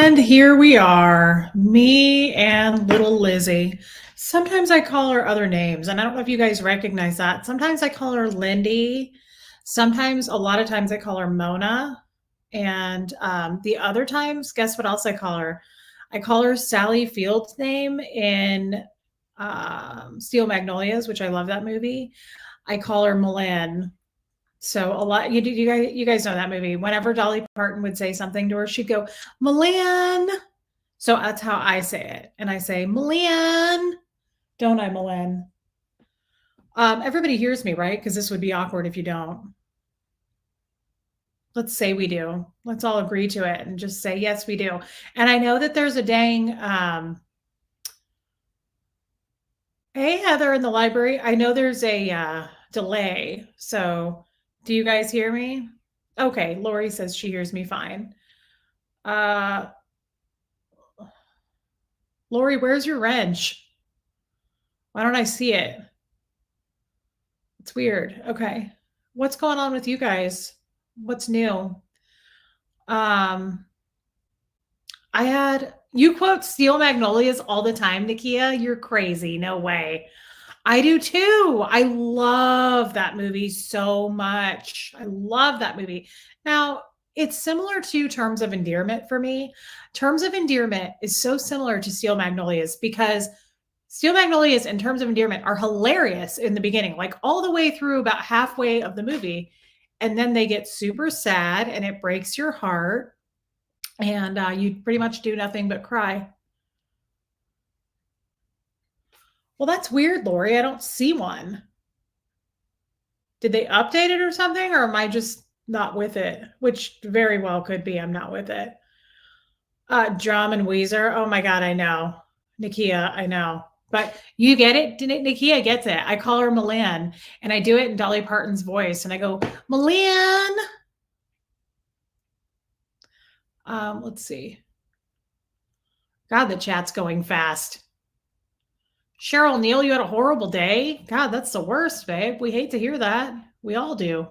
And here we are, me and little Lizzie. Sometimes I call her other names, and I don't know if you guys recognize that. Sometimes I call her Lindy. Sometimes, a lot of times, I call her Mona. And the other times, guess what else I call her? I call her Sally Field's name in Steel Magnolias, which I love that movie. I call her Milan. So a lot you guys know that movie. Whenever Dolly Parton would say something to her, she'd go, "Milan." So that's how I say it. And I say, "Milan." Don't I, Milan? Everybody hears me, right? Because this would be awkward if you don't. Let's say we do. Let's all agree to it and just say, yes, we do. And I know that there's a dang, hey, Heather in the library. I know there's a delay. So do you guys hear me? Okay. Lori says she hears me fine. Uh, Lori, where's your wrench? Why don't I see it? It's weird. Okay. What's going on with you guys? What's new? Um, I had you quote Steel Magnolias all the time, Nakia. You're crazy. No way. I do too. I love that movie so much. I love that movie. Now, it's similar to Terms of Endearment for me. Terms of Endearment is so similar to Steel Magnolias because Steel Magnolias and Terms of Endearment are hilarious in the beginning, like all the way through about halfway of the movie. And then they get super sad and it breaks your heart. And you pretty much do nothing but cry. Well, that's weird, Lori. I don't see one. Did they update it or something? Or am I just not with it? Which very well could be I'm not with it. Drum and Weezer. Oh my God, I know. Nakia, I know. But you get it? Nakia gets it. I call her Milan and I do it in Dolly Parton's voice and I go, Milan. Let's see. God, the chat's going fast. Cheryl Neal, you had a horrible day. God, that's the worst, babe. We hate to hear that. We all do.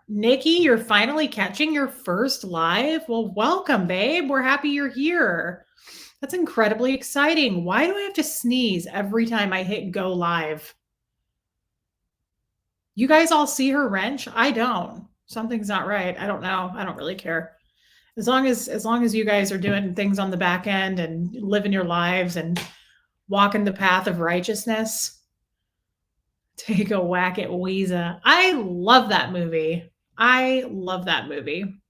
Nikki, you're finally catching your first live. Well, welcome, babe. We're happy you're here. That's incredibly exciting. Why do I have to sneeze every time I hit go live? You guys all see her wrench? I don't. Something's not right. I don't know. I don't really care. As long as you guys are doing things on the back end and living your lives and walking the path of righteousness, take a whack at Weezer. I love that movie. I love that movie.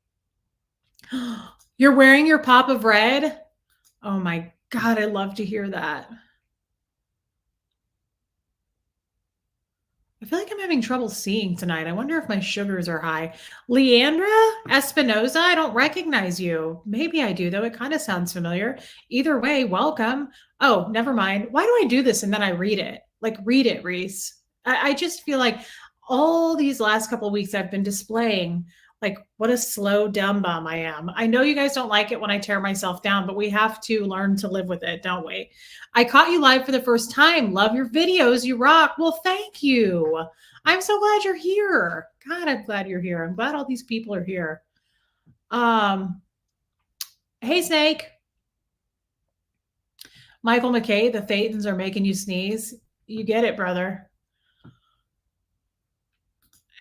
You're wearing your pop of red? Oh my God, I love to hear that. I feel like I'm having trouble seeing tonight. I wonder if my sugars are high. Leandra Espinoza, I don't recognize you. Maybe I do, though. It kind of sounds familiar. Either way, welcome. Oh, never mind. Why do I do this and then I read it? Like, read it, Reese. I just feel like all these last couple of weeks I've been displaying like what a slow dumb bum I am. I know you guys don't like it when I tear myself down, but we have to learn to live with it, don't we? I caught you live for the first time. Love your videos. You rock. Well, thank you. I'm so glad you're here. God, I'm glad you're here. I'm glad all these people are here. Hey, Snake. Michael McKay, the Thetans are making you sneeze. You get it, brother.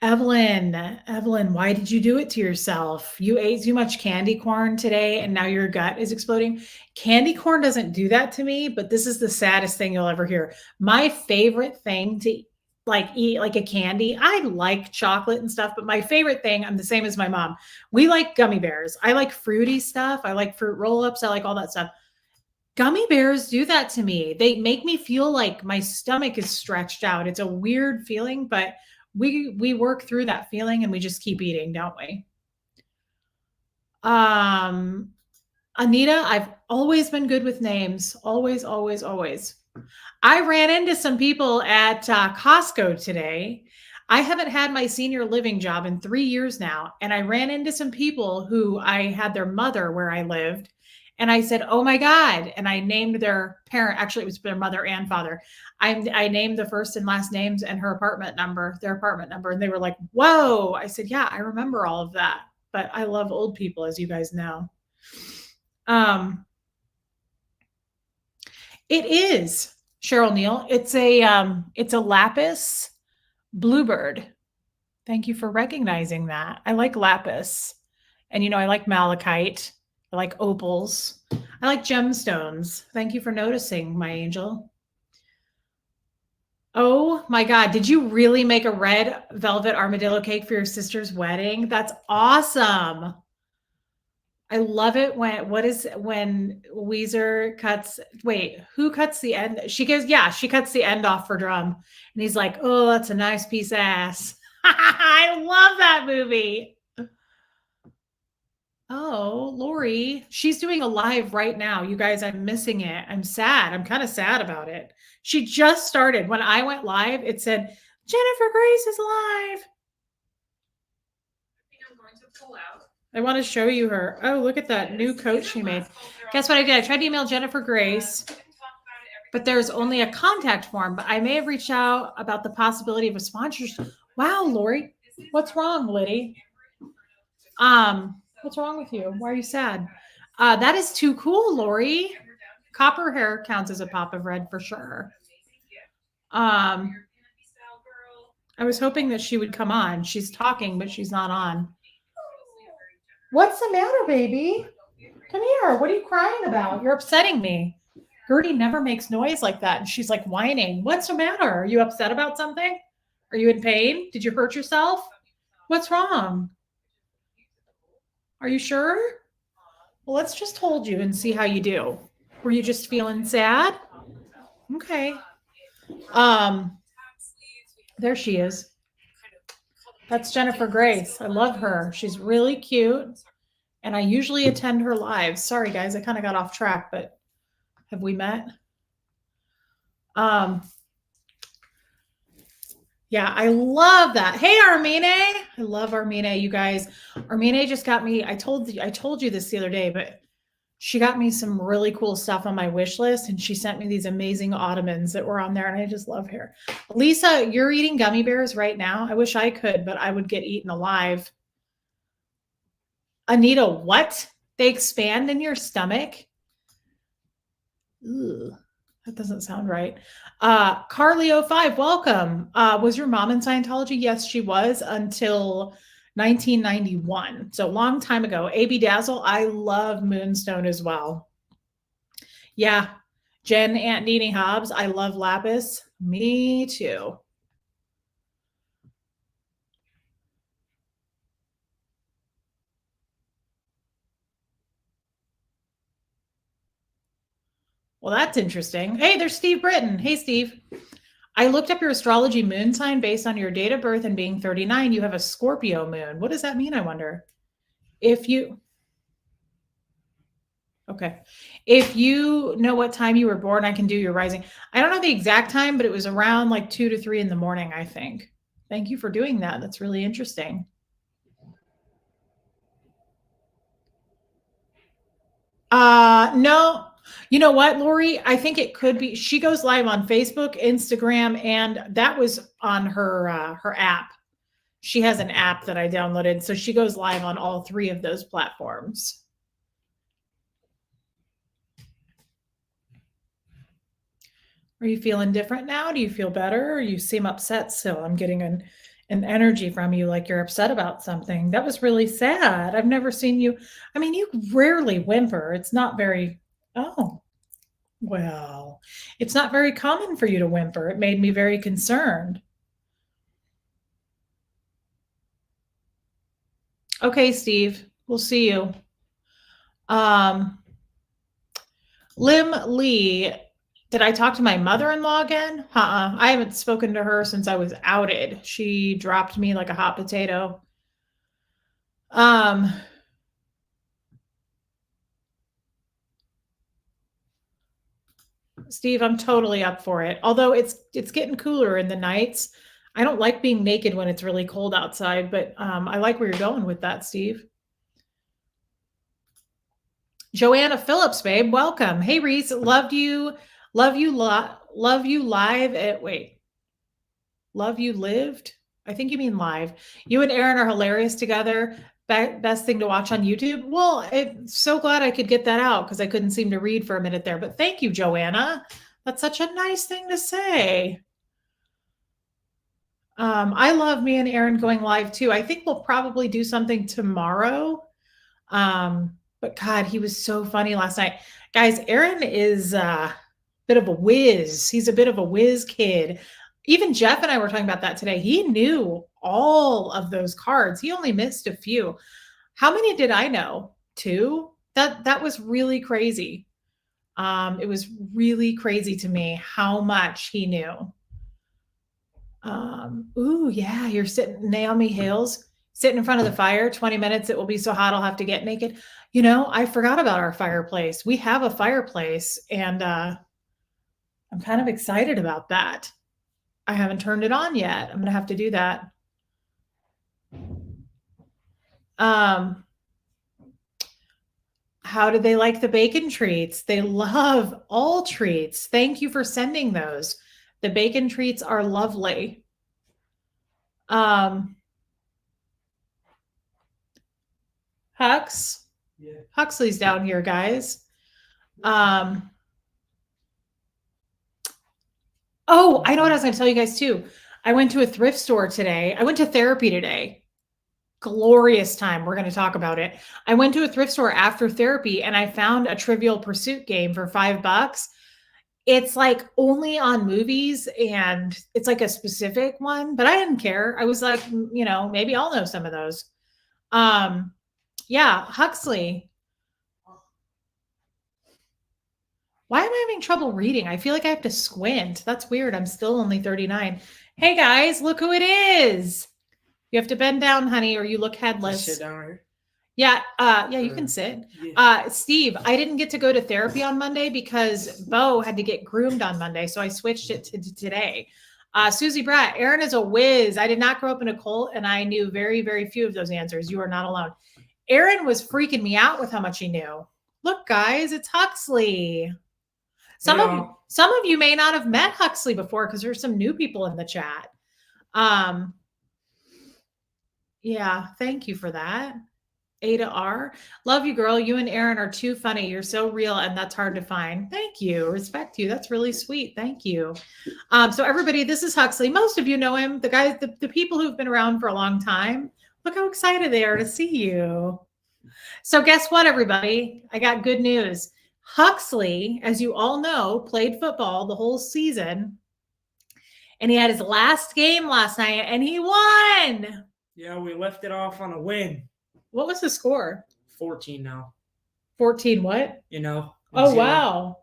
Evelyn, why did you do it to yourself? You ate too much candy corn today and now your gut is exploding. Candy corn doesn't do that to me, but this is the saddest thing you'll ever hear. My favorite thing to eat like a candy. I like chocolate and stuff, but my favorite thing, I'm the same as my mom. We like gummy bears. I like fruity stuff. I like fruit roll-ups. I like all that stuff. Gummy bears do that to me. They make me feel like my stomach is stretched out. It's a weird feeling, but we work through that feeling and we just keep eating, don't we? Anita, I've always been good with names. Always, always, always. I ran into some people at Costco today. I haven't had my senior living job in 3 years now. And I ran into some people who I had their mother where I lived. And I said, oh my God. And I named their parent. Actually, it was their mother and father. I named the first and last names and her apartment number, their apartment number. And they were like, whoa. I said, yeah, I remember all of that. but I love old people, as you guys know. Um, it is Cheryl Neal. It's a lapis bluebird. Thank you for recognizing that. I like lapis, and I like malachite. I like opals. I like gemstones. Thank you for noticing, my angel. Oh my God. Did you really make a red velvet armadillo cake for your sister's wedding? That's awesome. I love it when Weezer cuts, wait, who cuts the end? She goes, yeah, she cuts the end off for drum. And he's like, oh, that's a nice piece of ass. I love that movie. Oh, Lori, she's doing a live right now. You guys, I'm missing it. I'm sad. I'm kind of sad about it. She just started. When I went live, it said, Jennifer Grace is live. I think I'm going to pull out. I want to show you her. Oh, look at that new coat she made. Guess what I did? I tried to email Jennifer Grace, but there's only a contact form. But I may have reached out about the possibility of a sponsorship. Wow, Lori, what's wrong, Liddy? What's wrong with you? Why are you sad? That is too cool, Lori. Copper hair counts as a pop of red for sure. I was hoping that she would come on. She's talking, but she's not on. What's the matter, baby? Come here. What are you crying about? You're upsetting me. Gertie never makes noise like that. And she's like whining. What's the matter? Are you upset about something? Are you in pain? Did you hurt yourself? What's wrong? Are you sure? Well, let's just hold you and see how you do. Were you just feeling sad? Okay. There she is. That's Jennifer Grace. I love her. She's really cute. And I usually attend her live. Sorry, guys, I kind of got off track, but have we met? Yeah, I love that. Hey, Armine. I love Armine, you guys. Armine just got me, I told you this the other day, but she got me some really cool stuff on my wish list, and she sent me these amazing ottomans that were on there, and I just love her. Lisa, you're eating gummy bears right now? I wish I could, but I would get eaten alive. Anita, what? They expand in your stomach? Ugh. That doesn't sound right. Carly05, welcome. Was your mom in Scientology? Yes, she was until 1991. So long time ago. AB Dazzle, I love Moonstone as well. Yeah. Jen, Aunt Nene Hobbs, I love Lapis. Me too. Well, that's interesting. Hey, there's Steve Britton. Hey, Steve. I looked up your astrology moon sign based on your date of birth and being 39. You have a Scorpio moon. What does that mean, I wonder? If you know what time you were born, I can do your rising. I don't know the exact time, but it was around like 2 to 3 in the morning, I think. Thank you for doing that. That's really interesting. No. You know what, Lori? I think it could be. She goes live on Facebook, Instagram, and that was on her app. She has an app that I downloaded, so she goes live on all 3 of those platforms. Are you feeling different now? Do you feel better? Or you seem upset still? I'm getting an energy from you like you're upset about something. That was really sad. I've never seen you. I mean, you rarely whimper. It's not very, oh, well, it's not very common for you to whimper. It made me very concerned. Okay, Steve, we'll see you. Lim Lee, did I talk to my mother-in-law again? I haven't spoken to her since I was outed. She dropped me like a hot potato. Steve, I'm totally up for it. Although it's getting cooler in the nights. I don't like being naked when it's really cold outside, but I like where you're going with that, Steve. Joanna Phillips, babe, welcome. Hey, Reese, loved you. Love you live at, wait, love you lived? I think you mean live. You and Aaron are hilarious together. Best thing to watch on YouTube? Well, I'm so glad I could get that out because I couldn't seem to read for a minute there. But thank you, Joanna. That's such a nice thing to say. I love me and Aaron going live too. I think we'll probably do something tomorrow. But God, he was so funny last night. Guys, Aaron is a bit of a whiz. He's a bit of a whiz kid. Even Jeff and I were talking about that today. He knew all of those cards. He only missed a few. How many did I know? 2? That was really crazy. It was really crazy to me how much he knew. Ooh, yeah, you're sitting, Naomi Hales, sitting in front of the fire, 20 minutes. It will be so hot, I'll have to get naked. You know, I forgot about our fireplace. We have a fireplace, and I'm kind of excited about that. I haven't turned it on yet. I'm going to have to do that. How do they like the bacon treats? They love all treats. Thank you for sending those. The bacon treats are lovely. Hux? Yeah. Huxley's down here, guys. Oh, I know what I was going to tell you guys too. I went to a thrift store today. I went to therapy today. Glorious time. We're going to talk about it. I went to a thrift store after therapy and I found a Trivial Pursuit game for $5. It's like only on movies and it's like a specific one, but I didn't care. I was like, you know, maybe I'll know some of those. Yeah, Huxley. Why am I having trouble reading? I feel like I have to squint. That's weird. I'm still only 39. Hey guys, look who it is. You have to bend down, honey, or you look headless. Just sit down right here. Yeah, you can sit. Yeah. Steve, I didn't get to go to therapy on Monday because Bo had to get groomed on Monday, so I switched it to today. Susie Bratt, Aaron is a whiz. I did not grow up in a cult, and I knew very, very few of those answers. You are not alone. Aaron was freaking me out with how much he knew. Look, guys, it's Huxley. Some of you may not have met Huxley before because there's some new people in the chat. Yeah, thank you for that. Ada R. Love you, girl. You and Aaron are too funny. You're so real, and that's hard to find. Thank you. Respect you. That's really sweet. Thank you. So everybody, this is Huxley. Most of you know him. The guys, the people who've been around for a long time. Look how excited they are to see you. So guess what, everybody? I got good news. Huxley, as you all know, played football the whole season. And he had his last game last night, and he won. Yeah, we left it off on a win. What was the score? 14 now. 14 what? You know. Oh, 0. Wow.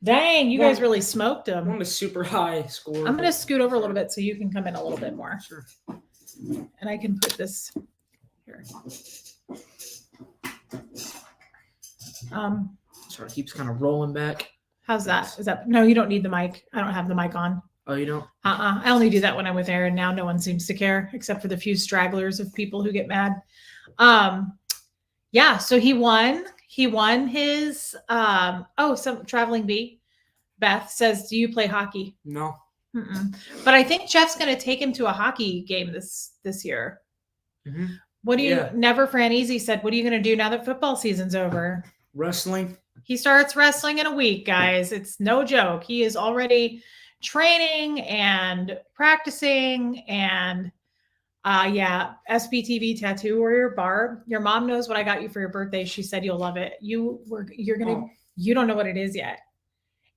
Dang, you guys really smoked them. One was super high score. I'm going to scoot over a little bit so you can come in a little bit more. Sure. And I can put this here. Sorry, it keeps kind of rolling back. How's that? Is that? No, you don't need the mic. I don't have the mic on. Oh, you don't? I only do that when I'm with Aaron. Now no one seems to care except for the few stragglers of people who get mad. Yeah, so he won. He won his some traveling bee. Beth says, "Do you play hockey?" No. But I think Jeff's going to take him to a hockey game this year. Mm-hmm. What do you? Yeah. Never Fran Easy said, "What are you going to do now that football season's over?" Wrestling. He starts wrestling in a week, guys. It's no joke. He is already training and practicing and yeah, SBTV Tattoo Warrior Barb. Your mom knows what I got you for your birthday. She said you'll love it. You don't know what it is yet.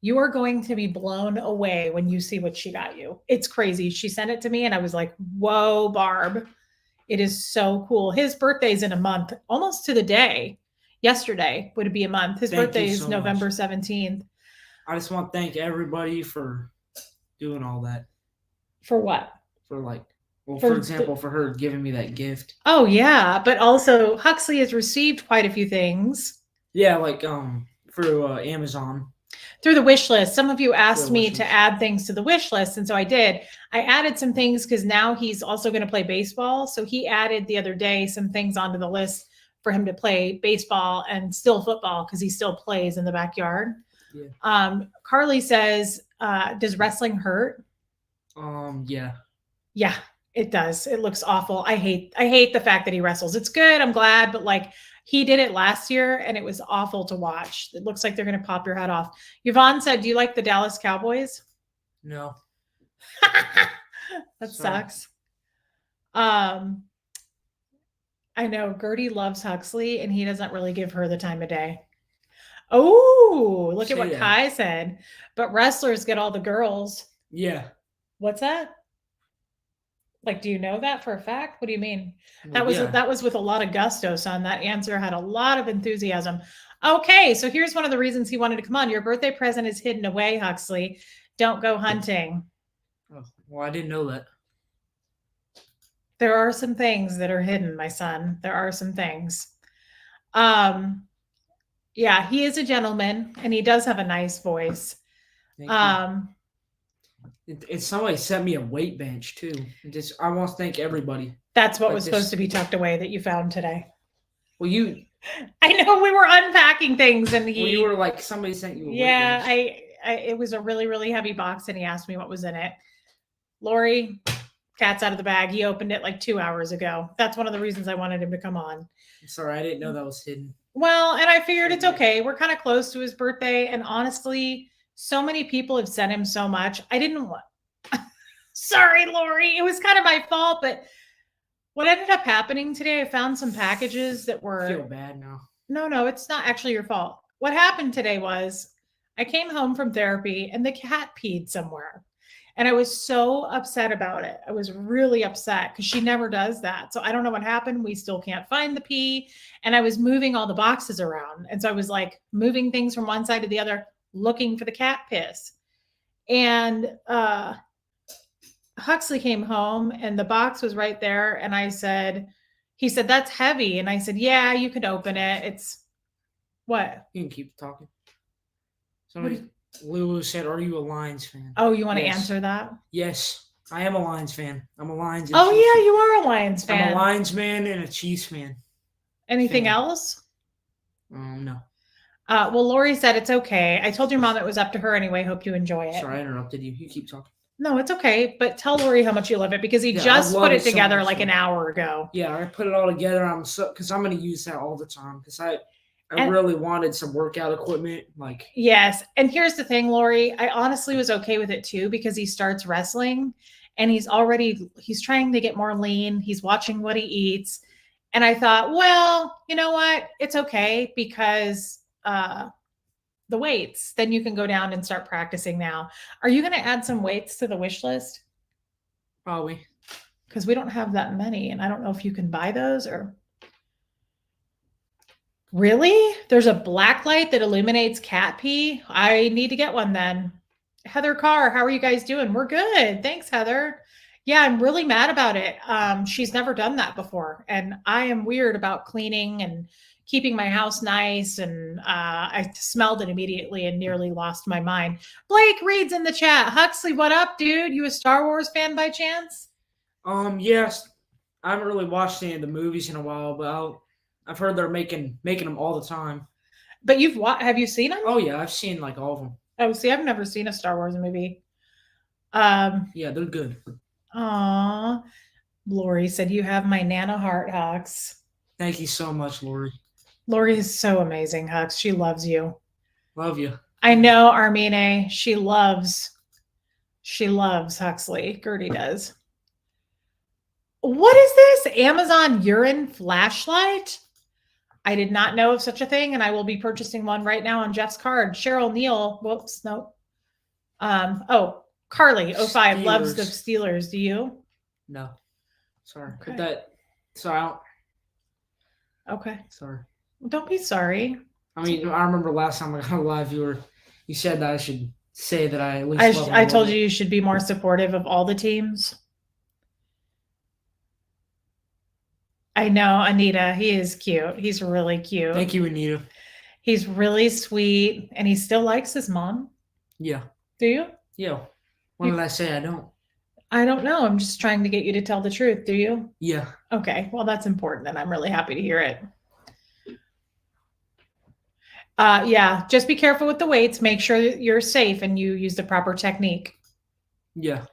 You are going to be blown away when you see what she got you. It's crazy. She sent it to me and I was like, whoa, Barb. It is so cool. His birthday's in a month, almost to the day. Yesterday would be a month. His birthday is November 17th. I just want to thank everybody for doing all that. For what? For example, for her giving me that gift. Oh, yeah. But also, Huxley has received quite a few things. Yeah, through Amazon. Through the wish list. Some of you asked me to add things to the wish list, and so I did. I added some things because now he's also going to play baseball. So he added the other day some things onto the list for him to play baseball and still football because he still plays in the backyard. Yeah. Carly says, does wrestling hurt? Yeah. Yeah, It does. It looks awful. I hate the fact that he wrestles. It's good. I'm glad, but like he did it last year and it was awful to watch. It looks like they're going to pop your head off. Yvonne said, "Do you like the Dallas Cowboys?" No. That Sorry. sucks. I know Gertie loves Huxley and he doesn't really give her the time of day. Oh, look at Say what that. Kai said. But wrestlers get all the girls. Yeah. What's that? Like, do you know that for a fact? What do you mean? Well, yeah. That was with a lot of gusto, son. That answer had a lot of enthusiasm. Okay, so here's one of the reasons he wanted to come on. Your birthday present is hidden away, Huxley. Don't go hunting. Oh, well, I didn't know that. There are some things that are hidden, my son. There are some things. Yeah, he is a gentleman and he does have a nice voice. Thank you. And somebody sent me a weight bench too. I want to thank everybody. That's what was supposed to be tucked away that you found today. Well, I know we were unpacking things and you were like, somebody sent you a weight yeah, bench. it was a really, really heavy box and he asked me what was in it. Lori, cat's out of the bag. He opened it like 2 hours ago. That's one of the reasons I wanted him to come on. I'm sorry, I didn't know that was hidden. Well, and I figured it's okay. We're kind of close to his birthday. And honestly, so many people have sent him so much. I didn't want, sorry, Lori. It was kind of my fault. But what ended up happening today, I found some packages that were. I feel bad now. No, it's not actually your fault. What happened today was I came home from therapy and the cat peed somewhere. And I was so upset about it. I was really upset because she never does that. So I don't know what happened. We still can't find the pee. And I was moving all the boxes around. And so I was like moving things from one side to the other, looking for the cat piss. And Huxley came home and the box was right there. And he said, "That's heavy." And I said, "Yeah, you can open it. It's what?" You can keep talking. Lulu said, "Are you a Lions fan?" Oh, you want to answer that? Yes, I am a Lions fan. I'm a Lions. Oh, yeah, you are a Lions fan. I'm a Lions man and a Chiefs fan. Anything else? No. Well, Lori said it's okay. I told your mom it was up to her anyway. Hope you enjoy it. Sorry, I interrupted you. You keep talking. No, it's okay. But tell Lori how much you love it because he just put it together like an hour ago. Yeah, I put it all together. Because I'm going to use that all the time because I really wanted some workout equipment. Yes. And here's the thing, Lori, I honestly was okay with it too, because he starts wrestling and he's trying to get more lean. He's watching what he eats. And I thought, well, you know what? It's okay because the weights, then you can go down and start practicing now. Are you going to add some weights to the wish list? Probably. Because we don't have that many. And I don't know if you can buy those or. Really? There's a black light that illuminates cat pee? I need to get one then. Heather Carr, how are you guys doing? We're good. Thanks, Heather. Yeah, I'm really mad about it. She's never done that before. And I am weird about cleaning and keeping my house nice. And I smelled it immediately and nearly lost my mind. Blake reads in the chat. Huxley, what up, dude? You a Star Wars fan by chance? Yes. I haven't really watched any of the movies in a while, but I've heard they're making them all the time. But have you seen them? Oh yeah, I've seen like all of them. Oh, see, I've never seen a Star Wars movie. Yeah, they're good. Aw. Lori said, "You have my Nana heart, Hux." Thank you so much, Lori. Lori is so amazing, Hux. She loves you. Love you. I know, Armine. She loves Huxley. Gertie does. What is this? Amazon urine flashlight? I did not know of such a thing, and I will be purchasing one right now on Jeff's card. Cheryl Neal. Whoops, no. Carly 05 loves the Steelers. Do you? No. Sorry. Okay. Okay. Sorry. Don't be sorry. I mean, I remember last time I got live, you said that I should say that I at least I told you should be more supportive of all the teams. I know, Anita. He is cute. He's really cute. Thank you, Anita. He's really sweet, and he still likes his mom. Yeah. Do you? Yeah. When did I say I don't? I don't know. I'm just trying to get you to tell the truth. Do you? Yeah. Okay. Well, that's important, and I'm really happy to hear it. Yeah. Just be careful with the weights. Make sure that you're safe and you use the proper technique. Yeah.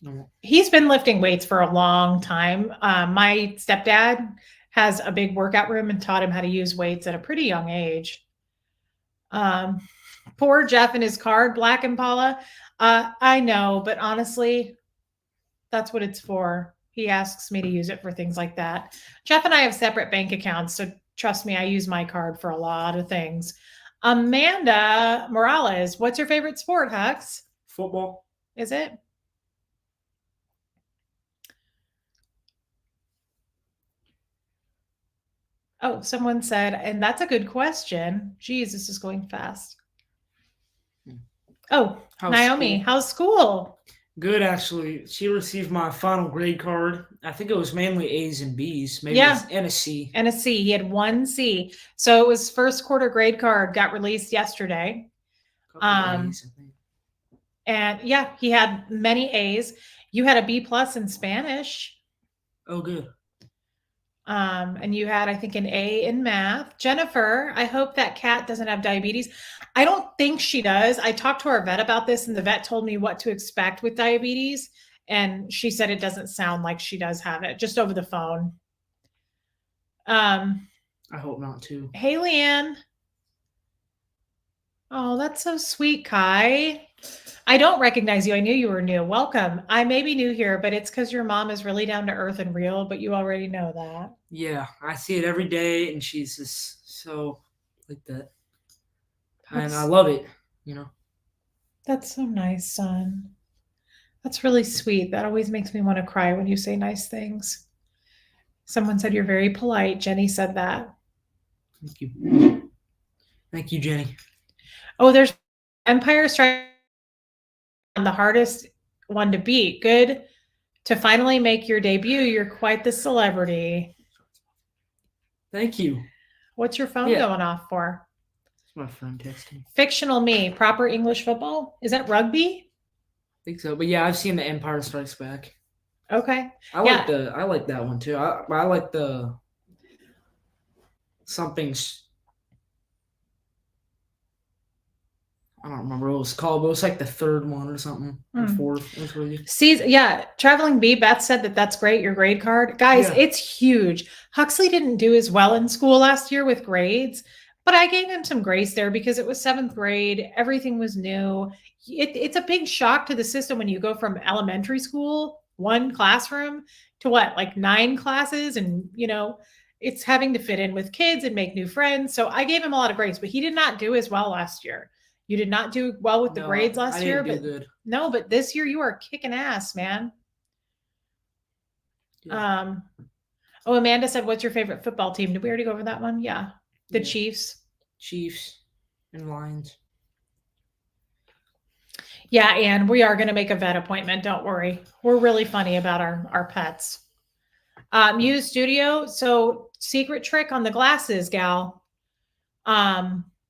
No. He's been lifting weights for a long time. My stepdad has a big workout room and taught him how to use weights at a pretty young age. Poor Jeff and his card, Black Impala. I know, but honestly, that's what it's for. He asks me to use it for things like that. Jeff and I have separate bank accounts, so trust me, I use my card for a lot of things. Amanda Morales, what's your favorite sport, Hux? Football. Is it? Oh, someone said, and that's a good question. Geez, this is going fast. Oh, How's Naomi, school? how's school? Good, actually. She received my final grade card. I think it was mainly A's and B's, maybe Yeah. and a C. And a C. He had one C. So it was first quarter grade card, got released yesterday. Couple of A's, I think. And yeah, he had many A's. You had a B plus in Spanish. Oh, good. And you had, I think, an A in math. Jennifer, I hope that cat doesn't have diabetes. I don't think she does. I talked to our vet about this, and the vet told me what to expect with diabetes. And she said it doesn't sound like she does have it, just over the phone. I hope not, too. Hey, Leanne. Oh, that's so sweet, Kai. I don't recognize you. I knew you were new. Welcome. I may be new here, but it's because your mom is really down to earth and real, but you already know that. Yeah, I see it every day, and she's just so like that. And I love it, you know. That's so nice, son. That's really sweet. That always makes me want to cry when you say nice things. Someone said you're very polite. Jenny said that. Thank you. Thank you, Jenny. Oh, there's Empire Strikes the hardest one to beat. Good to finally make your debut. You're quite the celebrity. Thank you. What's your phone Yeah. going off for? It's my friend texting. Fictional me, proper English football? Is that rugby? I think so. But yeah, I've seen The Empire Strikes Back. Okay. I like that one too. I like the something's I don't remember what it was called, but it was like the third one or something. Or fourth. It was really good. Yeah, Traveling Bee, Beth said that that's great, your grade card. Guys, Yeah. It's huge. Huxley didn't do as well in school last year with grades, but I gave him some grace there because it was 7th grade. Everything was new. It's a big shock to the system when you go from elementary school, one classroom, to what, like 9 classes? And, it's having to fit in with kids and make new friends. So I gave him a lot of grace, but he did not do as well last year. You did not do well with the No, grades I last didn't year, do but good. no, but this year you are kicking ass, man. Yeah. Oh, Amanda said, what's your favorite football team? Did we already go over that one? Yeah. The Yeah. Chiefs. Chiefs and Lions. Yeah, and we are going to make a vet appointment. Don't worry. We're really funny about our pets. Muse Studio. So secret trick on the glasses, gal.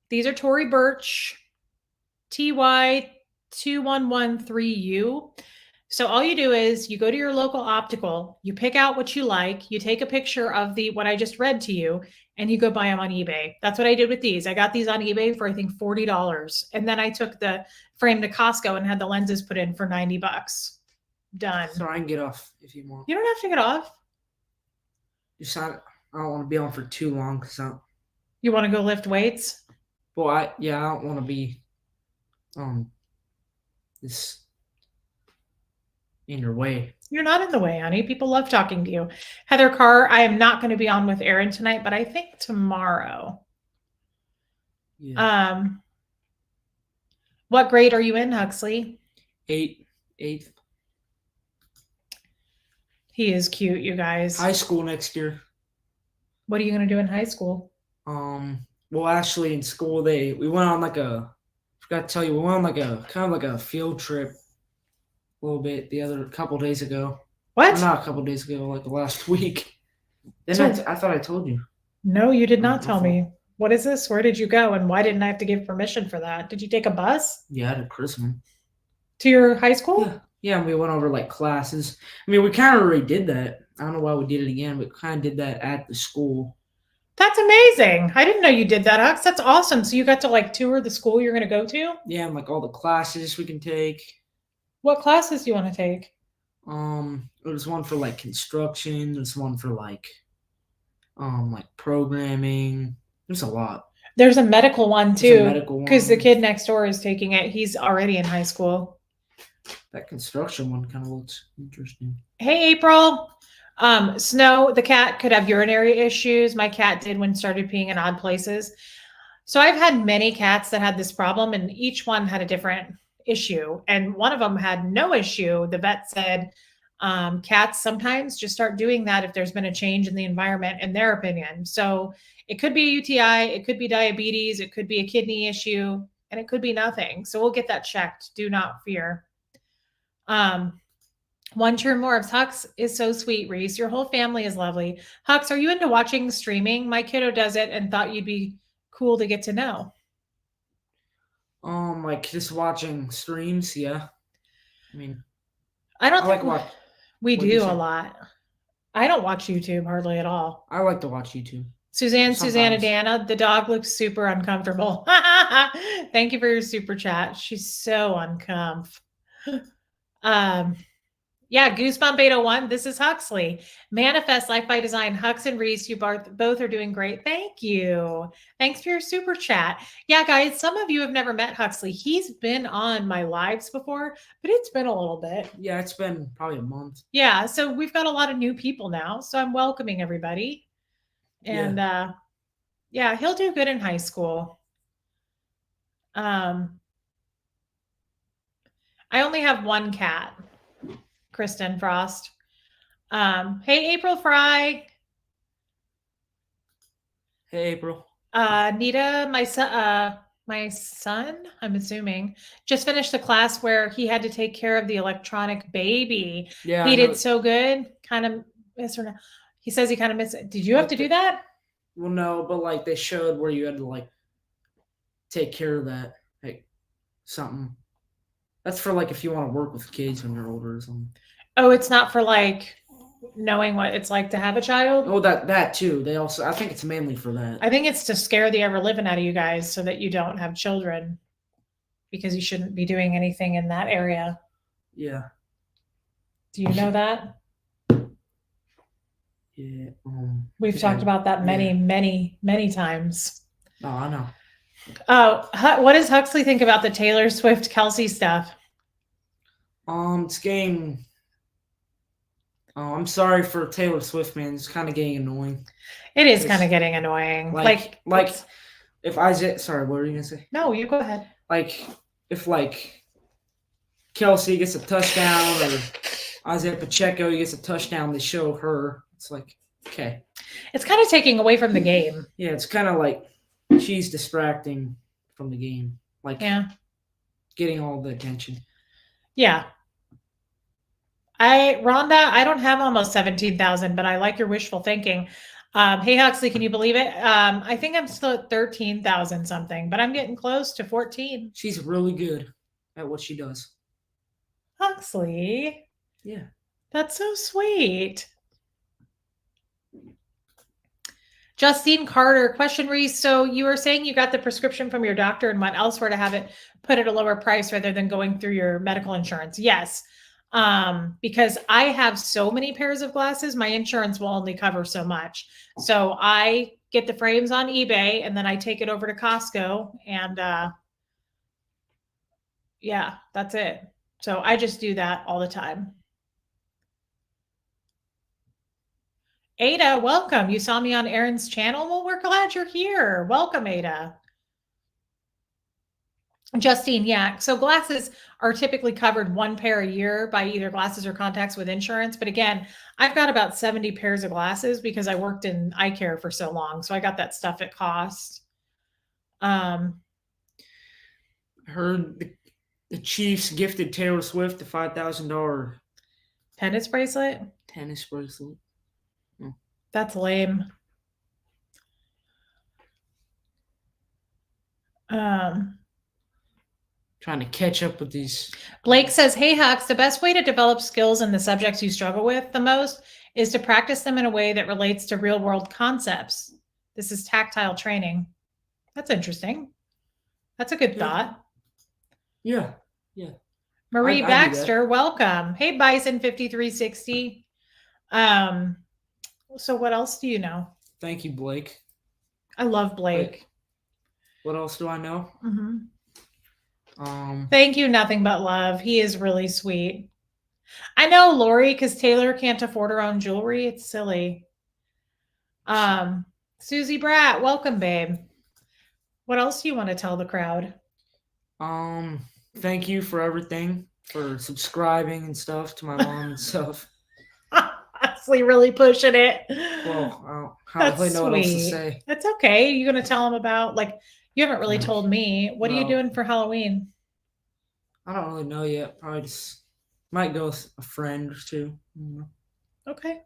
These are Tory Burch TY2113U. So all you do is you go to your local optical, you pick out what you like, you take a picture of what I just read to you, and you go buy them on eBay. That's what I did with these. I got these on eBay for I think $40. And then I took the frame to Costco and had the lenses put in for $90. Done. So I can get off if you want. You don't have to get off. I don't want to be on for too long You want to go lift weights? Well, I don't want to be this in your way. You're not in the way, honey. People love talking to you. Heather Carr, I am not going to be on with Aaron tonight, but I think tomorrow. Yeah. What grade are you in, Huxley? 8th. He is cute, you guys. High school next year. What are you going to do in high school? Well, actually, in school, we went on forgot to tell you, we went on kind of like a field trip a little bit a couple days ago. What? Well, not a couple days ago, like the last week. Then I thought I told you. No, you did not tell me. What is this? Where did you go? And why didn't I have to give permission for that? Did you take a bus? Yeah, to Christmas. To your high school? Yeah, and we went over classes. I mean, we kind of already did that. I don't know why we did it again, but kind of did that at the school. That's amazing. I didn't know you did that, Hux. That's awesome. So you got to tour the school you're going to go to? Yeah, and all the classes we can take. What classes do you want to take? There's one for like construction. There's one for like programming. There's a lot. There's a medical one There's a too, medical because the one. kid next door is taking it. He's already in high school. That construction one kind of looks interesting. Hey, April. Snow, the cat could have urinary issues. My cat did when started peeing in odd places. So I've had many cats that had this problem, and each one had a different issue. And one of them had no issue. The vet said cats sometimes just start doing that if there's been a change in the environment, in their opinion. So it could be a UTI, it could be diabetes, it could be a kidney issue, and it could be nothing. So we'll get that checked. Do not fear. One True Morbs. Hux is so sweet, Reese. Your whole family is lovely. Hux, are you into watching streaming? My kiddo does it and thought you'd be cool to get to know. Like just watching streams, yeah. I mean, I don't I think like watch. we what'd you do a say? lot. I don't watch YouTube hardly at all. I like to watch YouTube. Susanna Sometimes. Dana, the dog looks super uncomfortable. Thank you for your super chat. She's so uncomf. Yeah, Goosebump 801. This is Huxley. Manifest Life by Design. Hux and Reese, you both are doing great. Thank you. Thanks for your super chat. Yeah, guys, some of you have never met Huxley. He's been on my lives before, but it's been a little bit. Yeah, it's been probably a month. Yeah, so we've got a lot of new people now. So I'm welcoming everybody. And yeah, he'll do good in high school. I only have one cat. Kristen Frost. Hey, April Fry. Hey, April. Nita, my son, I'm assuming, just finished the class where he had to take care of the electronic baby. Yeah, He did so good. Kind of miss her now. He says he kind of missed it. Did you have to do that? Well, no, but like they showed where you had to like take care of that, like something. That's for like if you want to work with kids when you're older or something. Oh, it's not for like knowing what it's like to have a child? Oh, that too. They also, I think it's mainly for that. I think it's to scare the ever living out of you guys so that you don't have children, because you shouldn't be doing anything in that area. Yeah. Do you know that? Yeah. We've talked about that many times. Oh, I know. Oh, what does Huxley think about the Taylor Swift Kelsey stuff? It's getting. Oh, I'm sorry for Taylor Swift, man. It's kind of getting annoying. It is kind of getting annoying. Like if Isaiah, sorry, what were you gonna say? No, you go ahead. Like if like Kelsey gets a touchdown or Isaiah Pacheco gets a touchdown, they show her. It's like, okay. It's kind of taking away from the game. Yeah, it's kind of like she's distracting from the game. Like, getting all the attention. Yeah. Rhonda, I don't have almost 17,000, but I like your wishful thinking. Hey, Huxley, can you believe it? I think I'm still at 13,000 something, but I'm getting close to 14. She's really good at what she does. Huxley. Yeah. That's so sweet. Justine Carter, question, Reese. So you were saying you got the prescription from your doctor and went elsewhere to have it put at a lower price rather than going through your medical insurance. Yes. Because I have so many pairs of glasses, my insurance will only cover so much. So I get the frames on eBay and then I take it over to Costco and yeah, that's it. So I just do that all the time. Ada, welcome. You saw me on Aaron's channel. Well, we're glad you're here. Welcome, Ada. Justine, yeah. So glasses are typically covered one pair a year by either glasses or contacts with insurance. But again, I've got about 70 pairs of glasses because I worked in eye care for so long. So I got that stuff at cost. I heard the Chiefs gifted Taylor Swift a $5,000 tennis bracelet. That's lame. Trying to catch up with these. Blake says, hey, Hux, the best way to develop skills in the subjects you struggle with the most is to practice them in a way that relates to real world concepts. This is tactile training. That's interesting. That's a good thought. Yeah. Marie I do that. Baxter, welcome. Hey, Bison 5360. So what else do you know? Thank you, Blake. I love Blake. What else do I know? Mhm. Um, Thank you, nothing but love. He is really sweet. I know Lori because Taylor can't afford her own jewelry. It's silly. Susie Bratt, welcome, babe. What else do you want to tell the crowd? thank you for everything, for subscribing and stuff to my mom and stuff. Honestly, really pushing it. Well, I don't That's really know what else to sweet. say. That's okay. You gonna tell them about like you haven't really told me. What are you Well, doing for Halloween? I don't really know yet. Probably just might go with a friend or two. Okay.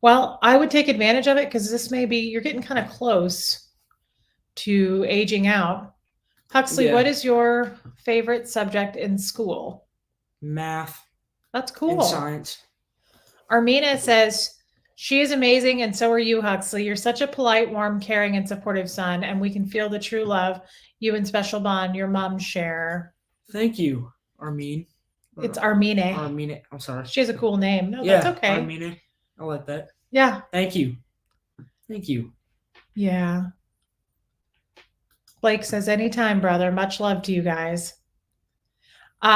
Well, I would take advantage of it because this may be you're getting kind of close to aging out. Huxley, Yeah. what is your favorite subject in school? Math That's and cool. science. Armina says, she is amazing, and so are you, Huxley. You're such a polite, warm, caring, and supportive son, and we can feel the true love you and Special Bond, your mom, share. Thank you, Armin. It's Armine. Armine. I'm sorry. She has a cool name. No, Yeah, that's okay. Armine. I like that. Yeah. Thank you. Thank you. Yeah. Blake says, anytime, brother. Much love to you guys.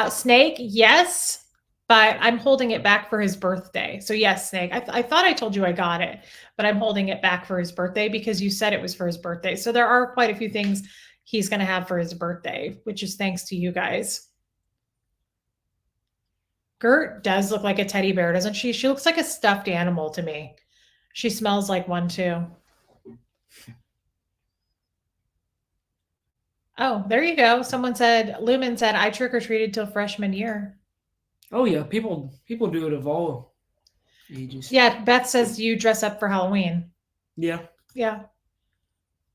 Snake, yes, but I'm holding it back for his birthday. So yes, Snake, I thought I told you I got it, but I'm holding it back for his birthday because you said it was for his birthday. So there are quite a few things he's going to have for his birthday, which is thanks to you guys. Gert does look like a teddy bear, doesn't she? She looks like a stuffed animal to me. She smells like one too. Oh, there you go. Someone said, Lumen said, I trick-or-treated till freshman year. Oh yeah, people do it of all ages. Yeah, Beth says you dress up for Halloween. Yeah. Yeah.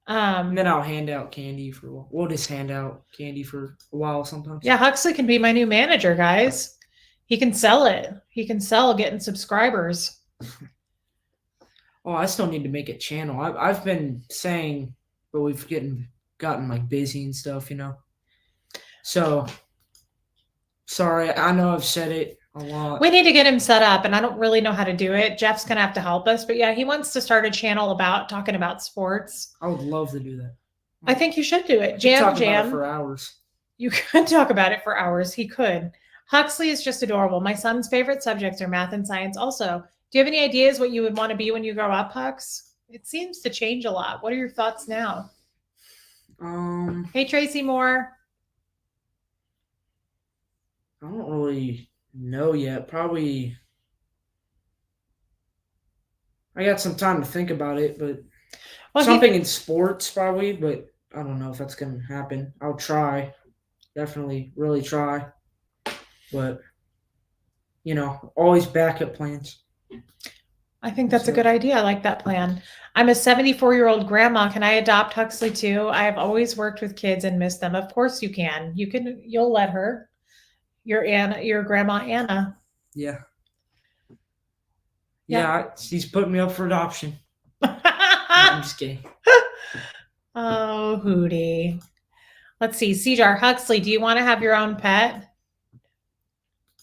And then I'll hand out candy for a while. We'll just hand out candy for a while sometimes. Yeah, Huxley can be my new manager, guys. He can sell it. He can sell getting subscribers. Oh, I still need to make a channel. I've been saying, but we've gotten like busy and stuff, So sorry, I know I've said it a lot. We need to get him set up, and I don't really know how to do it. Jeff's gonna have to help us, but yeah, he wants to start a channel about talking about sports. I would love to do that. I think you should do it. Talk about Jam. it for hours. You could talk about it for hours. He could. Huxley is just adorable. My son's favorite subjects are math and science also. Do you have any ideas what you would want to be when you grow up, Hux? It seems to change a lot. What are your thoughts now? Hey, Tracy Moore. I don't really know yet. Probably I got some time to think about it, but something in sports probably, but I don't know if that's going to happen. I'll try. Definitely really try. But always backup plans. I think that's a good idea. I like that plan. I'm a 74-year-old grandma. Can I adopt Huxley too? I have always worked with kids and missed them. Of course you can. You'll let her. Your grandma Anna. Yeah. Yeah, she's putting me up for adoption. No, I'm just kidding. Oh, Hootie. Let's see. Cjar Huxley, do you want to have your own pet?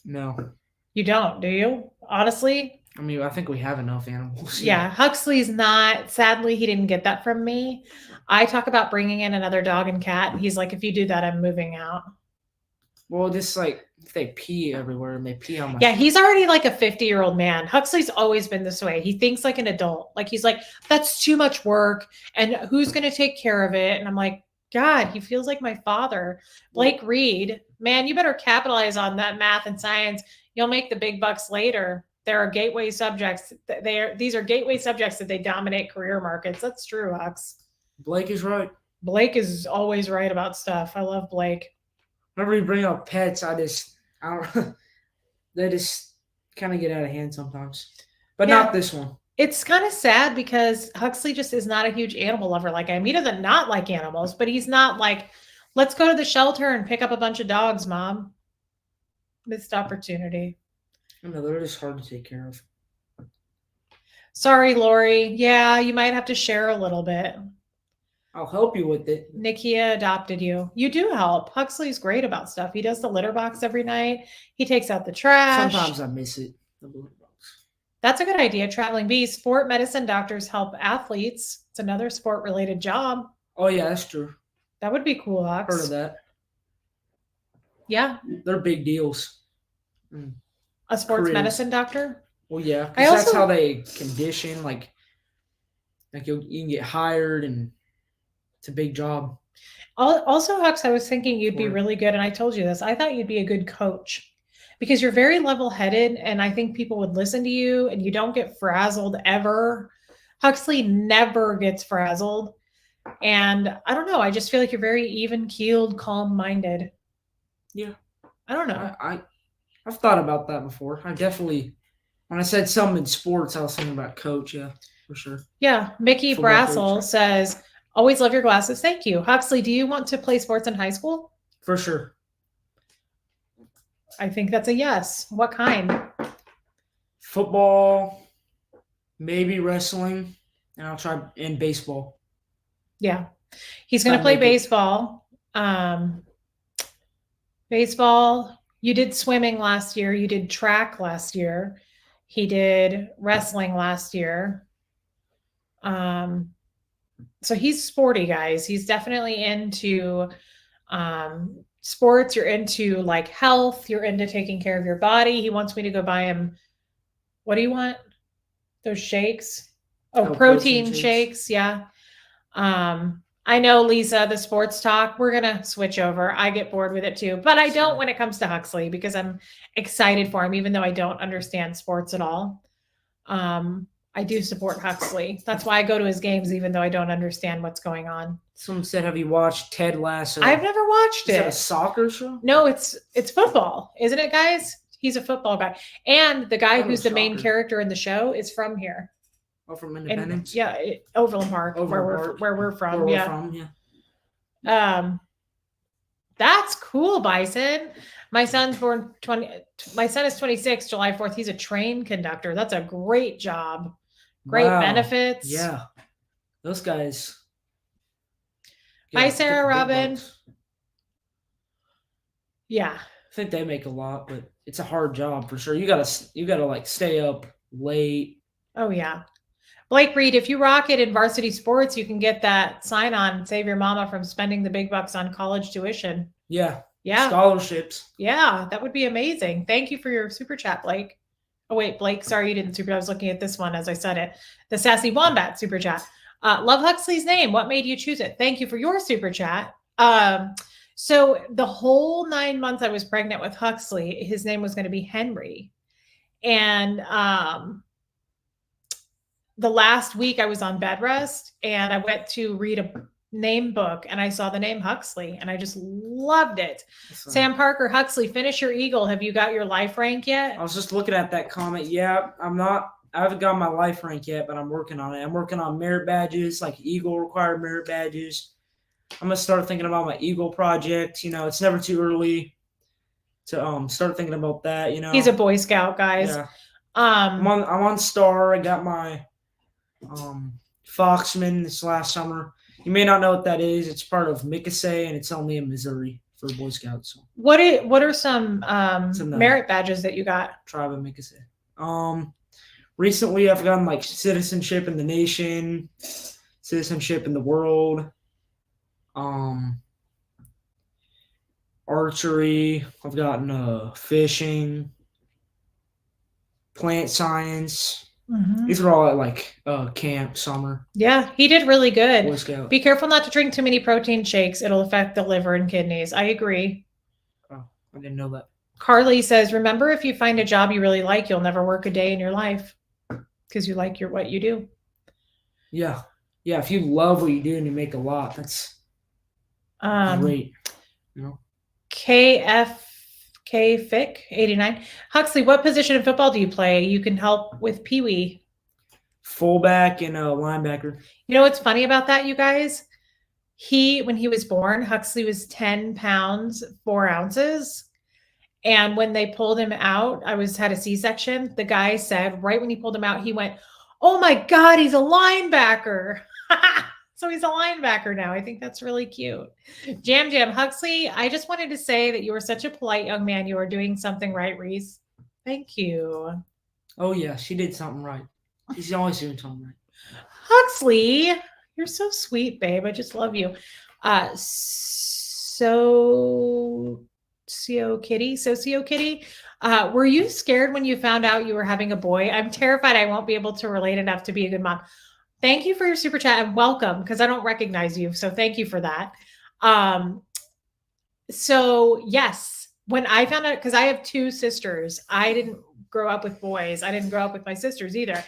No. You don't, do you? Honestly? I mean, I think we have enough animals. Yeah, Huxley's not. Sadly, he didn't get that from me. I talk about bringing in another dog and cat, and he's like, if you do that, I'm moving out. Well, just like if they pee everywhere and they pee on my Yeah, he's already like a 50-year-old man. Huxley's always been this way. He thinks like an adult. Like he's like, that's too much work. And who's going to take care of it? And I'm like, God, he feels like my father. Blake Reed, man, you better capitalize on that math and science. You'll make the big bucks later. There are gateway subjects. These are gateway subjects that they dominate career markets. That's true, Hux. Blake is right. Blake is always right about stuff. I love Blake. Whenever you bring up pets, I don't. They just kind of get out of hand sometimes, but not this one. It's kind of sad because Huxley just is not a huge animal lover like I am. He doesn't not like animals, but he's not like, let's go to the shelter and pick up a bunch of dogs, Mom. Missed opportunity. I know they're just hard to take care of. Sorry, Lori. Yeah, you might have to share a little bit. I'll help you with it. Nikia adopted you. You do help. Huxley's great about stuff. He does the litter box every night. He takes out the trash. Sometimes I miss it. The litter box. That's a good idea. Traveling bee. Sport medicine doctors help athletes. It's another sport related job. Oh yeah, that's true. That would be cool, Hux. Heard of that? Yeah. They're big deals. A sports Careers. medicine doctor? Well, yeah. I also- That's how they condition. Like you can get hired, and it's a big job. Also, Hux, I was thinking you'd be Or- really good, and I told you this. I thought you'd be a good coach because you're very level-headed, and I think people would listen to you, and you don't get frazzled ever. Huxley never gets frazzled, and I don't know. I just feel like you're very even-keeled, calm-minded. Yeah. I don't know. I've thought about that before. I definitely, when I said something in sports, I was thinking about coach. Yeah, for sure. Yeah. Mickey Football Brassel coach. says, always love your glasses. Thank you. Huxley, do you want to play sports in high school? For sure. I think that's a yes. What kind? Football, maybe wrestling, and I'll try in baseball. Yeah. He's going to play I'd make it. baseball. Baseball. You did swimming last year. You did track last year. He did wrestling last year. So he's sporty, guys. He's definitely into sports. You're into like health. You're into taking care of your body. He wants me to go buy him. What do you want? Those shakes? Oh, protein shakes. Yeah. I know, Lisa, the sports talk, we're going to switch over. I get bored with it too, but I don't when it comes to Huxley because I'm excited for him, even though I don't understand sports at all. I do support Huxley. That's why I go to his games, even though I don't understand what's going on. Someone said, "Have you watched Ted Lasso?" I've never watched Is it. that a soccer show? No, it's football, isn't it, guys? He's a football guy. And the guy Oh, who's the main soccer. character in the show is from here. Oh, from And Independence. Overland Park, Overland where we're from. Where we're Yeah. from, yeah. That's cool, Bison. My son is 26, July 4th. He's a train conductor. That's a great job. Great Wow. benefits. Yeah. Those guys. Hi, get Sarah the big Robin. bucks. Yeah. I think they make a lot, but it's a hard job for sure. You gotta like stay up late. Oh, yeah. Blake Reed, if you rock it in varsity sports, you can get that sign on, save your mama from spending the big bucks on college tuition. Yeah. Yeah. Scholarships. Yeah, that would be amazing. Thank you for your super chat, Blake. Oh, wait, Blake, sorry you didn't super. I was looking at this one as I said it. The Sassy Wombat super chat. Love Huxley's name. What made you choose it? Thank you for your super chat. So the whole 9 months I was pregnant with Huxley, his name was going to be Henry. And the last week I was on bed rest and I went to read a name book and I saw the name Huxley and I just loved it. So, Sam Parker, Huxley, finish your Eagle. Have you got your life rank yet? I was just looking at that comment. Yeah, I haven't got my life rank yet, but I'm working on it. I'm working on merit badges, like Eagle required merit badges. I'm gonna start thinking about my Eagle project. It's never too early to start thinking about that. He's a Boy Scout, guys. Yeah. I'm on Star. I got my Foxman this last summer. You may not know what that is. It's part of Mickasay, and it's only in Missouri for Boy Scouts. So. What are some merit badges that you got? Tribe of Mickasay. Recently I've gotten like citizenship in the nation, citizenship in the world, archery. I've gotten fishing, plant science. Mm-hmm. These are all at like camp summer. Yeah, he did really good. Boy Scout. Be careful not to drink too many protein shakes. It'll affect the liver and kidneys. I agree. Oh, I didn't know that. Carly says, remember, if you find a job you really like, you'll never work a day in your life because you like what you do. Yeah. Yeah. If you love what you do and you make a lot, that's great. KFK Fick 89. Huxley, what position in football do you play? You can help with Pee Wee. Fullback and linebacker. You know what's funny about that, you guys? When he was born, Huxley was 10 pounds, 4 ounces. And when they pulled him out, had a C-section. The guy said, right when he pulled him out, he went, "Oh my God, he's a linebacker." So he's a linebacker now. I think that's really cute. Jam Jam Huxley, I just wanted to say that you are such a polite young man. You are doing something right, Reese. Thank you. Oh yeah, she did something right. She's always doing something right. Huxley, you're so sweet, babe. I just love you. Socio Kitty. Were you scared when you found out you were having a boy? I'm terrified I won't be able to relate enough to be a good mom. Thank you for your super chat and welcome, because I don't recognize you. So thank you for that. So yes, when I found out, because I have two sisters, I didn't grow up with boys. I didn't grow up with my sisters either,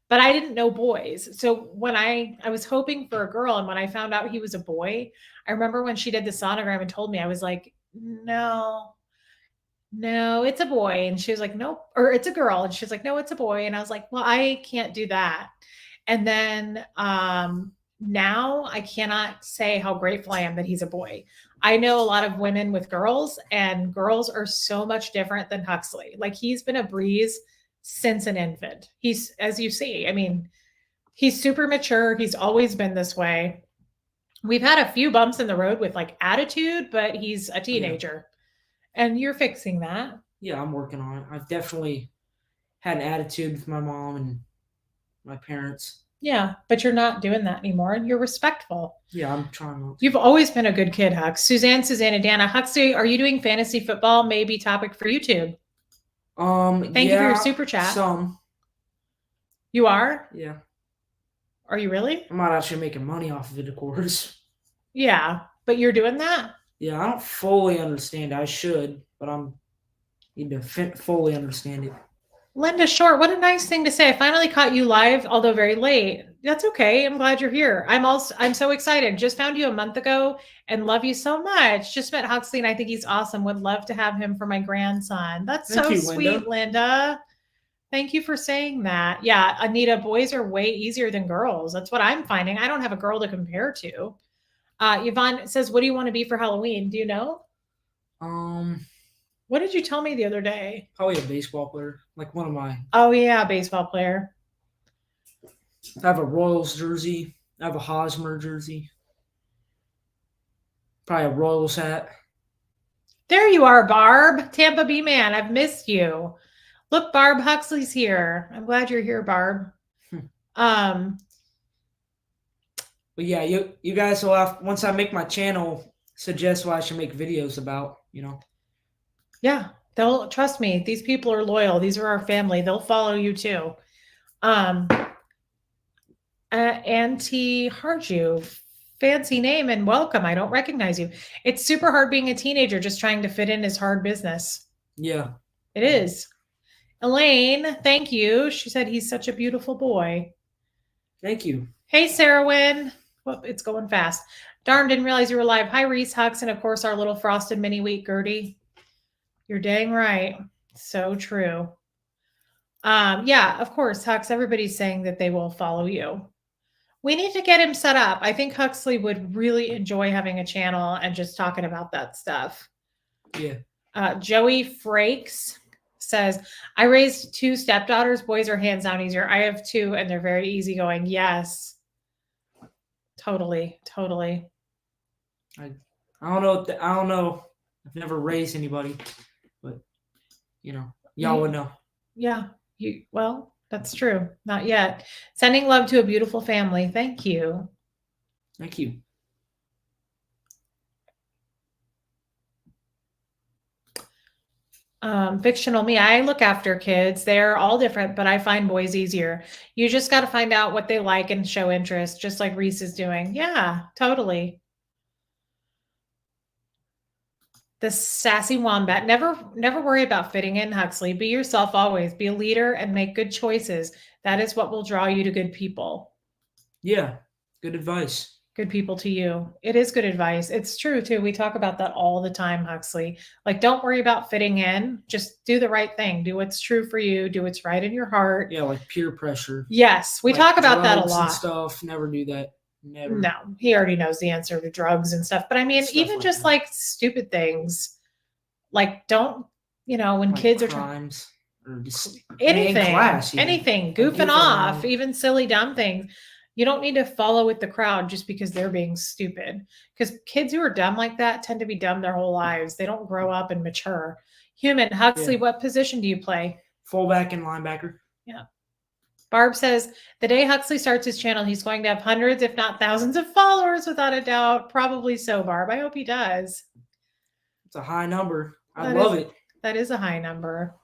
but I didn't know boys. So when I was hoping for a girl, and when I found out he was a boy, I remember when she did the sonogram and told me, I was like, no, it's a boy. And she was like, nope, or it's a girl. And she was like, no, it's a boy. And I was like, well, I can't do that. And then now I cannot say how grateful I am that he's a boy. I know a lot of women with girls, and girls are so much different than Huxley. Like, he's been a breeze since an infant. He's, as you see, I mean, he's super mature. He's always been this way. We've had a few bumps in the road with like attitude, but he's a teenager. Yeah. And you're fixing that. Yeah, I'm working on it. I've definitely had an attitude with my mom and my parents. Yeah, but you're not doing that anymore. You're respectful. Yeah, I'm trying to. You've always been a good kid, Hux. Susanna, Dana. Huxley, are you doing fantasy football? Maybe topic for YouTube. Thank you for your super chat. Some. You are? Yeah. Are you really? I'm not actually making money off of it, of course. Yeah, but you're doing that? Yeah, I don't fully understand. I should, but need to fully understand it. Linda Short, what a nice thing to say. I finally caught you live, although very late. That's okay. I'm glad you're here. I'm so excited. Just found you a month ago and love you so much. Just met Huxley and I think he's awesome. Would love to have him for my grandson. That's so sweet, Linda. Thank you for saying that. Yeah, Anita, boys are way easier than girls. That's what I'm finding. I don't have a girl to compare to. Yvonne says, what do you want to be for Halloween? Do you know? What did you tell me the other day? Probably a baseball player, like one of my. Oh yeah, baseball player. I have a Royals jersey. I have a Hosmer jersey. Probably a Royals hat. There you are, Barb. Tampa Bay man. I've missed you. Look, Barb, Huxley's here. I'm glad you're here, Barb. But yeah, you guys will have, once I make my channel, suggest what I should make videos about, Yeah, they'll trust me. These people are loyal. These are our family. They'll follow you too. Auntie Harju, fancy name and welcome. I don't recognize you. It's super hard being a teenager. Just trying to fit in is hard business. Yeah, it is. Elaine, thank you. She said he's such a beautiful boy. Thank you. Hey, Sarah Wynn. Well, it's going fast. Darn, didn't realize you were live. Hi, Reese, Hux, and of course our little frosted mini wheat Gertie. You're dang right. So true. Yeah, of course, Hux, everybody's saying that they will follow you. We need to get him set up. I think Huxley would really enjoy having a channel and just talking about that stuff. Yeah. Joey Frakes says, I raised 2 stepdaughters. Boys are hands down easier. I have 2 and they're very easygoing. Yes. Totally. I don't know. I've never raised anybody, but y'all would know. Yeah. Well, that's true. Not yet. Sending love to a beautiful family. Thank you. Thank you. Fictional me. I look after kids. They're all different, but I find boys easier. You just got to find out what they like and show interest, just like Reese is doing. Yeah, totally. The sassy wombat. Never worry about fitting in, Huxley. Be yourself always. Be a leader and make good choices. That is what will draw you to good people. Yeah, good advice. Good people to you. It is good advice. It's true too. We talk about that all the time, Huxley. Like, don't worry about fitting in. Just do the right thing. Do what's true for you. Do what's right in your heart. Yeah, like peer pressure. Yes, we talk about that a lot. And stuff. Never do that. Never. No, he already knows the answer to drugs and stuff. But I mean, even just like stupid things, like don't, when like kids are crimes or just anything, goofing off, even silly, dumb things. You don't need to follow with the crowd just because they're being stupid. Because kids who are dumb like that tend to be dumb their whole lives. They don't grow up and mature. Human, Huxley, Yeah. what position do you play? Fullback and linebacker. Yeah. Barb says the day Huxley starts his channel, he's going to have hundreds, if not thousands, of followers without a doubt. Probably so, Barb. I hope he does. It's a high number. I love it. That is a high number.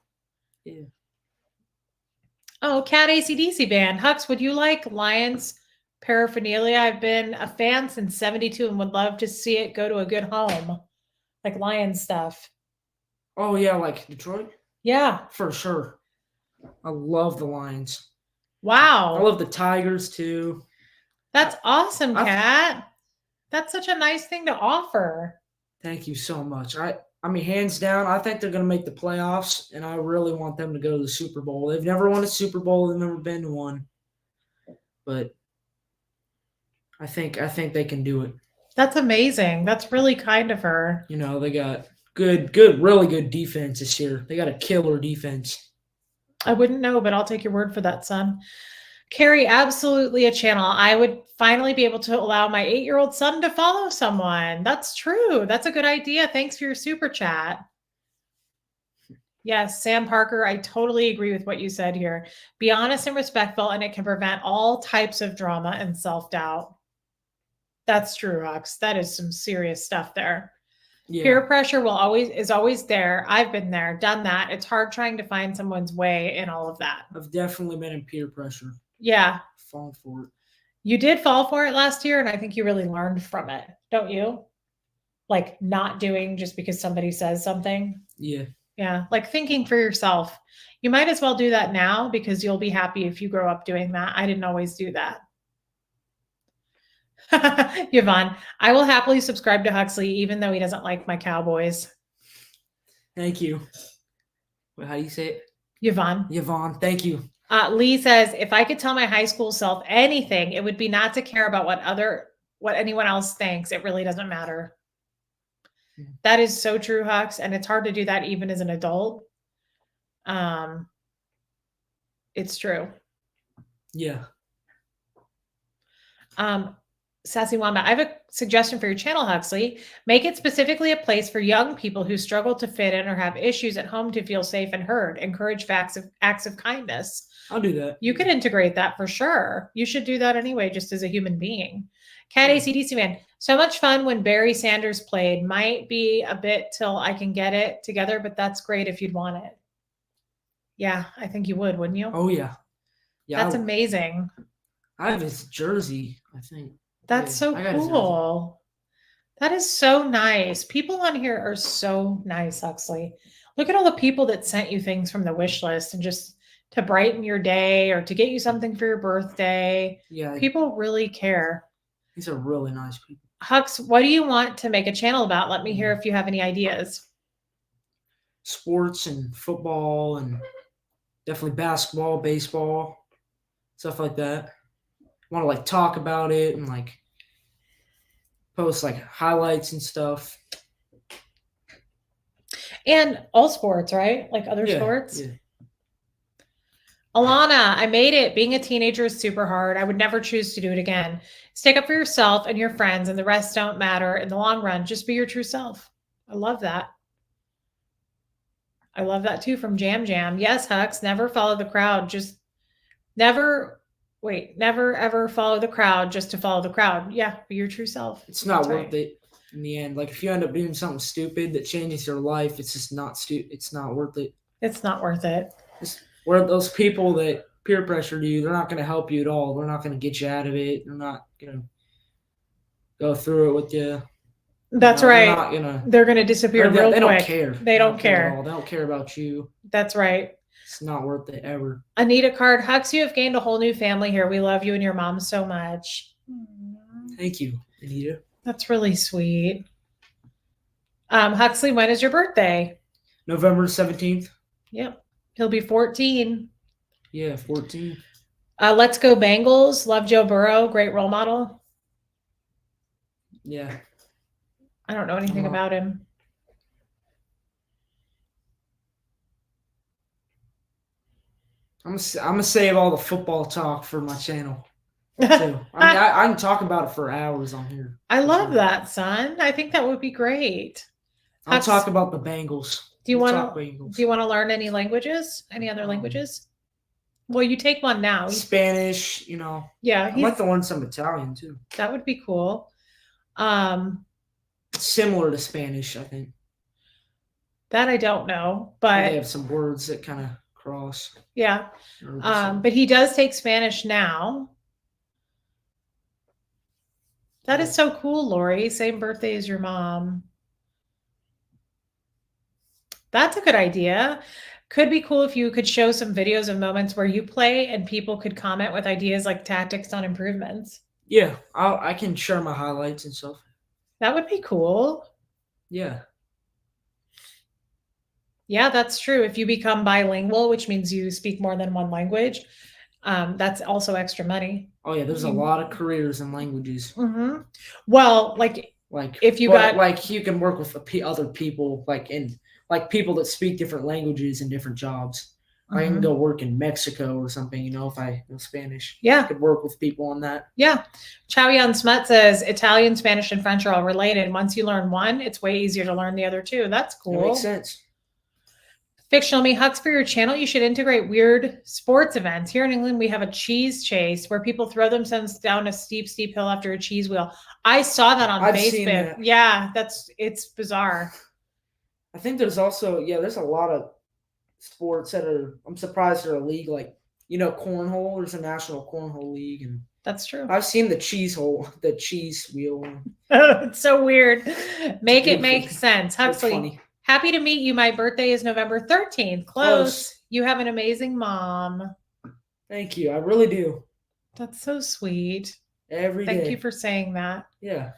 Yeah. Oh, Cat ACDC band. Hux, would you like Lions paraphernalia? I've been a fan since 72 and would love to see it go to a good home. Like Lions stuff. Oh, yeah, like Detroit? Yeah. For sure. I love the Lions. Wow. I love the Tigers, too. That's awesome, Cat. That's such a nice thing to offer. Thank you so much. I mean, hands down, I think they're going to make the playoffs, and I really want them to go to the Super Bowl. They've never won a Super Bowl. They've never been to one. But I think they can do it. That's amazing. That's really kind of her. You know, they got really good defense this year. They got a killer defense. I wouldn't know, but I'll take your word for that, son. Carrie, absolutely a channel. I would finally be able to allow my 8-year-old son to follow someone. That's true. That's a good idea. Thanks for your super chat. Yes, Sam Parker, I totally agree with what you said here. Be honest and respectful, and it can prevent all types of drama and self-doubt. That's true, Hux. That is some serious stuff there. Yeah. Peer pressure is always there. I've been there, done that. It's hard trying to find someone's way in all of that. I've definitely been in peer pressure. Yeah. Fall for it. You did fall for it last year, and I think you really learned from it, don't you? Like not doing just because somebody says something. Yeah. Yeah. Like thinking for yourself. You might as well do that now because you'll be happy if you grow up doing that. I didn't always do that. Yvonne, I will happily subscribe to Huxley, even though he doesn't like my Cowboys. Thank you. Wait, how do you say it? Yvonne. Yvonne, thank you. Lee says, if I could tell my high school self anything, it would be not to care about what anyone else thinks. It really doesn't matter. That is so true, Hux. And it's hard to do that even as an adult. It's true. Yeah. Sassy Wamba, I have a suggestion for your channel, Huxley. Make it specifically a place for young people who struggle to fit in or have issues at home to feel safe and heard. Encourage acts of kindness. I'll do that. You could integrate that for sure. You should do that anyway, just as a human being. Cat ACDC man, so much fun when Barry Sanders played. Might be a bit till I can get it together, but that's great if you'd want it. Yeah, I think you would, wouldn't you? Oh, yeah. Yeah, that's amazing. I have his jersey, I think. That's so cool. That is so nice. People on here are so nice, Huxley. Look at all the people that sent you things from the wish list and just to brighten your day or to get you something for your birthday. Yeah. People really care. These are really nice people. Hux, what do you want to make a channel about? Let me hear if you have any ideas. Sports and football and definitely basketball, baseball, stuff like that. I want to like talk about it and like post like highlights and stuff. And all sports, right? Like other sports? Yeah. Alana, I made it. Being a teenager is super hard. I would never choose to do it again. Stick up for yourself and your friends, and the rest don't matter in the long run. Just be your true self. I love that. I love that too from Jam Jam. Yes, Hux, never follow the crowd. Just never ever follow the crowd just to follow the crowd. Yeah, be your true self. It's not worth it in the end. Like if you end up doing something stupid that changes your life, it's just not it's not worth it. It's not worth it. Where those people that peer pressured you, they're not going to help you at all. They're not going to get you out of it. They're not going to go through it with you. That's right. They're going to disappear real quick. They don't care. They don't care at all. They don't care about you. That's right. It's not worth it ever. Anita Card, Hux, you have gained a whole new family here. We love you and your mom so much. Thank you, Anita. That's really sweet. Huxley, when is your birthday? November 17th. Yep. He'll be 14. Yeah, 14. Let's go Bengals. Love Joe Burrow. Great role model. Yeah. I don't know anything about him. I'm gonna save all the football talk for my channel. too. I mean, I can talk about it for hours on here. I for love sure. that, son. I think that would be great. I'll talk about the Bengals. Do you We'll want talk to Bengals. do you want to learn any languages? Any other languages? Well, you take one now. Spanish, Yeah, I'd like to learn some Italian too. That would be cool. Similar to Spanish, I think. That I don't know, but they have some words that kind of cross. Yeah. But he does take Spanish now. That is so cool, Lori. Same birthday as your mom. That's a good idea. Could be cool if you could show some videos of moments where you play and people could comment with ideas like tactics on improvements. Yeah, I can share my highlights and stuff. That would be cool. Yeah. Yeah, that's true. If you become bilingual, which means you speak more than one language, that's also extra money. Oh yeah, there's a lot of careers in languages. Mm-hmm. Well, like if you got like you can work with other people, like people that speak different languages in different jobs. I can go work in Mexico or something, if I know Spanish. Yeah. I could work with people on that. Yeah. Chow Smut says Italian, Spanish, and French are all related. Once you learn one, it's way easier to learn the other two. That's cool. That makes sense. Fictional Me Hucks, for your channel, you should integrate weird sports events. Here in England, we have a cheese chase where people throw themselves down a steep hill after a cheese wheel. I saw that on Facebook. Seen that. Yeah, it's bizarre. I think there's also, there's a lot of sports that I'm surprised are a league, like, cornhole. There's a national cornhole league, and that's true. I've seen the cheese wheel. It's so weird. Make it make sense. Huxley, happy to meet you. My birthday is November 13th. Close. You have an amazing mom. Thank you. I really do. That's so sweet. Every day. Thank you for saying that. Yeah.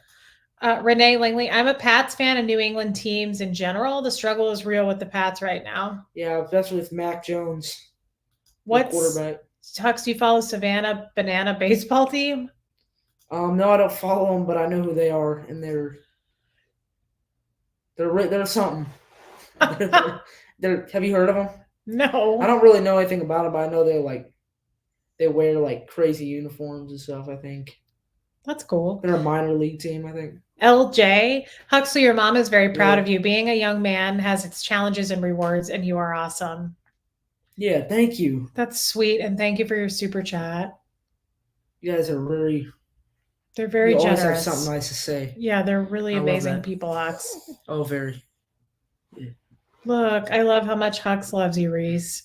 Renee Langley, I'm a Pats fan of New England teams in general. The struggle is real with the Pats right now. Yeah, especially with Mac Jones. What's quarterback? Hux, do you follow Savannah Banana baseball team? No, I don't follow them, but I know who they are, and they're something. Have you heard of them? No. I don't really know anything about them, but I know they wear like crazy uniforms and stuff, I think. That's cool. They're a minor league team, I think. LJ, Huxley, your mom is very proud of you. Being a young man has its challenges and rewards, and you are awesome. Yeah, thank you. That's sweet, and thank you for your super chat. You guys are they're very generous. Always have something nice to say. Yeah, they're really amazing people, Hux. Oh, very. Yeah. Look, I love how much Hux loves you, Reese.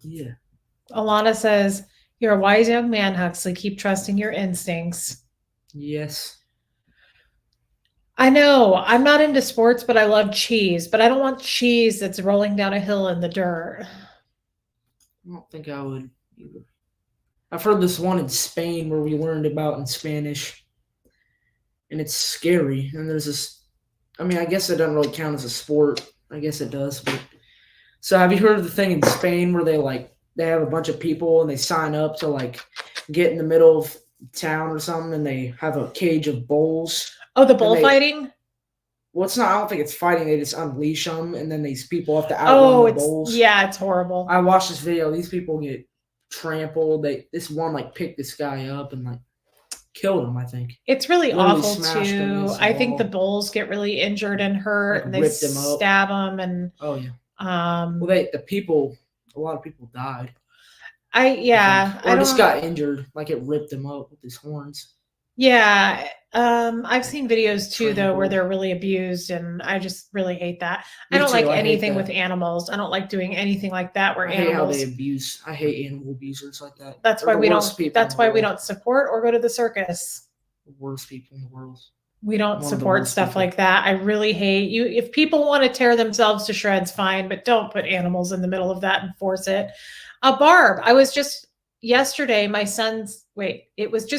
Yeah. Alana says, you're a wise young man, Huxley. Keep trusting your instincts. Yes. I know. I'm not into sports, but I love cheese. But I don't want cheese that's rolling down a hill in the dirt. I don't think I would either. I've heard this one in Spain where we learned about in Spanish. And it's scary. And there's this, I guess it doesn't really count as a sport. I guess it does. But so have you heard of the thing in Spain where they have a bunch of people and they sign up to get in the middle of town or something, and they have a cage of bulls. Oh, the bullfighting? Well, it's not. I don't think it's fighting. They just unleash them, and then these people have to outrun the bulls. Yeah, it's horrible. I watched this video. These people get trampled. This one picked this guy up and killed him. I think it's really awful too. I think the bulls get really injured and hurt, and they stab them. And oh yeah. Well, a lot of people died. Or just got injured. It ripped them up with his horns. Yeah. I've seen videos too, though, where they're really abused, and I just really hate that. I don't like anything with animals. I don't like doing anything like that where animals. I hate how they abuse. I hate animal abusers like that. That's why we don't. That's why we don't support or go to the circus. The worst people in the world. We don't support stuff like that. I really hate you. If people want to tear themselves to shreds, fine, but don't put animals in the middle of that and force it. Barb, I was just yesterday, my son was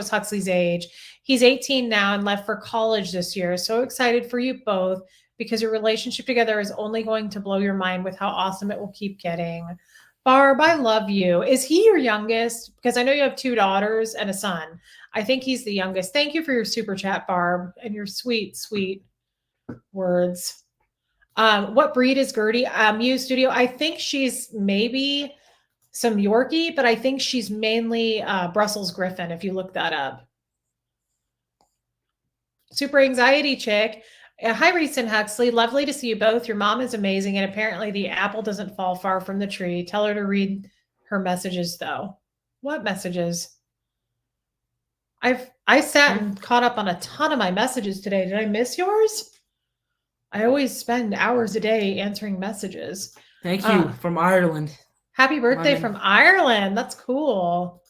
Huxley's age. He's 18 now and left for college this year. So excited for you both because your relationship together is only going to blow your mind with how awesome it will keep getting. Barb, I love you. Is he your youngest? Because I know you have 2 daughters and a son. I think he's the youngest. Thank you for your super chat, Barb, and your sweet, sweet words. What breed is Gertie? Mew Studio. I think she's maybe some Yorkie, but I think she's mainly Brussels Griffin, if you look that up. Super anxiety chick. Hi, Reese and Huxley. Lovely to see you both. Your mom is amazing, and apparently the apple doesn't fall far from the tree. Tell her to read her messages, though. What messages? I sat and caught up on a ton of my messages today. Did I miss yours? I always spend hours a day answering messages. Thank you from Ireland. Happy birthday from Ireland. That's cool.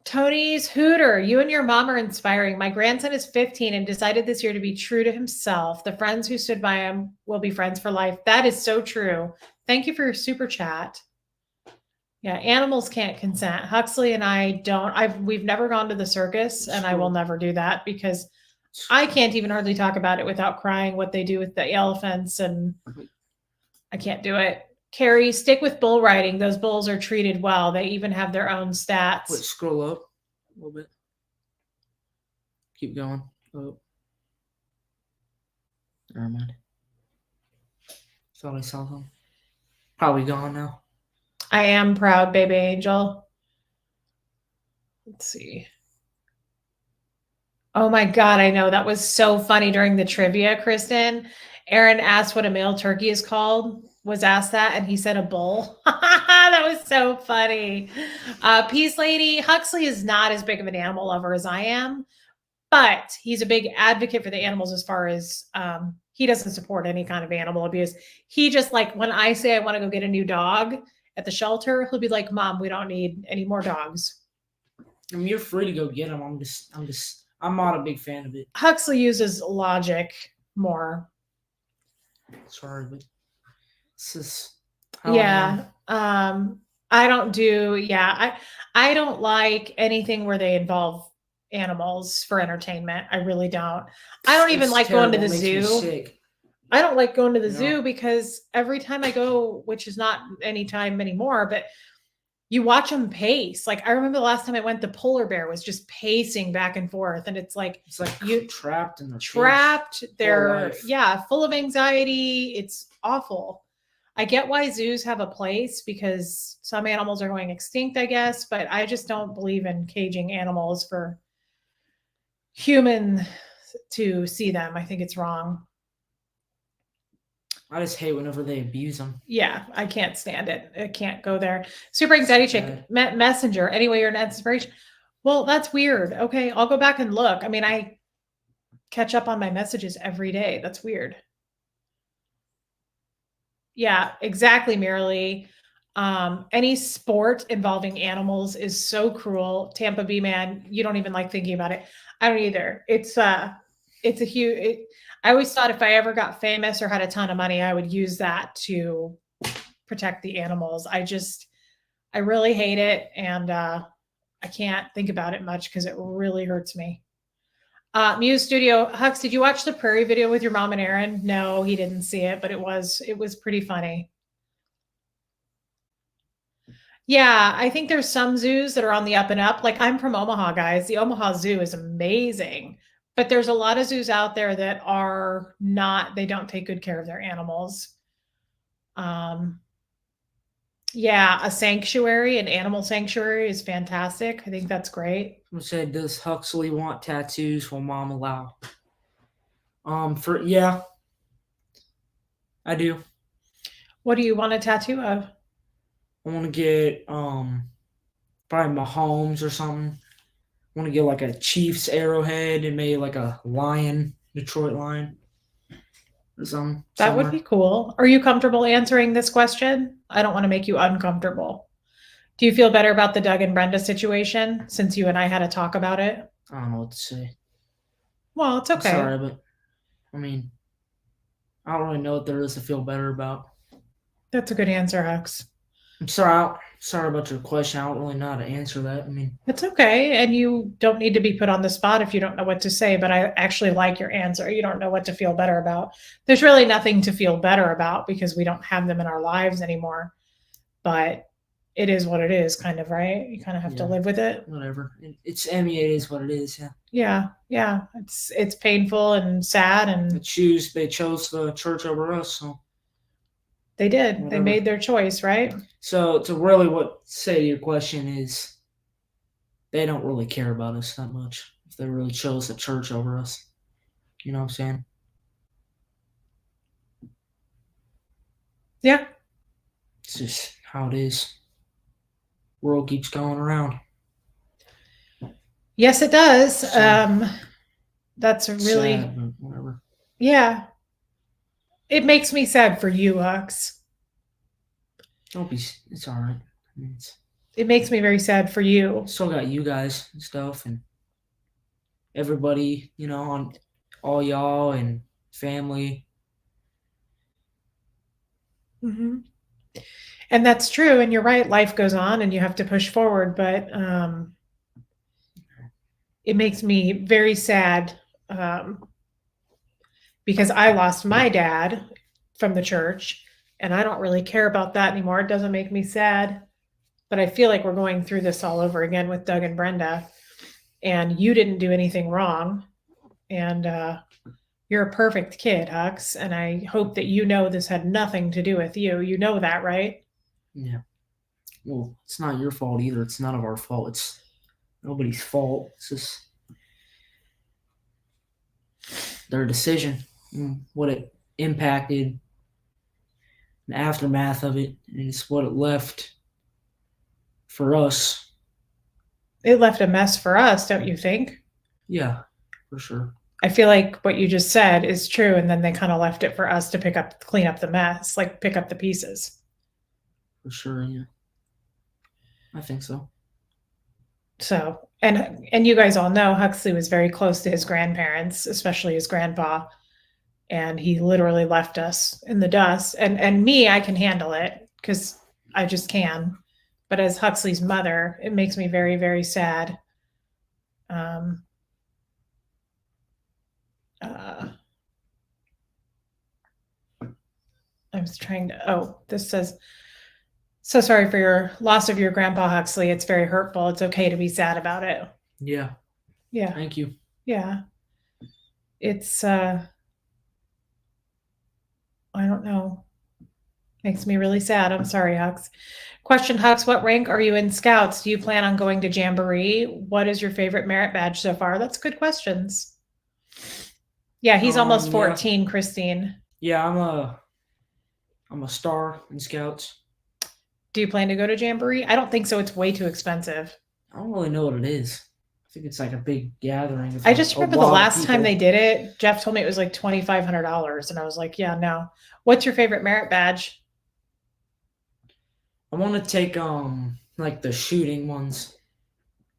Tony's Hooter, you and your mom are inspiring. My grandson is 15 and decided this year to be true to himself. The friends who stood by him will be friends for life. That is so true. Thank you for your super chat. Yeah, animals can't consent. Huxley and I don't. We've never gone to the circus, and I will never do that because I can't even hardly talk about it without crying what they do with the elephants, and I can't do it. Carrie, stick with bull riding. Those bulls are treated well. They even have their own stats. Let's scroll up a little bit. Keep going. Oh. Never mind. Thought I saw them. Probably gone now. I am proud, baby angel. Let's see. Oh my God, I know. That was so funny during the trivia, Kristen. Aaron asked what a male turkey is called, was asked that, and he said a bull. That was so funny. Peace Lady, Huxley is not as big of an animal lover as I am, but he's a big advocate for the animals as far as he doesn't support any kind of animal abuse. He just, like, when I say I want to go get a new dog at the shelter, he'll be like, Mom, we don't need any more dogs. I mean, you're free to go get them. I'm not a big fan of it. Huxley uses logic more. Sorry, but this is yeah. I don't do. Yeah, I don't like anything where they involve animals for entertainment. I really don't. I don't even like going to the zoo. I don't like going to the zoo because every time I go, which is not any time anymore, but you watch them pace. Like, I remember the last time I went, the polar bear was just pacing back and forth. And it's like you trapped in the trapped. They're full of anxiety. It's awful. I get why zoos have a place because some animals are going extinct, I guess, but I just don't believe in caging animals for human to see them. I think it's wrong. I just hate whenever they abuse them. Yeah, I can't stand it. I can't go there. Super anxiety chick, messenger. Anyway, you're an inspiration. Well, that's weird. Okay, I'll go back and look. I mean, I catch up on my messages every day. That's weird. Yeah, exactly, Miralee. Any sport involving animals is so cruel. Tampa B man, you don't even like thinking about it. I don't either. It's a huge. I always thought if I ever got famous or had a ton of money, I would use that to protect the animals. I really hate it, and I can't think about it much because it really hurts me. Muse Studio, Hux, did you watch the prairie video with your mom and Aaron? No, he didn't see it, but it was pretty funny. Yeah, I think there's some zoos that are on the up and up. Like, I'm from Omaha, guys. The Omaha Zoo is amazing, but there's a lot of zoos out there that are not, they don't take good care of their animals. Yeah, a sanctuary, an animal sanctuary is fantastic. I think that's great. Someone said, does Huxley want tattoos? Will mom allow? I do. What do you want a tattoo of? I want to get probably Mahomes or something. I want to get like a Chiefs arrowhead and maybe like a lion, Detroit Lion. That would be cool. Are you comfortable answering this question? I don't want to make you uncomfortable. Do you feel better about the Doug and Brenda situation since you and I had a talk about it? I don't know what to say. Well, it's okay. I'm sorry, but I mean, I don't really know what there is to feel better about. That's a good answer, Hux. I'm sorry about your question. I don't really know how to answer that. I mean, it's okay. And you don't need to be put on the spot if you don't know what to say, but I actually like your answer. You don't know what to feel better about. There's really nothing to feel better about because we don't have them in our lives anymore, but it is what it is, kind of, right? You kind of have to live with it. Whatever. It is what it is. Yeah. Yeah. It's painful and sad, and they chose the church over us. So They did. They Whatever. made their choice, right? So to really what say to your question is, they don't really care about us that much if they really chose the church over us. You know what I'm saying? Yeah. It's just how it is. World keeps going around. Yes, it does. So, That's really sad, but whatever. Yeah. It makes me sad for you, Hux. Don't be. It's all right. I mean, It makes me very sad for you. still got you guys and stuff, and everybody. On all y'all and family. Mm-hmm. And that's true. And you're right. Life goes on, and you have to push forward. But it makes me very sad because I lost my dad from the church, and I don't really care about that anymore. It doesn't make me sad, but I feel like we're going through this all over again with Doug and Brenda, and you didn't do anything wrong, and you're a perfect kid, Hux, and I hope that you know this had nothing to do with you. You know that, right? Yeah. Well, it's not your fault either. It's none of our fault. It's nobody's fault. It's just their decision, what it impacted, the aftermath of it, and it's what it left for us. It left a mess for us, don't you think? Yeah, for sure. I feel like what you just said is true, and then they kind of left it for us to clean up the mess, like pick up the pieces. For sure, yeah. I think so. So, and you guys all know Huxley was very close to his grandparents, especially his grandpa, and he literally left us in the dust. And me, I can handle it because I just can. But as Huxley's mother, it makes me very, very sad. I was trying to, this says, so sorry for your loss of your grandpa, Huxley. It's very hurtful. It's okay to be sad about it. Yeah. Yeah. Thank you. Yeah. It's, I don't know. Makes me really sad. I'm sorry, Hux. Question, Hux, what rank are you in Scouts? Do you plan on going to Jamboree? What is your favorite merit badge so far? That's good questions. Yeah, he's almost 14, yeah. Christine. Yeah, I'm a star in Scouts. Do you plan to go to Jamboree? I don't think so. It's way too expensive. I don't really know what it is. I think it's like a big gathering. I just remember the last time they did it, Jeff told me it was like $2,500. And I was like, yeah, no. What's your favorite merit badge? I want to take like the shooting ones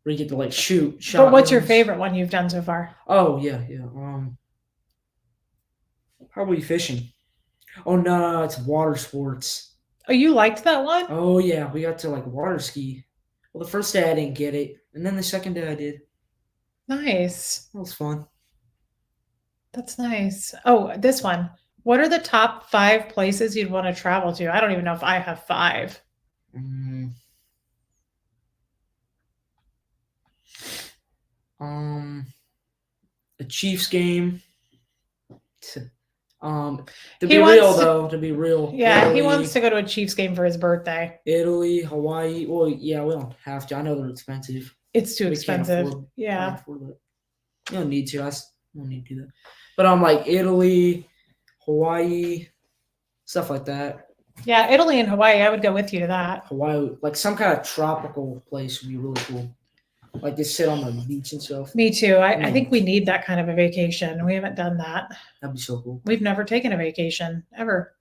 where you get to like shoot. But what's your favorite one you've done so far? Oh yeah. Probably fishing. Oh no, it's water sports. Oh, you liked that one? Oh yeah, we got to like water ski. Well, the first day I didn't get it, and then the second day I did. Nice. That was fun. That's nice. Oh, this one. What are the top 5 places you'd want to travel to? I don't even know if I have 5. The Chiefs game. To be real. Yeah, Italy, he wants to go to a Chiefs game for his birthday. Italy, Hawaii. Well, yeah, we don't have to. I know they're expensive. It's too expensive. Yeah. You don't need to. I don't need to do that. But I'm like Italy, Hawaii, stuff like that. Yeah, Italy and Hawaii. I would go with you to that. Hawaii, like some kind of tropical place would be really cool. Like just sit on the beach and stuff. Me too. I think we need that kind of a vacation. We haven't done that. That'd be so cool. We've never taken a vacation ever.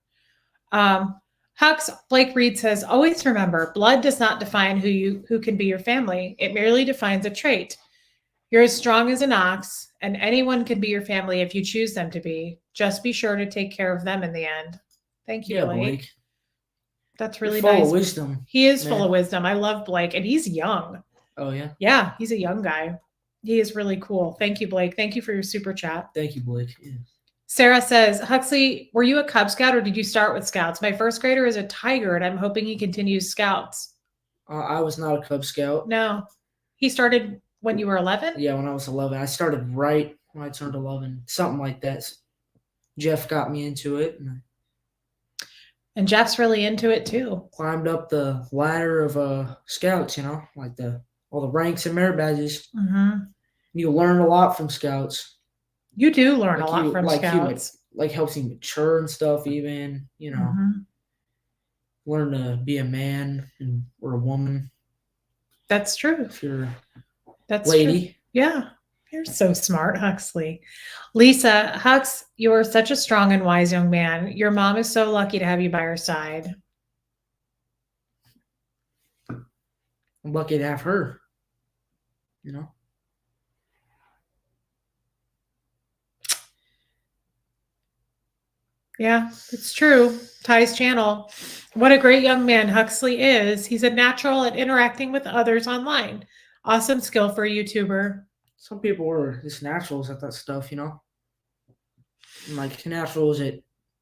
Hux, Blake Reed says, always remember, blood does not define who can be your family. It merely defines a trait. You're as strong as an ox, and anyone can be your family if you choose them to be. Just be sure to take care of them in the end. Thank you, Blake. That's really nice. Full of wisdom. He is full of wisdom. I love Blake, and he's young. Oh, yeah? Yeah, he's a young guy. He is really cool. Thank you, Blake. Thank you for your super chat. Thank you, Blake. Yeah. Sarah says, Huxley, were you a Cub Scout or did you start with Scouts? My first grader is a Tiger, and I'm hoping he continues Scouts. I was not a Cub Scout. No. He started when you were 11? Yeah, when I was 11. I started right when I turned 11. Something like that. Jeff got me into it. And Jeff's really into it too. Climbed up the ladder of scouts, like all the ranks and merit badges. Mm-hmm. You learn a lot from scouts. You do learn a lot from scouts. Helps you mature and stuff. Even learn to be a man or a woman. That's true. If you're that's lady. True. Yeah. You're so smart, Huxley. Lisa, Hux, you're such a strong and wise young man. Your mom is so lucky to have you by her side. I'm lucky to have her. Yeah, it's true. Ty's channel. What a great young man Huxley is. He's a natural at interacting with others online. Awesome skill for a YouTuber. Some people are just naturals at that stuff, Like naturals at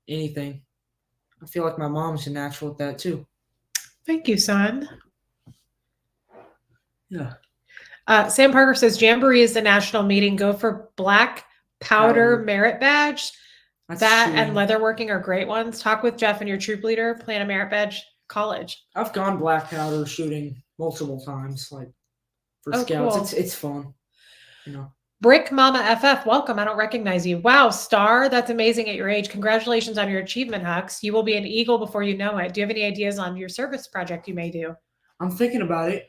anything. I feel like my mom's a natural at that too. Thank you, son. Yeah. Sam Parker says Jamboree is the national meeting. Go for black powder merit badge. That and leatherworking are great ones. Talk with Jeff and your troop leader. Plan a merit badge college. I've gone black powder shooting multiple times, like for scouts. Cool. It's fun, Brick Mama FF, welcome. I don't recognize you. Wow, Star, that's amazing at your age. Congratulations on your achievement, Hux. You will be an eagle before you know it. Do you have any ideas on your service project you may do? I'm thinking about it.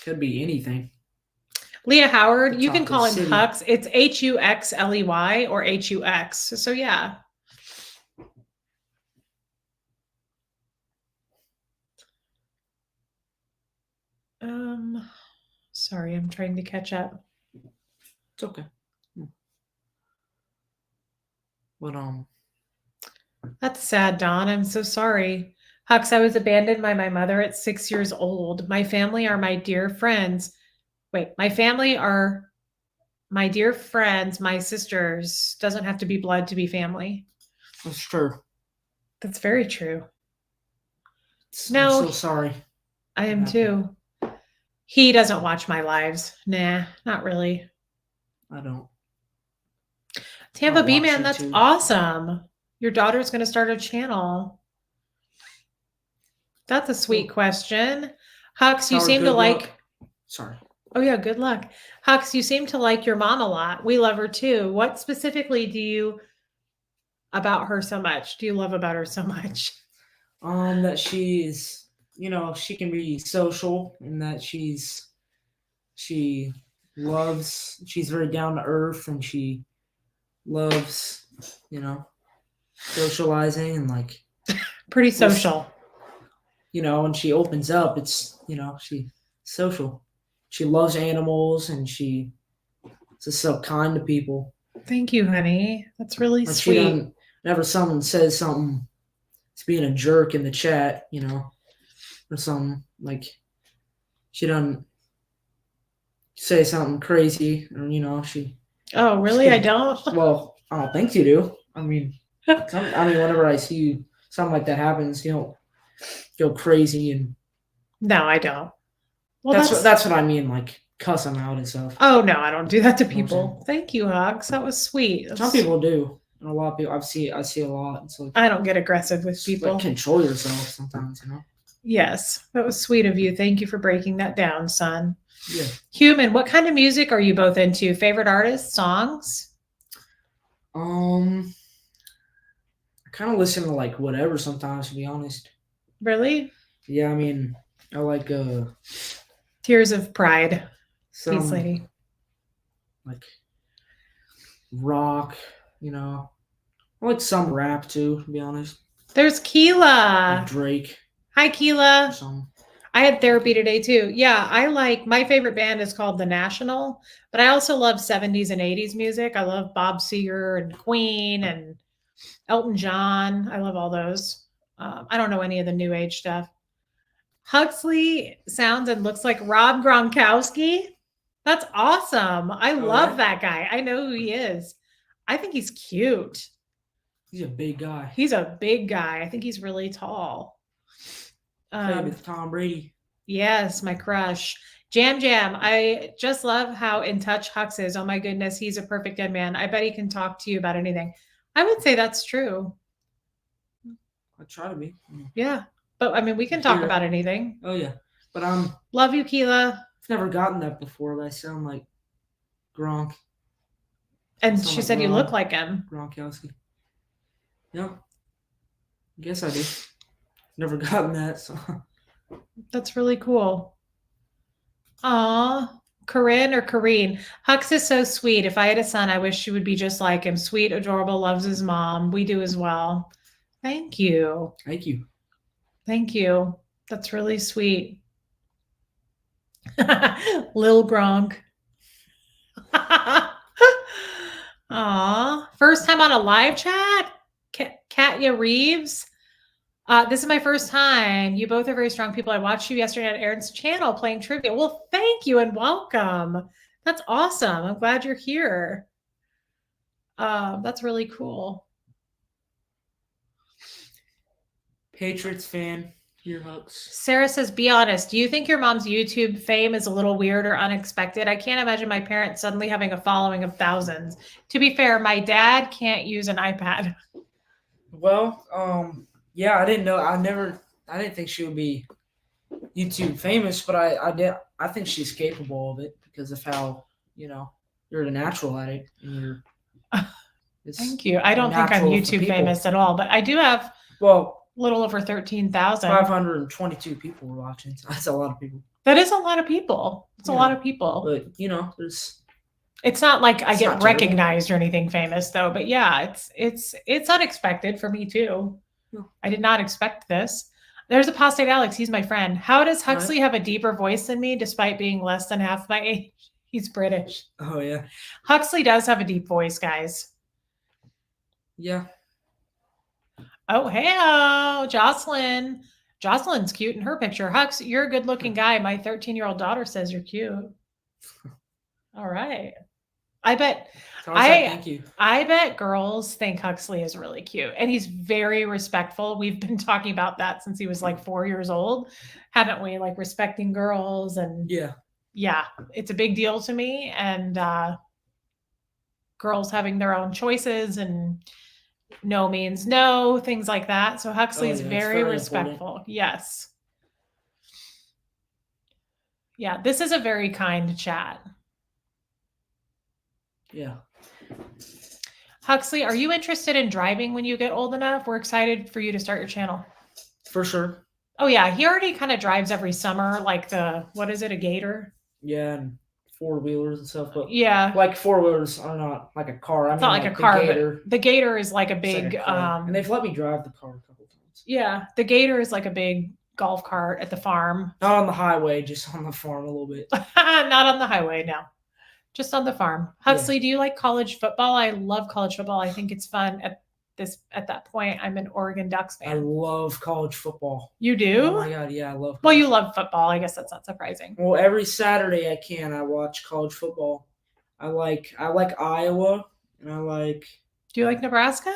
Could be anything. Leah Howard, you can call him Hux. It's Huxley or Hux. So yeah. Sorry, I'm trying to catch up. It's okay. But that's sad, Don. I'm so sorry. Hux, I was abandoned by my mother at 6 years old. My family are my dear friends. My family are my dear friends, my sisters. Doesn't have to be blood to be family. That's true. That's very true. No, I'm so sorry. I am too. He doesn't watch my lives. Nah, not really. I don't. Tampa B Man, that's awesome. Your daughter's going to start a channel. That's a sweet question. Hux, you seem to like. Sorry. Oh, yeah, good luck. Hux, you seem to like your mom a lot. We love her too. What specifically do you about her so much? Do you love about her so much? That she's, she can be social and that she's very down to earth and she loves, socializing and like. Pretty social. When she opens up, it's, she's social. She loves animals and she's just so kind to people. Thank you, honey. That's really sweet. Whenever someone says something, it's being a jerk in the chat, or something like she doesn't say something crazy, or she. Oh, really? I don't. Well, I don't think you do. I mean, whenever I see you, something like that happens, you don't go crazy and. No, I don't. Well, that's what I mean, like cuss them out and stuff. Oh no, I don't do that to people. Thank you, Hux. That was sweet. Some people do, and a lot of people I see a lot. It's like I don't get aggressive with people. Like control yourself sometimes, Yes, that was sweet of you. Thank you for breaking that down, son. Yeah. Human, what kind of music are you both into? Favorite artists, songs? I kind of listen to like whatever sometimes, to be honest. Really? Yeah, I mean, I like Tears of Pride. Peace Lady. Like rock, I like some rap too, to be honest. There's Keela. Like Drake. Hi, Keela. I had therapy today too. Yeah, my favorite band is called The National, but I also love 70s and 80s music. I love Bob Seger and Queen and Elton John. I love all those. I don't know any of the new age stuff. Huxley sounds and looks like Rob Gronkowski. That's awesome. I love that guy. I know who he is. I think he's cute. He's a big guy. He's a big guy. I think he's really tall. Played with Tom Brady. Yes, my crush. Jam Jam, I just love how in touch Hux is. Oh my goodness, he's a perfect dead man. I bet he can talk to you about anything. I would say that's true. I try to be. Yeah. But I mean, we can talk about anything. Oh yeah. But love you, Keela. I've never gotten that before, but I sound like Gronk. And she said you look like him. Gronkowski. Yep. I guess I do. Never gotten that, so that's really cool. Aw, Corinne or Kareen. Hux is so sweet. If I had a son, I wish she would be just like him. Sweet, adorable, loves his mom. We do as well. Thank you. Thank you. Thank you. That's really sweet. Lil Gronk. Aw, first time on a live chat? Katya Reeves. This is my first time. You both are very strong people. I watched you yesterday on Aaron's channel playing trivia. Well, thank you and welcome. That's awesome. I'm glad you're here. That's really cool. Patriots fan. Here, Hux. Sarah says, be honest. Do you think your mom's YouTube fame is a little weird or unexpected? I can't imagine my parents suddenly having a following of thousands. To be fair, my dad can't use an iPad. Well, yeah, I didn't know. I didn't think she would be YouTube famous, but I think she's capable of it because of how, you're a natural at it. And thank you. I don't think I'm YouTube famous at all, but I do have a little over 13,000. 522 people were watching. So that's a lot of people. That is a lot of people. It's a lot of people. But it's not like I get recognized or anything famous though. But yeah, it's unexpected for me too. I did not expect this. There's Apostate Alex. He's my friend. How does Huxley have a deeper voice than me despite being less than half my age? He's British. Oh, yeah. Huxley does have a deep voice, guys. Yeah. Oh, hey, Jocelyn. Jocelyn's cute in her picture. Hux, you're a good-looking guy. My 13-year-old daughter says you're cute. All right. I bet thank you. I bet girls think Huxley is really cute and he's very respectful. We've been talking about that since he was like 4 years old, haven't we? Like respecting girls and yeah, it's a big deal to me. And girls having their own choices and no means no, things like that. So Huxley is very respectful. Important. Yes. Yeah, this is a very kind chat. Yeah. Huxley, are you interested in driving when you get old enough? We're excited for you to start your channel. For sure. Oh yeah, he already kind of drives every summer, like a Gator? Yeah, and 4-wheelers and stuff. But yeah, like 4-wheelers are not like a car. It's not like a car, but the Gator is like a big. And they've let me drive the car a couple times. Yeah, the Gator is like a big golf cart at the farm. Not on the highway, just on the farm a little bit. Not on the highway, no. Just on the farm. Huxley, do you like college football? I love college football. I think it's fun. At that point, I'm an Oregon Ducks fan. I love college football. You do? Oh my God, yeah, I love. Well, you love football. I guess that's not surprising. Well, every Saturday I watch college football. I like Iowa, and I like. Do you like Nebraska?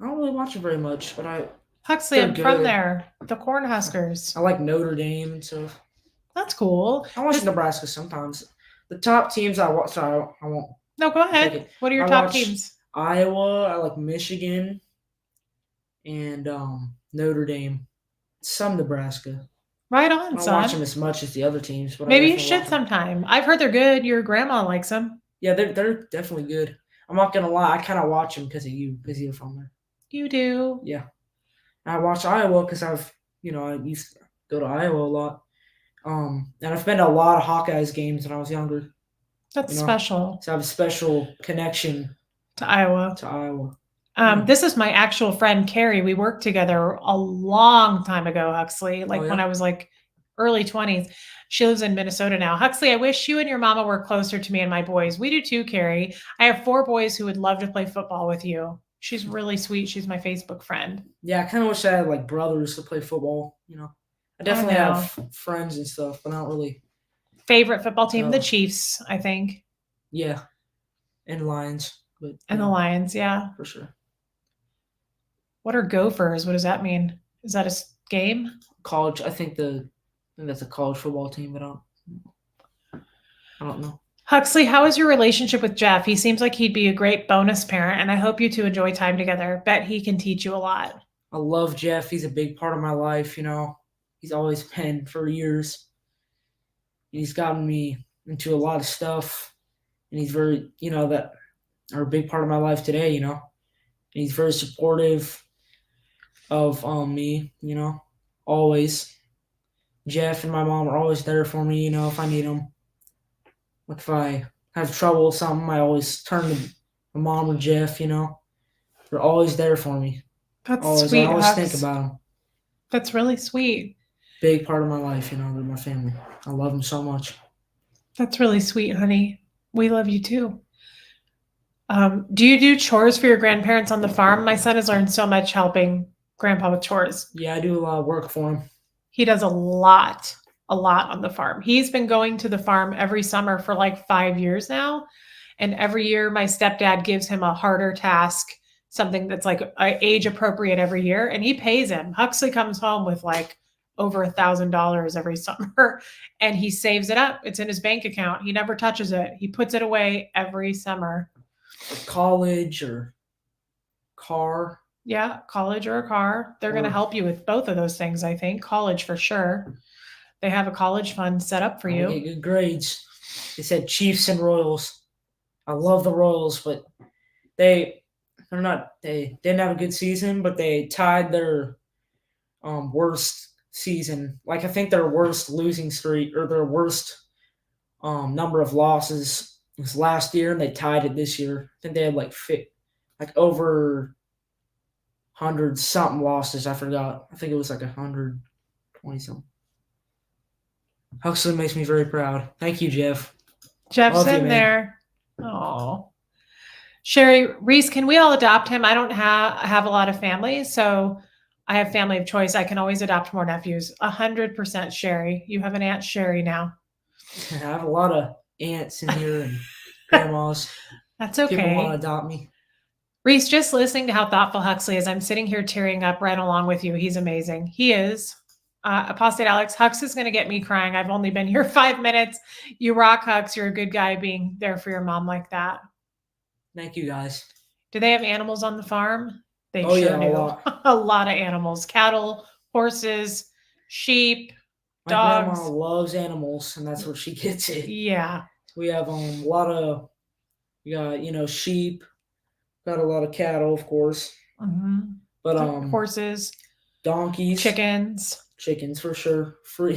I don't really watch it very much, but Huxley, I'm from there. The Cornhuskers. I like Notre Dame and stuff. That's cool. I watch Nebraska sometimes. The top teams I watch. Sorry, I won't. No, go ahead. What are your top teams? Iowa. I like Michigan, and Notre Dame. Some Nebraska. Right on, son. I don't watch them as much as the other teams, but maybe you should sometime. I've heard they're good. Your grandma likes them. Yeah, they're definitely good. I'm not gonna lie. I kind of watch them because of you, because you're from there. You do. Yeah. I watch Iowa because I used to go to Iowa a lot. And I've been to a lot of Hawkeyes games when I was younger. That's special. So I have a special connection to Iowa. This is my actual friend, Carrie. We worked together a long time ago, Huxley, when I was like early 20s. She lives in Minnesota now. Huxley, I wish you and your mama were closer to me and my boys. We do too, Carrie. I have 4 boys who would love to play football with you. She's really sweet. She's my Facebook friend. Yeah, I kind of wish I had like brothers to play football, I definitely have friends and stuff, but not really. Favorite football team, the Chiefs, I think. Yeah. And Lions. The Lions, yeah. For sure. What are Gophers? What does that mean? Is that a game? College. I think think that's a college football team, but I don't know. Huxley, how is your relationship with Jeff? He seems like he'd be a great bonus parent, and I hope you two enjoy time together. Bet he can teach you a lot. I love Jeff. He's a big part of my life, you know. He's always been for years. He's gotten me into a lot of stuff, and he's very, you know, that are a big part of my life today, you know. And he's very supportive of me, you know, always. Jeff and my mom are always there for me, you know, if I need them. Like if I have trouble with something, I always turn to my mom or Jeff, you know. They're always there for me. That's Always. sweet. I always Hux. think about them. That's really sweet. Big part of my life, you know, they're my family. I love them so much. That's really sweet, honey. We love you too. Do you do chores for your grandparents on the farm? My son has learned so much helping grandpa with chores. Yeah, I do a lot of work for him. He does a lot on the farm. He's been going to the farm every summer for like 5 years now. And every year my stepdad gives him a harder task, something that's like age appropriate every year. And he pays him. Huxley comes home with like over $1,000 every summer and he saves it up. It's in his bank account. He never touches it. He puts it away every summer. College or car. Yeah, college or a car. They're going to help you with both of those things, I think. College for sure. They have a college fund set up for you. Get good grades. They said Chiefs and Royals. I love the Royals, but they didn't have a good season, but they tied their worst season. Like I think their worst losing streak or their worst number of losses was last year, and they tied it this year. I think they had like over 100 something losses. I forgot. I think it was like 120 something. Huxley makes me very proud. Thank you, Jeff. Jeff's love in you, there. Oh, Sherry Reese, can we all adopt him? I don't have a lot of family, so I have family of choice. I can always adopt more nephews. 100%, Sherry. You have an Aunt Sherry now. I have a lot of aunts in here and grandmas. That's okay. People want to adopt me. Reese, just listening to how thoughtful Huxley is, I'm sitting here tearing up right along with you. He's amazing. He is. Apostate Alex, Hux is going to get me crying. I've only been here 5 minutes. You rock, Hux. You're a good guy being there for your mom like that. Thank you, guys. Do they have animals on the farm? They sure do. A lot. A lot of animals. Cattle, horses, sheep, My dogs. grandma loves animals, and that's where she gets it. Yeah. We have a lot of, we got, sheep, got a lot of cattle, of course. Mm-hmm. But horses, donkeys, chickens for sure. Free.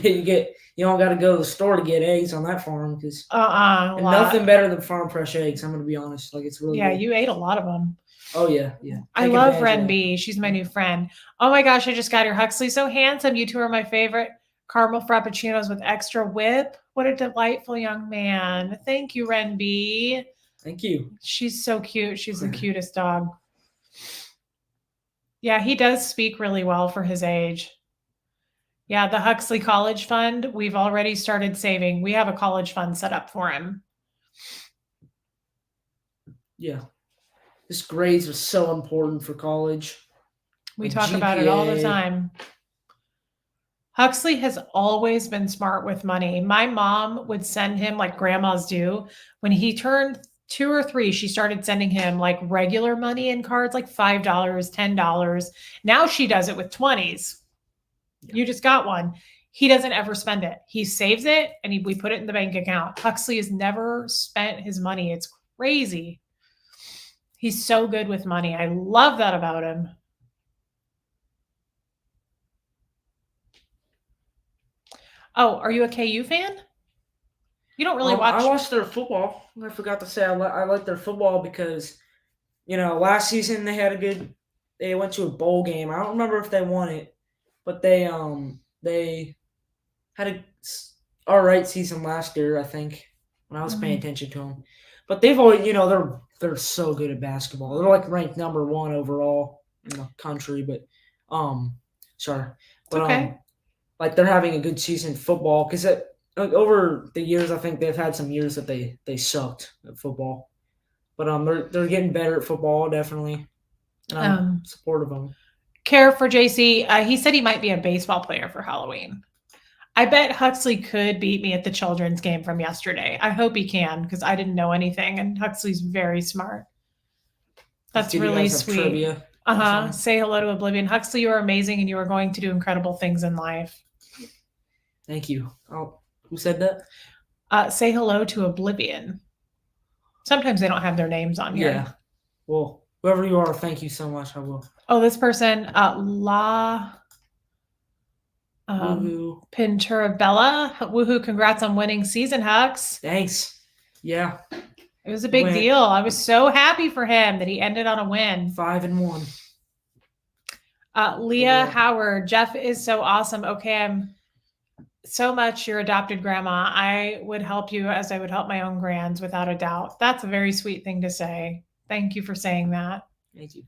You don't got to go to the store to get eggs on that farm because nothing better than farm fresh eggs. I'm gonna be honest, like it's really good. You ate a lot of them. Oh yeah. I love Ren B. She's my new friend. Oh my gosh, I just got her. Huxley, so handsome. You two are my favorite. Caramel frappuccinos with extra whip. What a delightful young man. Thank you, Ren B. Thank you. She's so cute. She's the cutest dog. Yeah, he does speak really well for his age. Yeah, the Huxley College Fund, we've already started saving. We have a college fund set up for him. Yeah. His grades are so important for college. We talk about it all the time. Huxley has always been smart with money. My mom would send him, like grandmas do, when he turned 2 or 3, she started sending him like regular money in cards, like $5, $10. Now she does it with 20s. Yeah. You just got one. He doesn't ever spend it. He saves it and we put it in the bank account. Huxley has never spent his money. It's crazy. He's so good with money. I love that about him. Oh, are you a KU fan? You don't really watch. I watch their football. I forgot to say I like their football because, last season they went to a bowl game. I don't remember if they won it, but they had a all right season last year, I think, when I was paying attention to them. But they've always, they're so good at basketball. They're like ranked number 1 overall in the country. But like they're having a good season in football because over the years, I think they've had some years that they sucked at football, but they're getting better at football, definitely, and I'm supportive of them. Care for JC, he said he might be a baseball player for Halloween. I bet Huxley could beat me at the children's game from yesterday. I hope he can because I didn't know anything, and Huxley's very smart. That's Did you really guys have sweet. trivia? Say hello to Oblivion. Huxley, you are amazing, and you are going to do incredible things in life. Thank you. Oh, who said that? Say hello to Oblivion. Sometimes they don't have their names on here. Yeah. Well, whoever you are, thank you so much. I will. Oh, this person, Pintura Bella. Woohoo, congrats on winning season, Hux. Thanks. Yeah. It was a big deal. I was so happy for him that he ended on a win. 5-1. Leah Howard. Jeff is so awesome. Okay, I'm so much your adopted grandma. I would help you as I would help my own grands, without a doubt. That's a very sweet thing to say. Thank you for saying that. Thank you.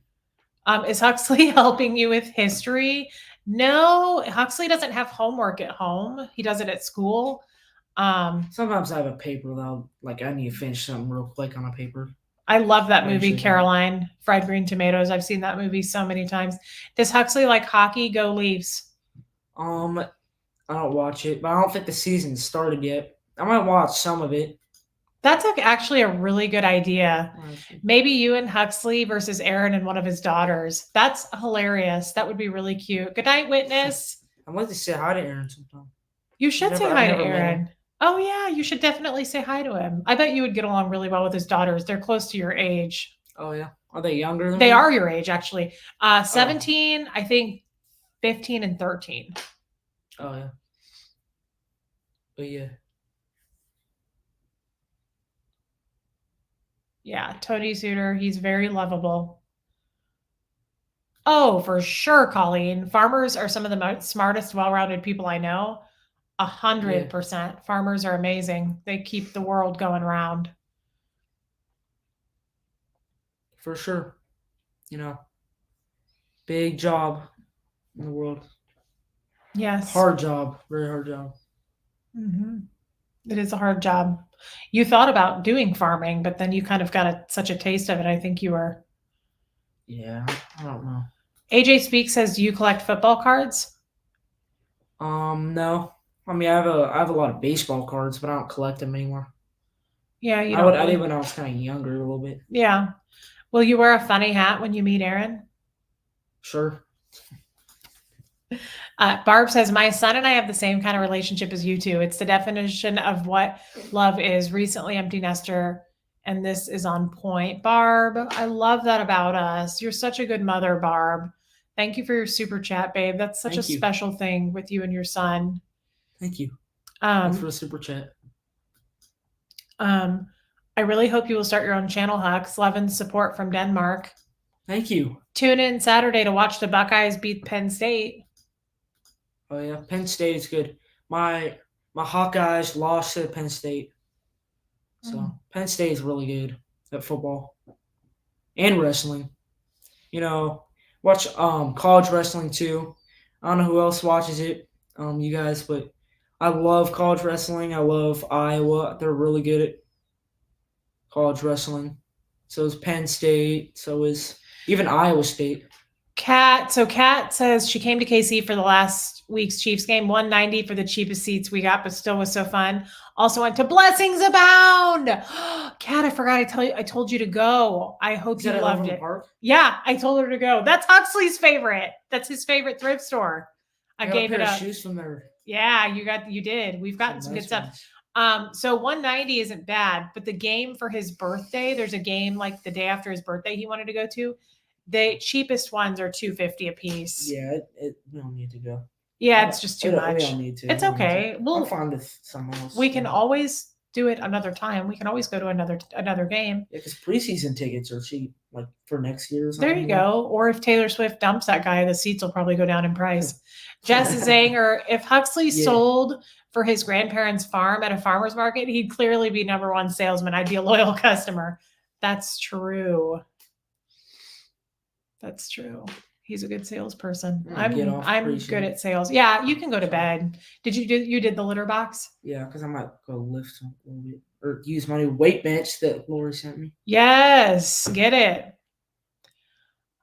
Is Huxley helping you with history? No, Huxley doesn't have homework at home. He does it at school. Sometimes I have a paper though. Like I need to finish something real quick on a paper. I love that movie, Caroline, Fried Green Tomatoes. I've seen that movie so many times. Does Huxley like hockey? Go Leafs. I don't watch it, but I don't think the season started yet. I might watch some of it. That's actually a really good idea. Maybe you and Huxley versus Aaron and one of his daughters. That's hilarious. That would be really cute. Good night, Witness. I'd like to say hi to Aaron sometime. You should say hi to Aaron. Oh, yeah, you should definitely say hi to him. I bet you would get along really well with his daughters. They're close to your age. Oh, yeah. Are they younger than They me? are your age, actually. 17, I think 15 and 13. Oh, yeah. But yeah. Yeah, Tony Suter, he's very lovable. Oh, for sure, Colleen. Farmers are some of the smartest, well-rounded people I know. 100%. Yeah. Farmers are amazing. They keep the world going round. For sure. You know, big job in the world. Yes. Hard job. Very hard job. Mm-hmm. It is a hard job. You thought about doing farming, but then you kind of got such a taste of it. I think you were. Yeah, I don't know. AJ Speak says, do you collect football cards? No. I mean, I have a lot of baseball cards, but I don't collect them anymore. Yeah, you I did when I was kind of younger a little bit. Yeah. Will you wear a funny hat when you meet Aaron? Sure. Barb says, my son and I have the same kind of relationship as you two. It's the definition of what love is. Recently empty nester, and this is on point. Barb, I love that about us. You're such a good mother, Barb. Thank you for your super chat, babe. That's such a special thing with you and your son. Thank you. Thanks for the super chat. I really hope you will start your own channel, Hux. Love and support from Denmark. Thank you. Tune in Saturday to watch the Buckeyes beat Penn State. Oh yeah, Penn State is good. My Hawkeyes lost to Penn State. So Penn State is really good at football and wrestling. You know, watch college wrestling too. I don't know who else watches it, you guys, but I love college wrestling. I love Iowa. They're really good at college wrestling. So is Penn State. So is even Iowa State. Kat says she came to KC for the last week's Chiefs game. $190 for the cheapest seats we got, but still was so fun. Also went to Blessings Abound. Kat, I forgot I told you to go. I hope you loved it. Park? Yeah, I told her to go. That's Huxley's favorite. That's his favorite thrift store. I gave it up. Shoes from there. Yeah, you did. We've gotten some good stuff. So 190 isn't bad, but the game for his birthday, there's a game like the day after his birthday he wanted to go to. The cheapest ones are $250 a piece. Yeah, we don't need to go. Yeah, it's just too much. We don't need to. It's okay. We'll find someone else. We can always do it another time. We can always go to another game. Yeah, because preseason tickets are cheap, like for next year or something. There you go. Or if Taylor Swift dumps that guy, the seats will probably go down in price. Jess Zanger, if Huxley sold for his grandparents' farm at a farmer's market, he'd clearly be number one salesman. I'd be a loyal customer. That's true. That's true. He's a good salesperson. I'm good at sales. Yeah, you can go to bed. You did the litter box? Yeah, because I might go lift a little bit or use my new weight bench that Lori sent me. Yes, get it.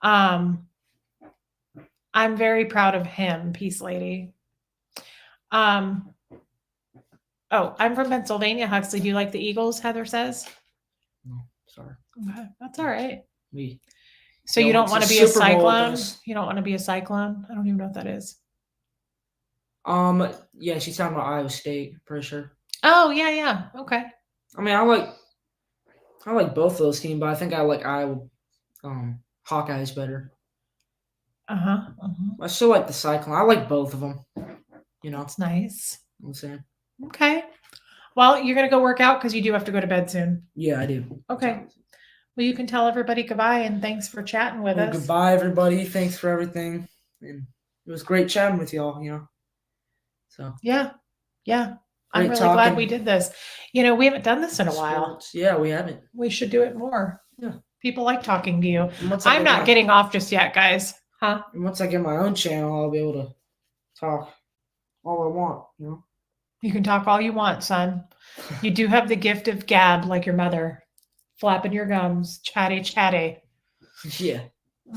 I'm very proud of him, Peace Lady. Oh, I'm from Pennsylvania, Huxley. Do you like the Eagles, Heather says? No, sorry. Okay, that's all right. We So you don't want to be a Cyclone? You don't want to be a Cyclone? I don't even know what that is. Yeah, she's talking about Iowa State, pretty sure. Oh, yeah. Okay. I mean, I like both of those teams, but I think I like Iowa Hawkeyes better. I still like the Cyclone. I like both of them. That's nice. I'm saying. Okay. Well, you're gonna go work out because you do have to go to bed soon. Yeah, I do. Okay. Well, you can tell everybody goodbye and thanks for chatting with us. Goodbye, everybody. Thanks for everything, and it was great chatting with y'all. So yeah. I'm really glad we did this. We haven't done this in a while. Yeah, we haven't. We should do it more. Yeah. People like talking to you. I'm not getting off just yet, guys. Huh? And once I get my own channel, I'll be able to talk all I want. You can talk all you want, son. You do have the gift of gab like your mother. Flapping your gums. Chatty. Yeah.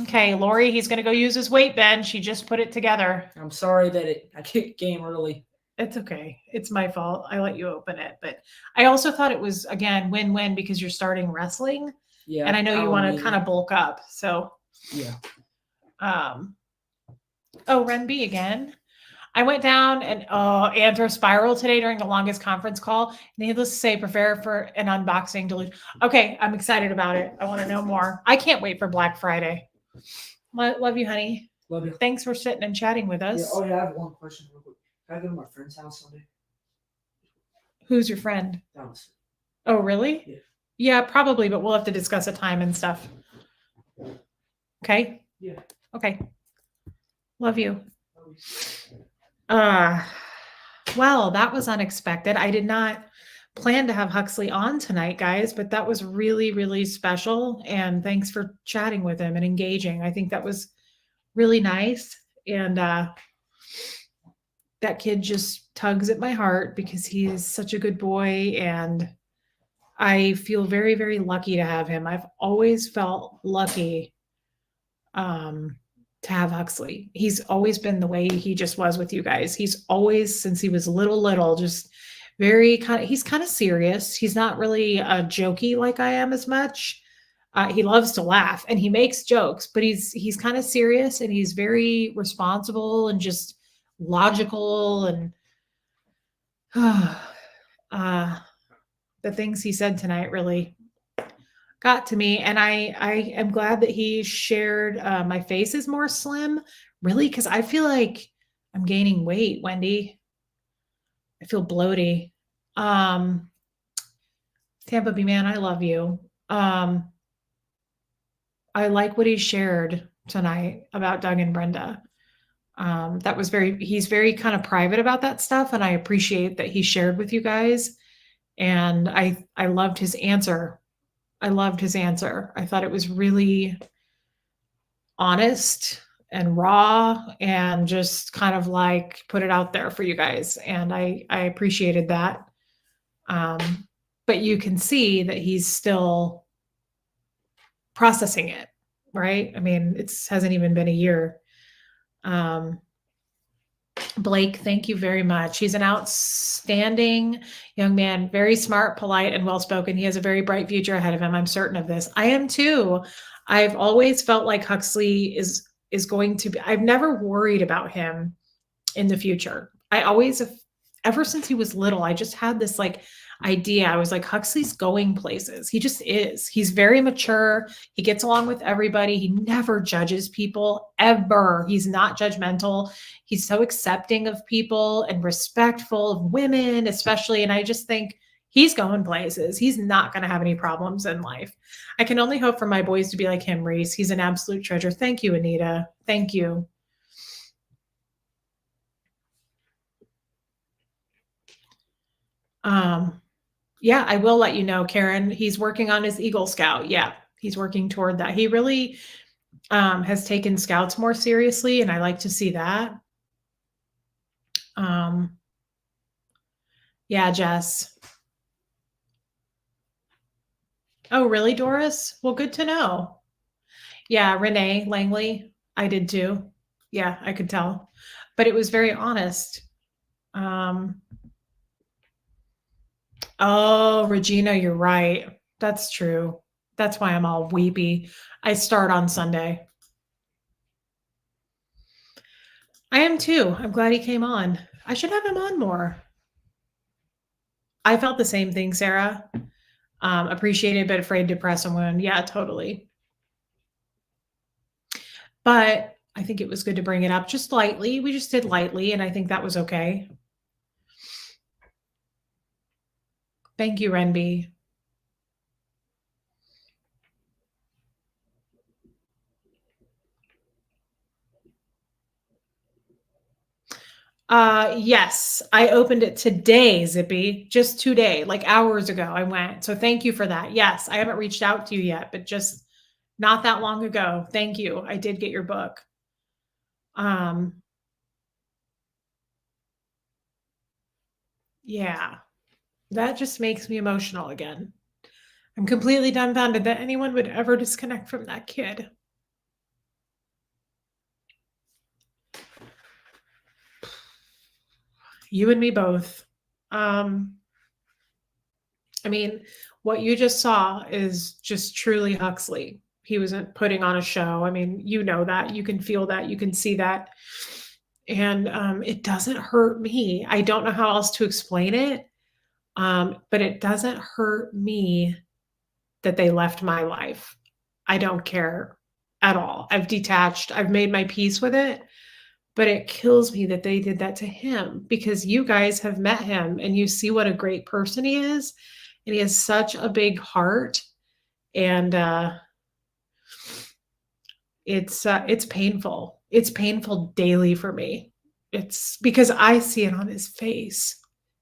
Okay, Lori, he's going to go use his weight bench. He just put it together. I'm sorry that I kicked game early. It's okay. It's my fault. I let you open it. But I also thought it was, again, win-win because you're starting wrestling. Yeah. And I know you want to kind of bulk up. So. Yeah. Ren B again. I went down and Anthrospiral today during the longest conference call. Needless to say, prepare for an unboxing delusion. Okay, I'm excited about it. I want to know more. I can't wait for Black Friday. Love you, honey. Love you. Thanks for sitting and chatting with us. Yeah. Oh, yeah, I have one question real quick. Can I go to my friend's house Sunday? Who's your friend? Dallas. Oh, really? Yeah. Yeah, probably, but we'll have to discuss a time and stuff. Okay? Yeah. Okay. Love you. Well, that was unexpected. I did not plan to have Huxley on tonight, guys, but that was really, really special. And thanks for chatting with him and engaging. I think that was really nice. And that kid just tugs at my heart because he is such a good boy. And I feel very, very lucky to have him. I've always felt lucky to have Huxley. He's always been the way he just was with you guys. He's always, since he was little, just very he's kind of serious. He's not really jokey like I am as much. He loves to laugh and he makes jokes, but he's kind of serious and he's very responsible and just logical. And the things he said tonight really got to me. And I am glad that he shared my face is more slim, really, because I feel like I'm gaining weight, Wendy. I feel bloaty. Tampa B man, I love you. I like what he shared tonight about Doug and Brenda. That was he's very kind of private about that stuff. And I appreciate that he shared with you guys. And I loved his answer. I thought it was really honest and raw and just kind of like put it out there for you guys. And I appreciated that. But you can see that he's still processing it, right? I mean, it hasn't even been a year. Blake, thank you very much. He's an outstanding young man, very smart, polite, and well-spoken. He has a very bright future ahead of him. I'm certain of this. I am too. I've always felt like Huxley is going to be, I've never worried about him in the future. I always, ever since he was little, I just had this idea. I was like, Huxley's going places. He just is. He's very mature. He gets along with everybody. He never judges people ever. He's not judgmental. He's so accepting of people and respectful of women, especially. And I just think he's going places. He's not going to have any problems in life. I can only hope for my boys to be like him, Reese. He's an absolute treasure. Thank you, Anita. Thank you. Yeah, I will let you know, Karen. He's working on his Eagle Scout. Yeah, he's working toward that. He really has taken scouts more seriously, and I like to see that. Yeah, Jess. Oh, really, Doris? Well, good to know. Yeah, Renee Langley. I did too. Yeah, I could tell. But it was very honest. Oh, Regina, you're right. That's true. That's why I'm all weepy. I start on Sunday. I am too. I'm glad he came on. I should have him on more. I felt the same thing, Sarah. Appreciated but afraid to press a wound. Yeah, totally. But I think it was good to bring it up just lightly. We just did lightly, and I think that was okay. Thank you, Renby. Yes, I opened it today, Zippy, just today, like hours ago. I went. So thank you for that. Yes, I haven't reached out to you yet, but just not that long ago. Thank you. I did get your book. Yeah, that just makes me emotional again. I'm completely dumbfounded that anyone would ever disconnect from that kid. You and me both. I mean, what you just saw is just truly Huxley. He wasn't putting on a show. I mean, you know that. You can feel that. You can see that. And it doesn't hurt me. I don't know how else to explain it, but it doesn't hurt me that they left my life. I don't care at all. I've detached, I've made my peace with it, but it kills me that they did that to him because you guys have met him and you see what a great person he is. And he has such a big heart. And it's painful. It's painful daily for me. It's because I see it on his face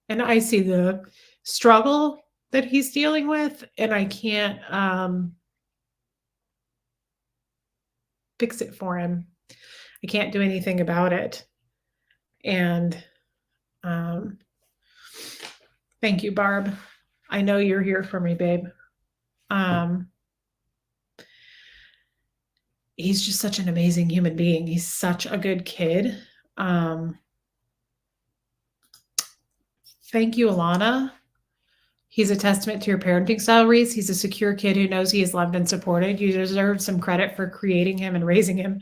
and I see the struggle that he's dealing with, and I can't fix it for him. I can't do anything about it. And thank you, Barb. I know you're here for me, babe. He's just such an amazing human being. He's such a good kid. Thank you, Alana. He's a testament to your parenting style, Reese. He's a secure kid who knows he is loved and supported. You deserve some credit for creating him and raising him.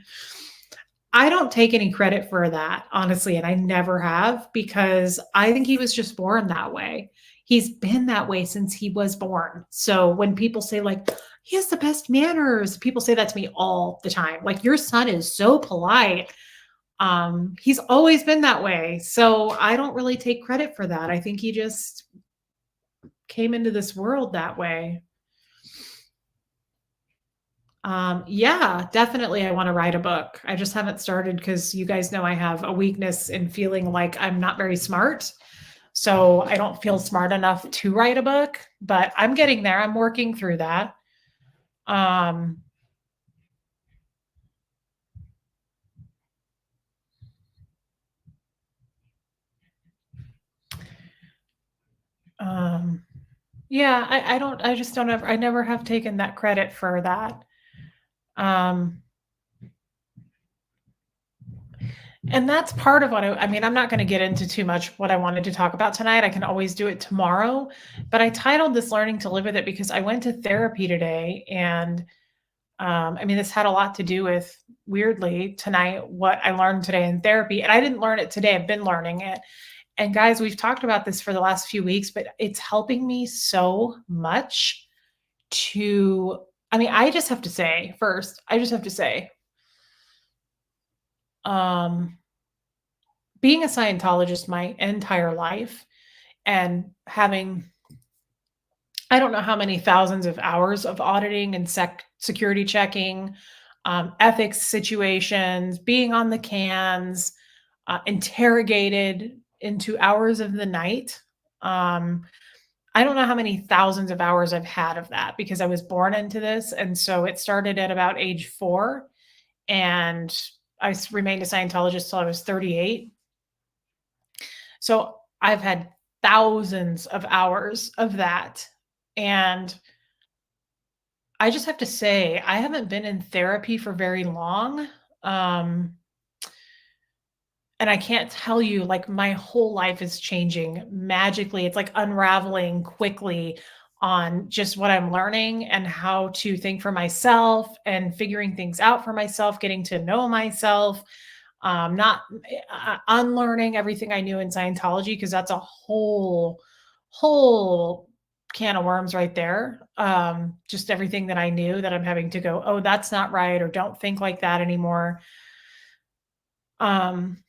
I don't take any credit for that, honestly, and I never have because I think he was just born that way. He's been that way since he was born. So when people say, like, he has the best manners, people say that to me all the time. Like, your son is so polite. He's always been that way. So I don't really take credit for that. I think he just came into this world that way. Yeah, definitely. I want to write a book. I just haven't started because you guys know I have a weakness in feeling like I'm not very smart. So I don't feel smart enough to write a book, but I'm getting there. I'm working through that. Yeah, I just don't ever, I never have taken that credit for that. And that's part of what I mean, I'm not going to get into too much what I wanted to talk about tonight. I can always do it tomorrow. But I titled this Learning to Live with It because I went to therapy today. And I mean, this had a lot to do with, weirdly, tonight, what I learned today in therapy. And I didn't learn it today, I've been learning it. And guys, we've talked about this for the last few weeks, but it's helping me so much to, I mean, I just have to say, being a Scientologist my entire life and having, I don't know how many thousands of hours of auditing and security checking, ethics situations, being on the cans, interrogated into hours of the night. I don't know how many thousands of hours I've had of that because I was born into this. And so it started at about age 4. And I remained a Scientologist till I was 38. So I've had thousands of hours of that. And I just have to say, I haven't been in therapy for very long. And I can't tell you, like, my whole life is changing magically. It's like unraveling quickly on just what I'm learning and how to think for myself and figuring things out for myself, getting to know myself, not unlearning everything I knew in Scientology, because that's a whole can of worms right there. Just everything that I knew that I'm having to go, oh, that's not right, or don't think like that anymore. Um,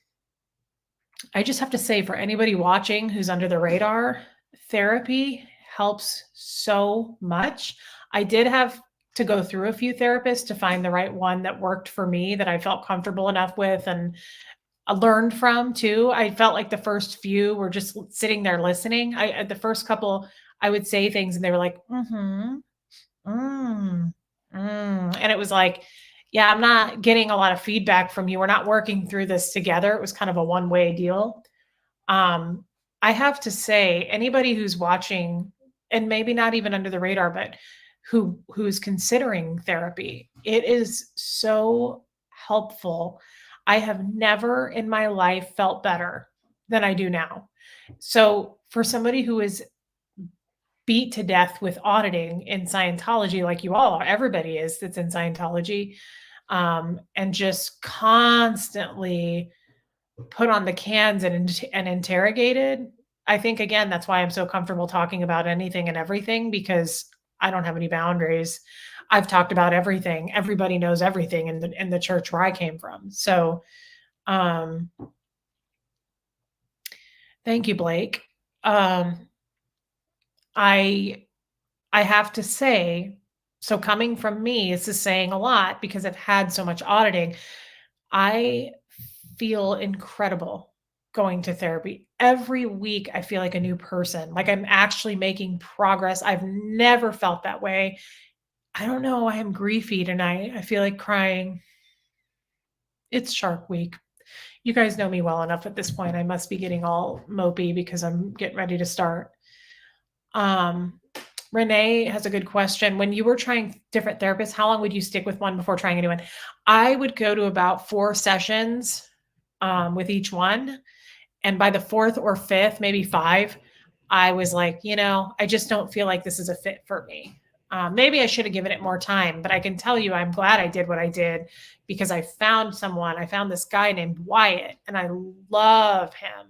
I just have to say, for anybody watching who's under the radar, therapy helps so much. I did have to go through a few therapists to find the right one that worked for me, that I felt comfortable enough with and learned from too. I felt like the first few were just sitting there listening. The first couple, I would say things and they were like, mm-hmm, mm, and it was like, yeah, I'm not getting a lot of feedback from you. We're not working through this together. It was kind of a one-way deal. Um, I have to say, anybody who's watching, and maybe not even under the radar, but who's considering therapy, it is so helpful. I have never in my life felt better than I do now. So for somebody who is beat to death with auditing in Scientology, like you all are, everybody is that's in Scientology, and just constantly put on the cans and interrogated. I think, again, that's why I'm so comfortable talking about anything and everything, because I don't have any boundaries. I've talked about everything. Everybody knows everything in the church where I came from. So, um, thank you, Blake. I I have to say, so coming from me, this is saying a lot because I've had so much auditing. I feel incredible going to therapy. Every week, I feel like a new person, like I'm actually making progress. I've never felt that way. I don't know. I am griefy tonight. I feel like crying. It's Shark Week. You guys know me well enough at this point. I must be getting all mopey because I'm getting ready to start. Um, Renee has a good question. When you were trying different therapists, how long would you stick with one before trying a new one? I would go to about 4 sessions with each one. And by the 4th or 5th, maybe 5, I was like, I just don't feel like this is a fit for me. Maybe I should have given it more time, but I can tell you, I'm glad I did what I did, because I found this guy named Wyatt, and I love him.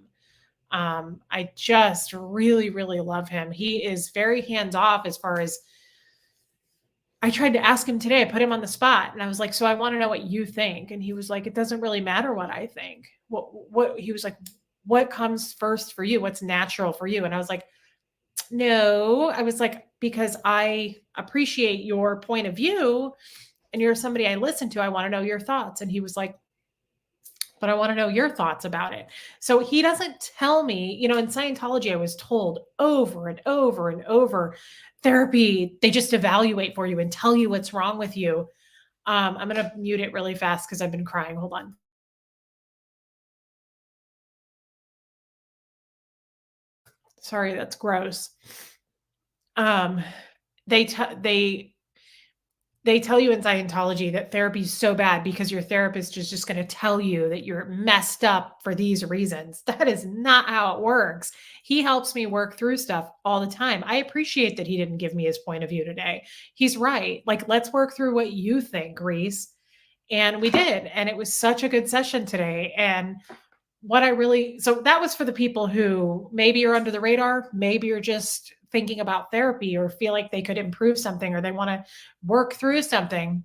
I just really, really love him. He is very hands off as far as, I tried to ask him today. I put him on the spot and I was like, so I want to know what you think. And he was like, it doesn't really matter what I think. He was like, what comes first for you? What's natural for you? And I was like, no, I was like, because I appreciate your point of view and you're somebody I listen to. I want to know your thoughts. And he was like, but I want to know your thoughts about it. So he doesn't tell me, in Scientology, I was told over and over and over, therapy, they just evaluate for you and tell you what's wrong with you. I'm going to mute it really fast because I've been crying. Hold on. Sorry, that's gross. They tell you in Scientology that therapy is so bad because your therapist is just going to tell you that you're messed up for these reasons. That is not how it works. He helps me work through stuff all the time. I appreciate that he didn't give me his point of view today. He's right. Like, let's work through what you think, Reese. And we did. And it was such a good session today. And so that was for the people who maybe are under the radar, maybe you're just thinking about therapy or feel like they could improve something or they want to work through something.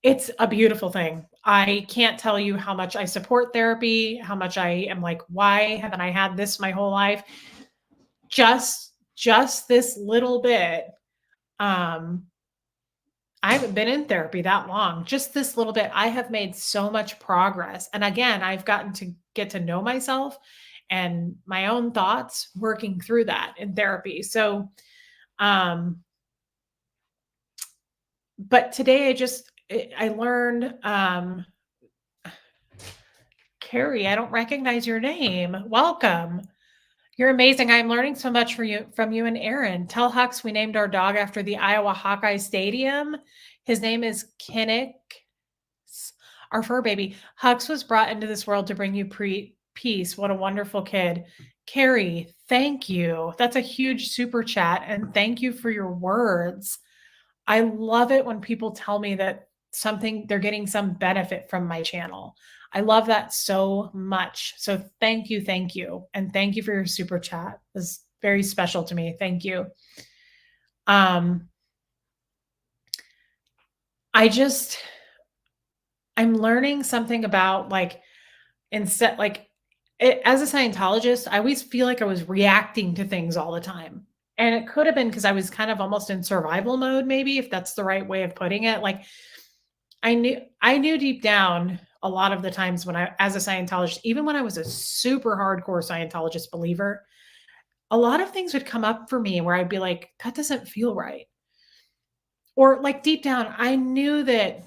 It's a beautiful thing. I can't tell you how much I support therapy, how much I am like, why haven't I had this my whole life? Just this little bit. I haven't been in therapy that long, just this little bit. I have made so much progress. And again, I've gotten to get to know myself and my own thoughts working through that in therapy. So, but today I learned, Carrie, I don't recognize your name. Welcome. You're amazing. I'm learning so much from you and Aaron. Tell Hux we named our dog after the Iowa Hawkeye Stadium. His name is Kinnick. Our fur baby. Hux was brought into this world to bring you peace. What a wonderful kid. Carrie, thank you. That's a huge super chat. And thank you for your words. I love it when people tell me that they're getting some benefit from my channel. I love that so much. So thank you. Thank you. And thank you for your super chat. It's very special to me. Thank you. I'm learning something about like, instead, like as a Scientologist, I always feel like I was reacting to things all the time. And it could have been because I was kind of almost in survival mode, maybe, if that's the right way of putting it. Like I knew deep down a lot of the times when as a Scientologist, even when I was a super hardcore Scientologist believer, a lot of things would come up for me where I'd be like, that doesn't feel right. Or like deep down, I knew that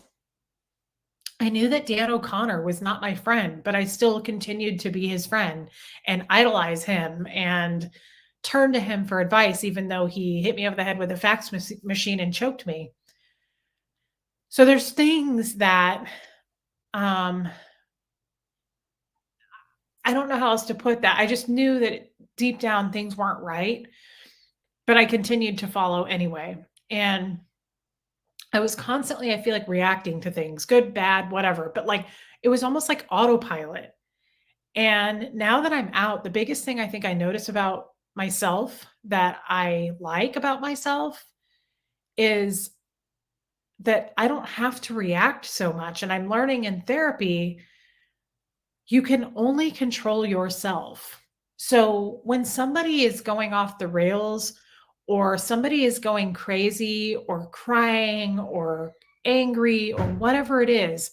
Dan O'Connor was not my friend, but I still continued to be his friend and idolize him and turn to him for advice, even though he hit me over the head with a fax machine and choked me. So there's things that, I don't know how else to put that. I just knew that deep down things weren't right, but I continued to follow anyway. And I was constantly, I feel like, reacting to things, good, bad, whatever. But like, it was almost like autopilot. And now that I'm out, the biggest thing I think I notice about myself that I like about myself is that I don't have to react so much. And I'm learning in therapy, you can only control yourself. So when somebody is going off the rails, or somebody is going crazy or crying or angry or whatever it is,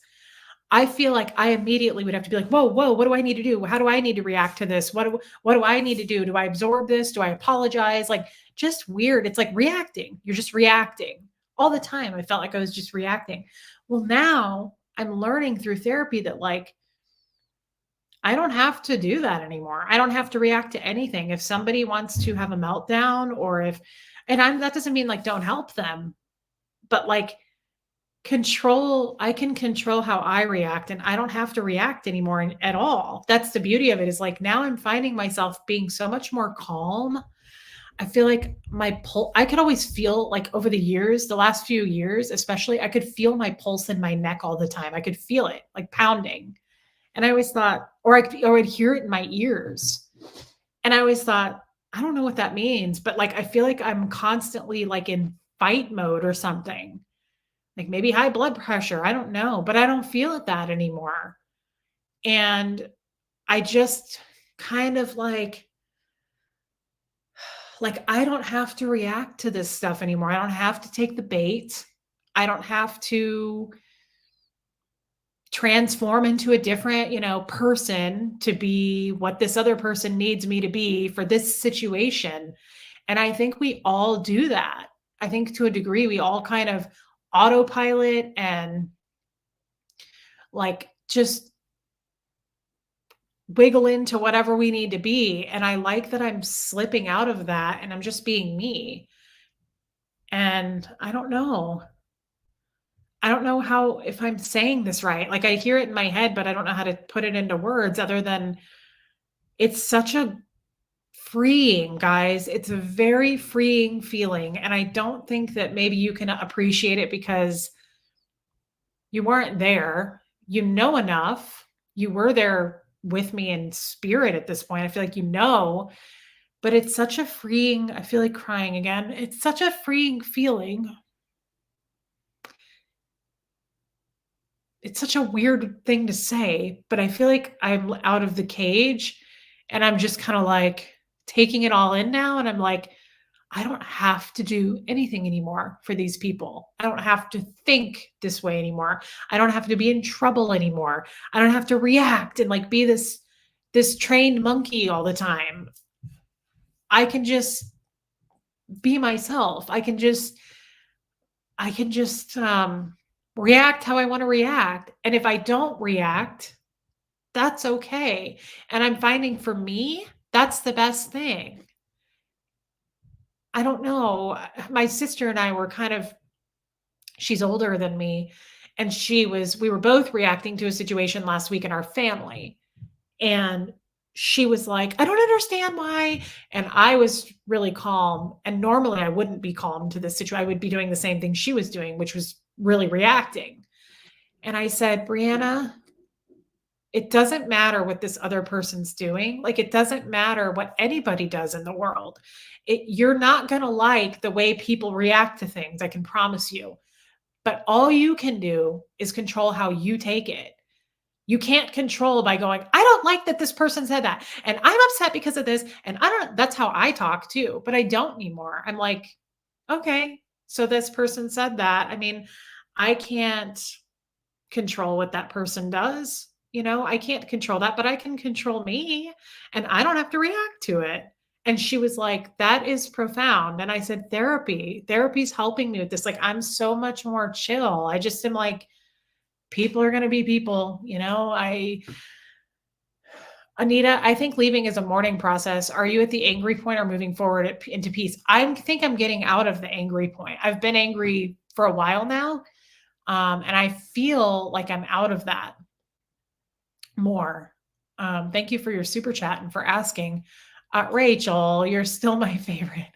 I feel like I immediately would have to be like, whoa, what do I need to do? How do I need to react to this? What do I need to do? Do I absorb this? Do I apologize? Like, just weird. It's like reacting. You're just reacting all the time. I felt like I was just reacting. Well, now I'm learning through therapy that like, I don't have to do that anymore. I don't have to react to anything. If somebody wants to have a meltdown, or that doesn't mean like don't help them, but like I can control how I react, and I don't have to react anymore at all. That's the beauty of it, is like now I'm finding myself being so much more calm. I feel like I could always feel like over the years, the last few years, especially, I could feel my pulse in my neck all the time. I could feel it like pounding. And I always thought, or I'd hear it in my ears. And I always thought, I don't know what that means, but like, I feel like I'm constantly like in fight mode or something, like maybe high blood pressure. I don't know, but I don't feel it that anymore. And I just kind of like, I don't have to react to this stuff anymore. I don't have to take the bait. I don't have to transform into a different, person to be what this other person needs me to be for this situation. And I think we all do that. I think to a degree, we all kind of autopilot and like just wiggle into whatever we need to be. And I like that I'm slipping out of that and I'm just being me. And I don't know how, if I'm saying this right. Like I hear it in my head, but I don't know how to put it into words other than it's such a freeing, guys. It's a very freeing feeling. And I don't think that maybe you can appreciate it because you weren't there. You know enough. You were there with me in spirit at this point. I feel like, but it's such a freeing, I feel like crying again. It's such a freeing feeling. It's such a weird thing to say, but I feel like I'm out of the cage and I'm just kind of like taking it all in now. And I'm like, I don't have to do anything anymore for these people. I don't have to think this way anymore. I don't have to be in trouble anymore. I don't have to react and like be this trained monkey all the time. I can just be myself. I can just react how I want to react. And if I don't react, that's okay. And I'm finding for me, that's the best thing. I don't know. My sister and I were she's older than me. And we were both reacting to a situation last week in our family. And she was like, I don't understand why. And I was really calm. And normally I wouldn't be calm to this situation. I would be doing the same thing she was doing, which was really reacting. And I said, Brianna, it doesn't matter what this other person's doing. Like, it doesn't matter what anybody does in the world. You're not going to like the way people react to things. I can promise you. But all you can do is control how you take it. You can't control by going, I don't like that this person said that. And I'm upset because of this. And that's how I talk too, but I don't anymore. I'm like, okay, so this person said that. I mean, I can't control what that person does. I can't control that, but I can control me, and I don't have to react to it. And she was like, that is profound. And I said, therapy's helping me with this. Like, I'm so much more chill. I just am like, people are going to be people, Anita, I think leaving is a mourning process. Are you at the angry point or moving forward into peace? I think I'm getting out of the angry point. I've been angry for a while now. And I feel like I'm out of that more. Thank you for your super chat and for asking. Rachel, you're still my favorite.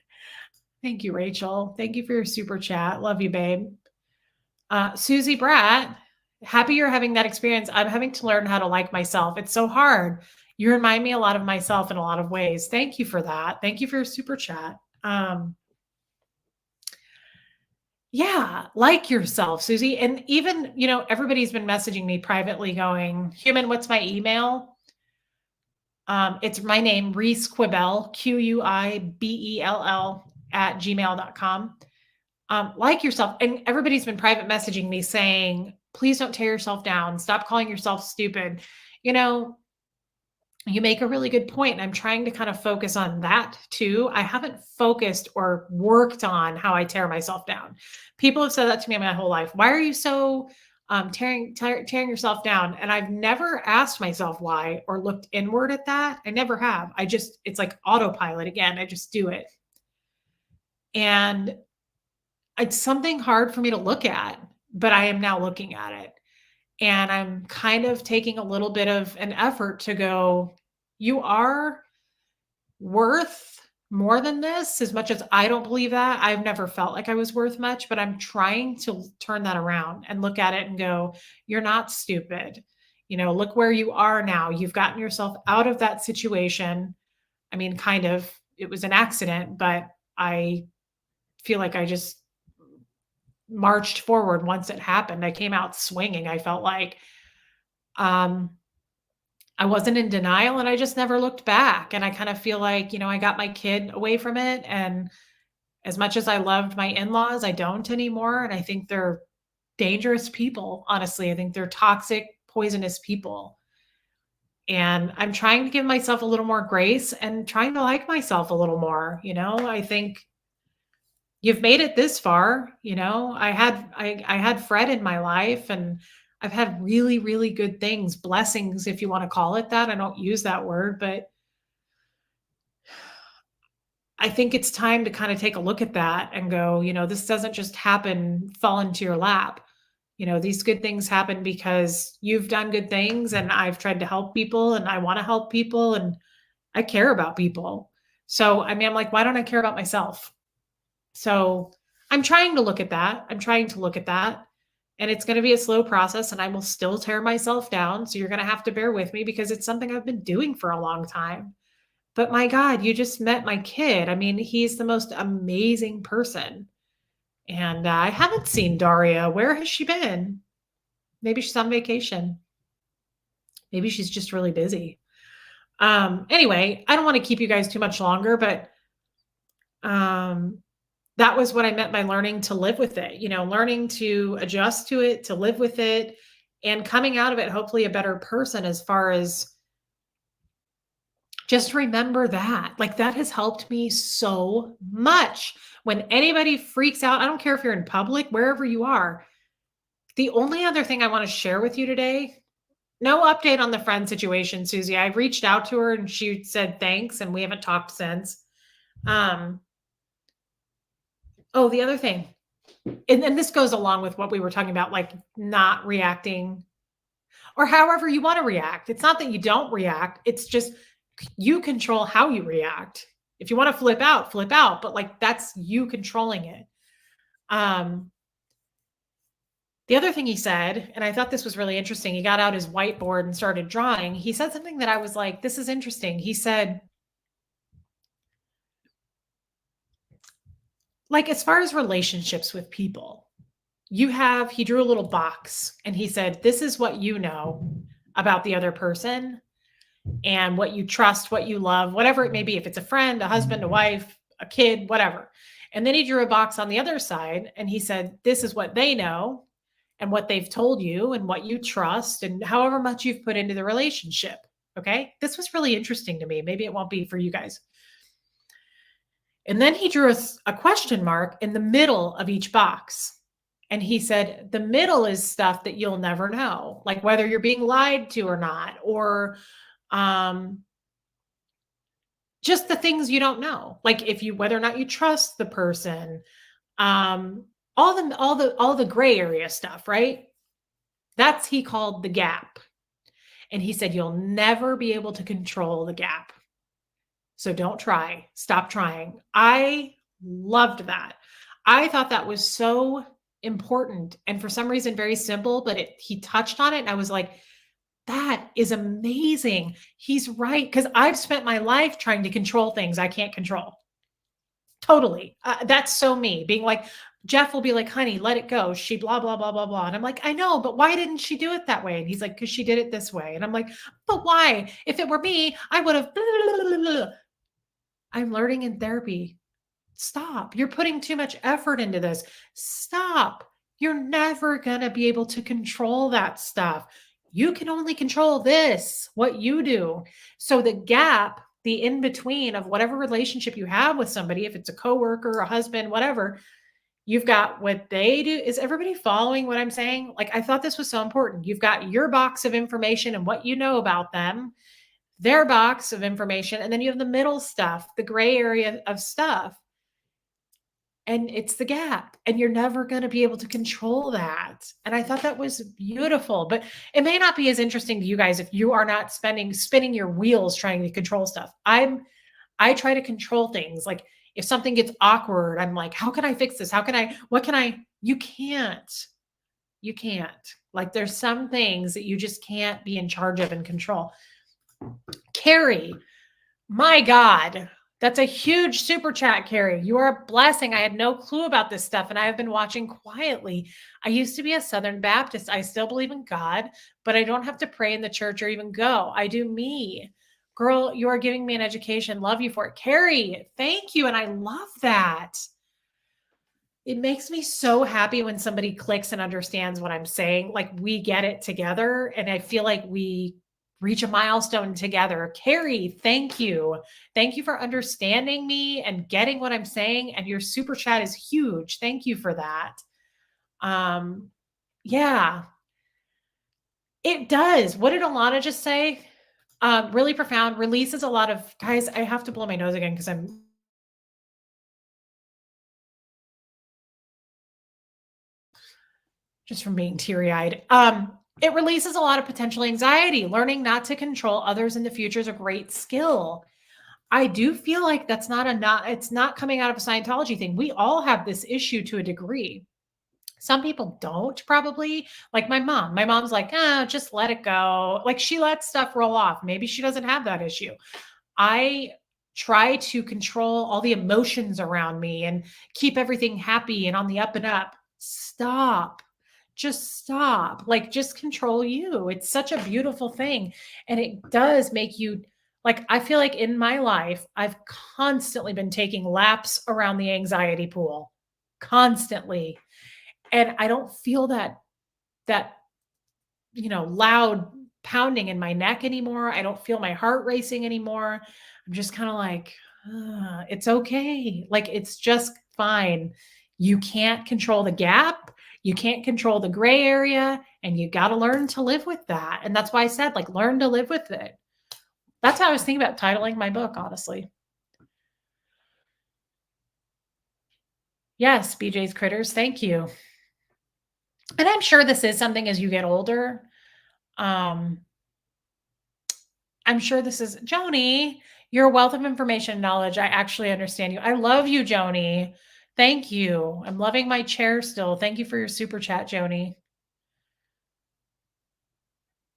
Thank you, Rachel. Thank you for your super chat. Love you, babe. Susie Bratt, happy you're having that experience. I'm having to learn how to like myself. It's so hard. You remind me a lot of myself in a lot of ways. Thank you for that. Thank you for your super chat. Yeah, like yourself, Susie. And even, everybody's been messaging me privately going, Human, what's my email? It's my name, Reese Quibell, Quibell @gmail.com. Like yourself. And everybody's been private messaging me saying, please don't tear yourself down. Stop calling yourself stupid. You make a really good point. And I'm trying to kind of focus on that too. I haven't focused or worked on how I tear myself down. People have said that to me my whole life. Why are you so tearing yourself down? And I've never asked myself why or looked inward at that. I never have. It's like autopilot again. I just do it. And it's something hard for me to look at, but I am now looking at it. And I'm kind of taking a little bit of an effort to go, you are worth more than this. As much as I don't believe that, I've never felt like I was worth much, but I'm trying to turn that around and look at it and go, you're not stupid. Look where you are now. You've gotten yourself out of that situation. I mean, kind of, it was an accident, but I feel like I just marched forward once it happened. I came out swinging. I felt like I wasn't in denial, and I just never looked back. And I kind of feel like, I got my kid away from it. And as much as I loved my in-laws, I don't anymore. And I think they're dangerous people. Honestly, I think they're toxic, poisonous people. And I'm trying to give myself a little more grace and trying to like myself a little more. I think you've made it this far. I had Fred in my life, and I've had really, really good things, blessings, if you want to call it that. I don't use that word, but I think it's time to kind of take a look at that and go, this doesn't just fall into your lap. These good things happen because you've done good things, and I've tried to help people, and I want to help people, and I care about people. So, I mean, I'm like, why don't I care about myself? So I'm trying to look at that. And it's going to be a slow process, and I will still tear myself down. So you're going to have to bear with me because it's something I've been doing for a long time. But my God, you just met my kid. I mean, he's the most amazing person. And I haven't seen Daria. Where has she been? Maybe she's on vacation. Maybe she's just really busy. Anyway, I don't want to keep you guys too much longer, but that was what I meant by learning to live with it, learning to adjust to it, to live with it, and coming out of it, hopefully a better person. As far as just remember that, like, that has helped me so much. When anybody freaks out, I don't care if you're in public, wherever you are. The only other thing I want to share with you today, no update on the friend situation, Susie. I've reached out to her and she said thanks, and we haven't talked since. Oh, the other thing, and this goes along with what we were talking about, like not reacting or however you want to react. It's not that you don't react. It's just you control how you react. If you want to flip out, but like that's you controlling it. The other thing he said, and I thought this was really interesting, he got out his whiteboard and started drawing. He said something that I was like, this is interesting. He said, like, as far as relationships with people, he drew a little box and he said, this is what you know about the other person and what you trust, what you love, whatever it may be. If it's a friend, a husband, a wife, a kid, whatever. And then he drew a box on the other side and he said, this is what they know and what they've told you and what you trust and however much you've put into the relationship. Okay. This was really interesting to me. Maybe it won't be for you guys. And then he drew a question mark in the middle of each box. And he said, the middle is stuff that you'll never know, like whether you're being lied to or not, or just the things you don't know, like whether or not you trust the person, all the gray area stuff, right? He called the gap. And he said, you'll never be able to control the gap. So don't try, stop trying. I loved that. I thought that was so important. And for some reason, very simple, but he touched on it. And I was like, that is amazing. He's right. Because I've spent my life trying to control things I can't control. Totally. That's so me, being like, Jeff will be like, honey, let it go. She blah, blah, blah, blah, blah. And I'm like, I know, but why didn't she do it that way? And he's like, because she did it this way. And I'm like, but why? If it were me, I would have. I'm learning in therapy. Stop. You're putting too much effort into this. Stop. You're never going to be able to control that stuff. You can only control this, what you do. So the gap, the in between of whatever relationship you have with somebody, if it's a coworker, a husband, whatever, you've got what they do. Is everybody following what I'm saying? Like, I thought this was so important. You've got your box of information and what you know about them, their box of information, and then you have the middle stuff, the gray area of stuff. And it's the gap, and you're never going to be able to control that. And I thought that was beautiful, but it may not be as interesting to you guys if you are not spinning your wheels trying to control stuff. I try to control things. Like if something gets awkward, I'm like, how can I fix this? You can't. Like there's some things that you just can't be in charge of and control. Carrie, my God, that's a huge super chat, Carrie. You are a blessing. I had no clue about this stuff, and I have been watching quietly. I used to be a Southern Baptist. I still believe in God, but I don't have to pray in the church or even go. I do me. Girl, you are giving me an education. Love you for it. Carrie, thank you. And I love that. It makes me so happy when somebody clicks and understands what I'm saying. Like we get it together, and I feel like we reach a milestone together. Carrie, thank you. Thank you for understanding me and getting what I'm saying. And your super chat is huge. Thank you for that. Yeah, it does. What did Alana just say? Really profound. Releases a lot of, guys, I have to blow my nose again because I'm just from being teary-eyed. It releases a lot of potential anxiety. Learning not to control others in the future is a great skill. I do feel like it's not coming out of a Scientology thing. We all have this issue to a degree. Some people don't, probably. Like my mom. My mom's like, just let it go. Like she lets stuff roll off. Maybe she doesn't have that issue. I try to control all the emotions around me and keep everything happy and on the up and up. Stop. Just stop. Like, just control you. It's such a beautiful thing. And it does make you, like, I feel like in my life, I've constantly been taking laps around the anxiety pool, constantly. And I don't feel that, loud pounding in my neck anymore. I don't feel my heart racing anymore. I'm just kind of like, it's okay. Like, it's just fine. You can't control the gap. You can't control the gray area, and you got to learn to live with that. And that's why I said, like, learn to live with it. That's how I was thinking about titling my book, honestly. Yes, BJ's Critters. Thank you. And I'm sure this is something as you get older. I'm sure this is Joni, your wealth of information and knowledge. I actually understand you. I love you, Joni. Thank you. I'm loving my chair still. Thank you for your super chat, Joni.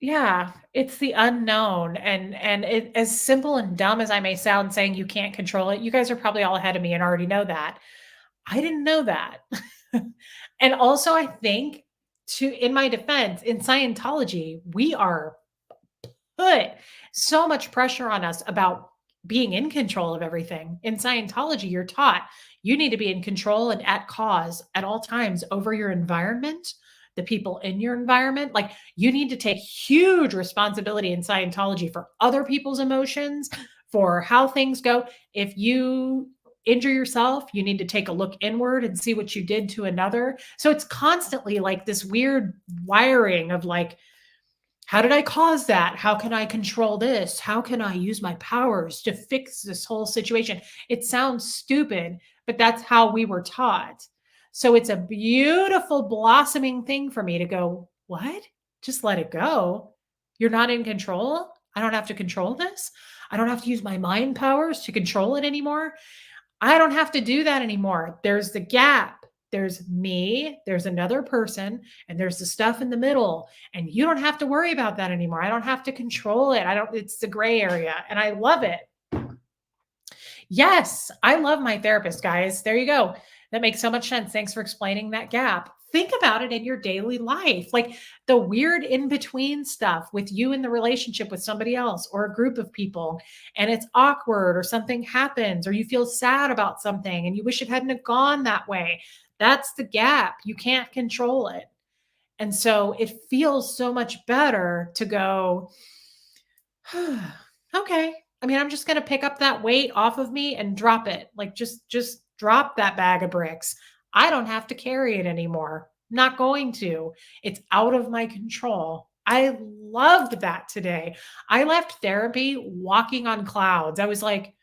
Yeah, it's the unknown, and it, as simple and dumb as I may sound saying you can't control it, you guys are probably all ahead of me and already know that. I didn't know that. And also I think, to in my defense, in Scientology, we are put so much pressure on us about being in control of everything. In Scientology, you're taught you need to be in control and at cause at all times over your environment, the people in your environment. Like, you need to take huge responsibility in Scientology for other people's emotions, for how things go. If you injure yourself, you need to take a look inward and see what you did to another. So it's constantly like this weird wiring of like, how did I cause that? How can I control this? How can I use my powers to fix this whole situation? It sounds stupid, but that's how we were taught. So it's a beautiful blossoming thing for me to go, what? Just let it go. You're not in control. I don't have to control this. I don't have to use my mind powers to control it anymore. I don't have to do that anymore. There's the gap. There's me, there's another person, and there's the stuff in the middle. And you don't have to worry about that anymore. I don't have to control it. It's the gray area. And I love it. Yes, I love my therapist, guys. There you go. That makes so much sense. Thanks for explaining that gap. Think about it in your daily life, like the weird in between stuff with you in the relationship with somebody else or a group of people, and it's awkward or something happens or you feel sad about something and you wish it hadn't have gone that way. That's the gap. You can't control it. And so it feels so much better to go, okay. I mean, I'm just going to pick up that weight off of me and drop it. Like, just drop that bag of bricks. I don't have to carry it anymore. Not going to. It's out of my control. I loved that today. I left therapy walking on clouds. I was like,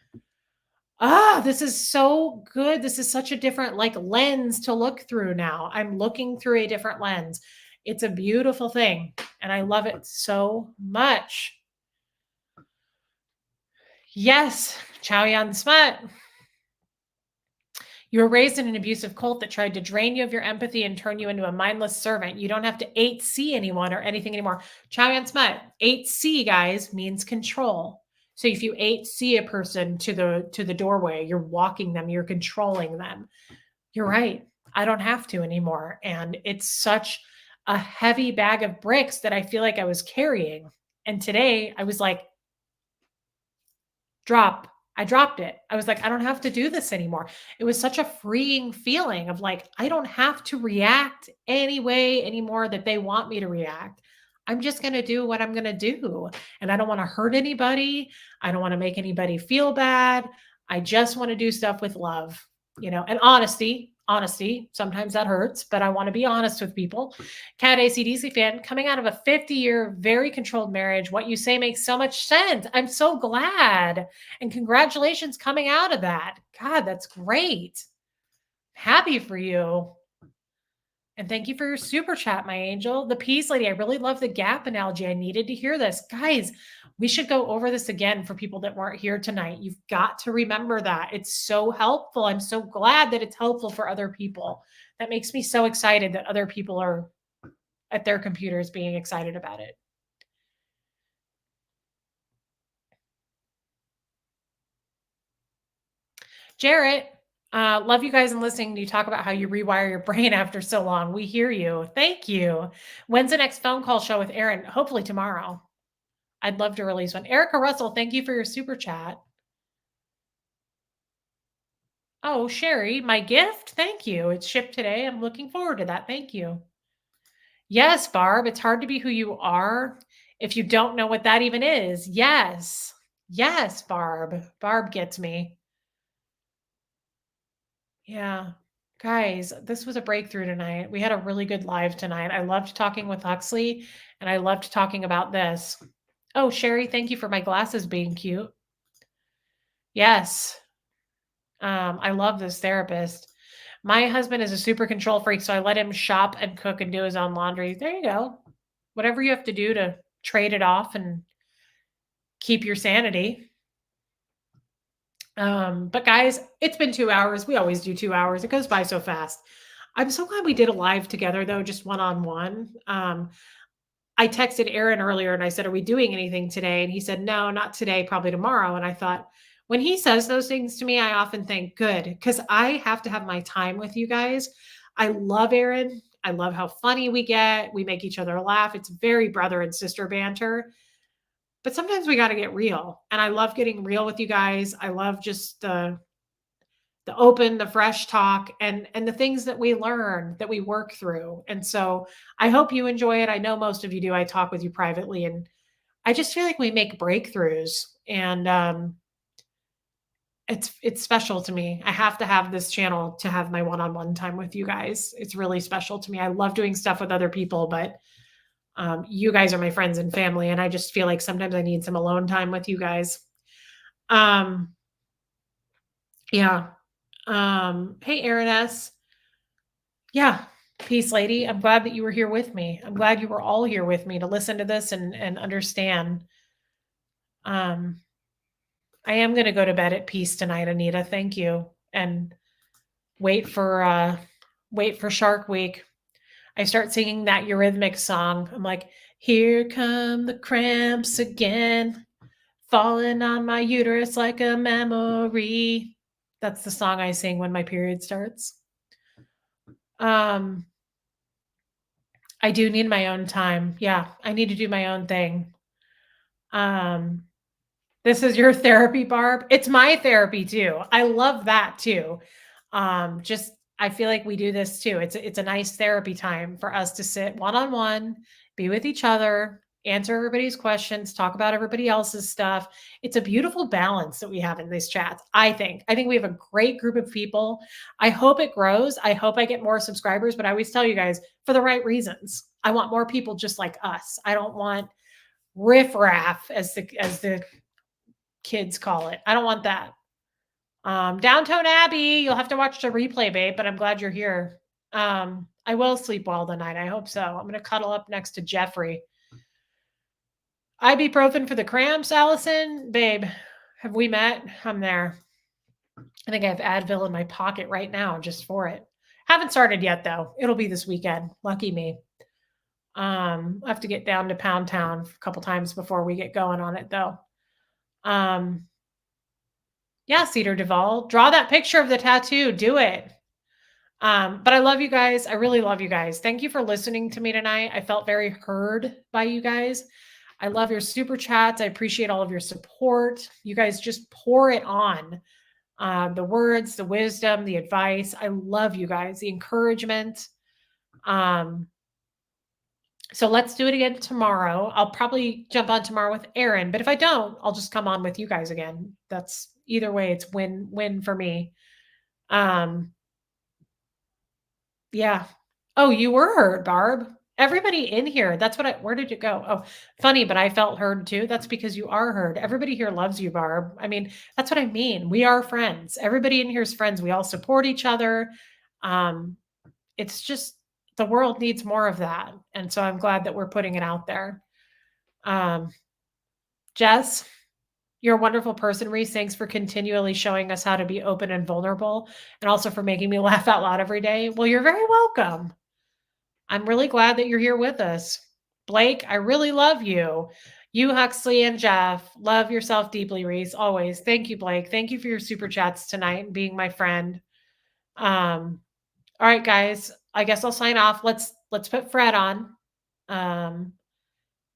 this is so good. This is such a different like lens to look through now. I'm looking through a different lens. It's a beautiful thing, and I love it so much. Yes, Chow Yun Smut. You were raised in an abusive cult that tried to drain you of your empathy and turn you into a mindless servant. You don't have to 8C anyone or anything anymore. Chow Yun Smut, 8C, guys, means control. So if you 8C a person to the doorway, you're walking them, you're controlling them. You're right. I don't have to anymore. And it's such a heavy bag of bricks that I feel like I was carrying. And today I was like, drop. I dropped it. I was like, I don't have to do this anymore. It was such a freeing feeling of like, I don't have to react any way anymore that they want me to react. I'm just going to do what I'm going to do. And I don't want to hurt anybody. I don't want to make anybody feel bad. I just want to do stuff with love, and honesty. Honesty, sometimes that hurts, but I want to be honest with people. Cat ACDC fan, coming out of a 50-year, very controlled marriage, what you say makes so much sense. I'm so glad. And congratulations coming out of that. God, that's great. Happy for you. And thank you for your super chat, my angel. The peace lady, I really love the gap analogy. I needed to hear this. Guys, we should go over this again for people that weren't here tonight. You've got to remember that. It's so helpful. I'm so glad that it's helpful for other people. That makes me so excited that other people are at their computers being excited about it. Jarrett, love you guys and listening to you talk about how you rewire your brain after so long. We hear you. Thank you. When's the next phone call show with Aaron? Hopefully tomorrow. I'd love to release one. Erica Russell, thank you for your super chat. Oh, Sherry, my gift. Thank you. It's shipped today. I'm looking forward to that. Thank you. Yes, Barb, it's hard to be who you are if you don't know what that even is. Yes. Yes, Barb. Barb gets me. Yeah. Guys, this was a breakthrough tonight. We had a really good live tonight. I loved talking with Huxley, and I loved talking about this. Oh, Sherry, thank you for my glasses being cute. Yes. I love this therapist. My husband is a super control freak, so I let him shop and cook and do his own laundry. There you go. Whatever you have to do to trade it off and keep your sanity. But guys, it's been 2 hours. We always do 2 hours. It goes by so fast. I'm so glad we did a live together though, just one-on-one. I texted Aaron earlier and I said, "Are we doing anything today?" And he said, "No, not today, probably tomorrow." And I thought, when he says those things to me, I often think, good, because I have to have my time with you guys. I love Aaron. I love how funny we get. We make each other laugh. It's very brother and sister banter. But sometimes we got to get real. And I love getting real with you guys. I love just the open, the fresh talk, and the things that we learn, that we work through. And so I hope you enjoy it. I know most of you do. I talk with you privately, and I just feel like we make breakthroughs, and it's special to me. I have to have this channel to have my one-on-one time with you guys. It's really special to me. I love doing stuff with other people, but you guys are my friends and family, and I just feel like sometimes I need some alone time with you guys. Yeah. Hey, Aaron S. Yeah. Peace, lady. I'm glad that you were here with me. I'm glad you were all here with me to listen to this and understand. I am going to go to bed at peace tonight, Anita. Thank you. And wait for Shark Week. I start singing that Eurythmics song. I'm like, here come the cramps again, falling on my uterus like a memory. That's the song I sing when my period starts. I do need my own time. Yeah, I need to do my own thing. This is your therapy, Barb. It's my therapy too. I love that too. Just I feel like we do this too. It's a nice therapy time for us to sit one-on-one, be with each other, answer everybody's questions, talk about everybody else's stuff. It's a beautiful balance that we have in these chats. I think we have a great group of people. I hope it grows. I hope I get more subscribers, but I always tell you guys, for the right reasons. I want more people just like us. I don't want riffraff, as the kids call it. I don't want that. Downtown Abbey, you'll have to watch the replay, babe, but I'm glad you're here. I will sleep well tonight. I hope so. I'm going to cuddle up next to Jeffrey. Ibuprofen for the cramps, Allison. Babe, have we met? I'm there. I think I have Advil in my pocket right now just for it. Haven't started yet, though. It'll be this weekend. Lucky me. I have to get down to Pound Town a couple times before we get going on it, though. Yeah, Cedar Duvall. Draw that picture of the tattoo. Do it. But I love you guys. I really love you guys. Thank you for listening to me tonight. I felt very heard by you guys. I love your super chats. I appreciate all of your support. You guys just pour it on. The words, the wisdom, the advice. I love you guys. The encouragement. So let's do it again tomorrow. I'll probably jump on tomorrow with Aaron, but if I don't, I'll just come on with you guys again. That's either way, it's win-win for me. Yeah. Oh, you were heard, Barb. Everybody in here. That's what where did you go? Oh, funny, but I felt heard too. That's because you are heard. Everybody here loves you, Barb. I mean, that's what I mean. We are friends. Everybody in here is friends. We all support each other. It's just the world needs more of that. And so I'm glad that we're putting it out there. Jess, you're a wonderful person, Reese. Thanks for continually showing us how to be open and vulnerable, and also for making me laugh out loud every day. Well, you're very welcome. I'm really glad that you're here with us. Blake, I really love you. You, Huxley, and Jeff, love yourself deeply, Reese, always. Thank you, Blake. Thank you for your super chats tonight and being my friend. All right, guys, I guess I'll sign off. Let's put Fred on.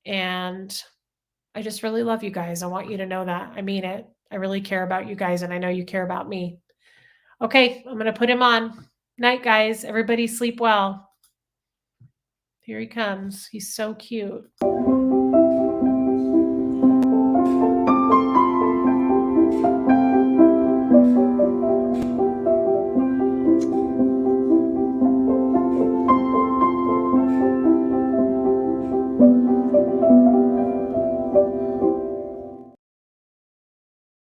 And I just really love you guys. I want you to know that. I mean it. I really care about you guys, and I know you care about me. Okay, I'm going to put him on. Night, guys. Everybody sleep well. Here he comes. He's so cute.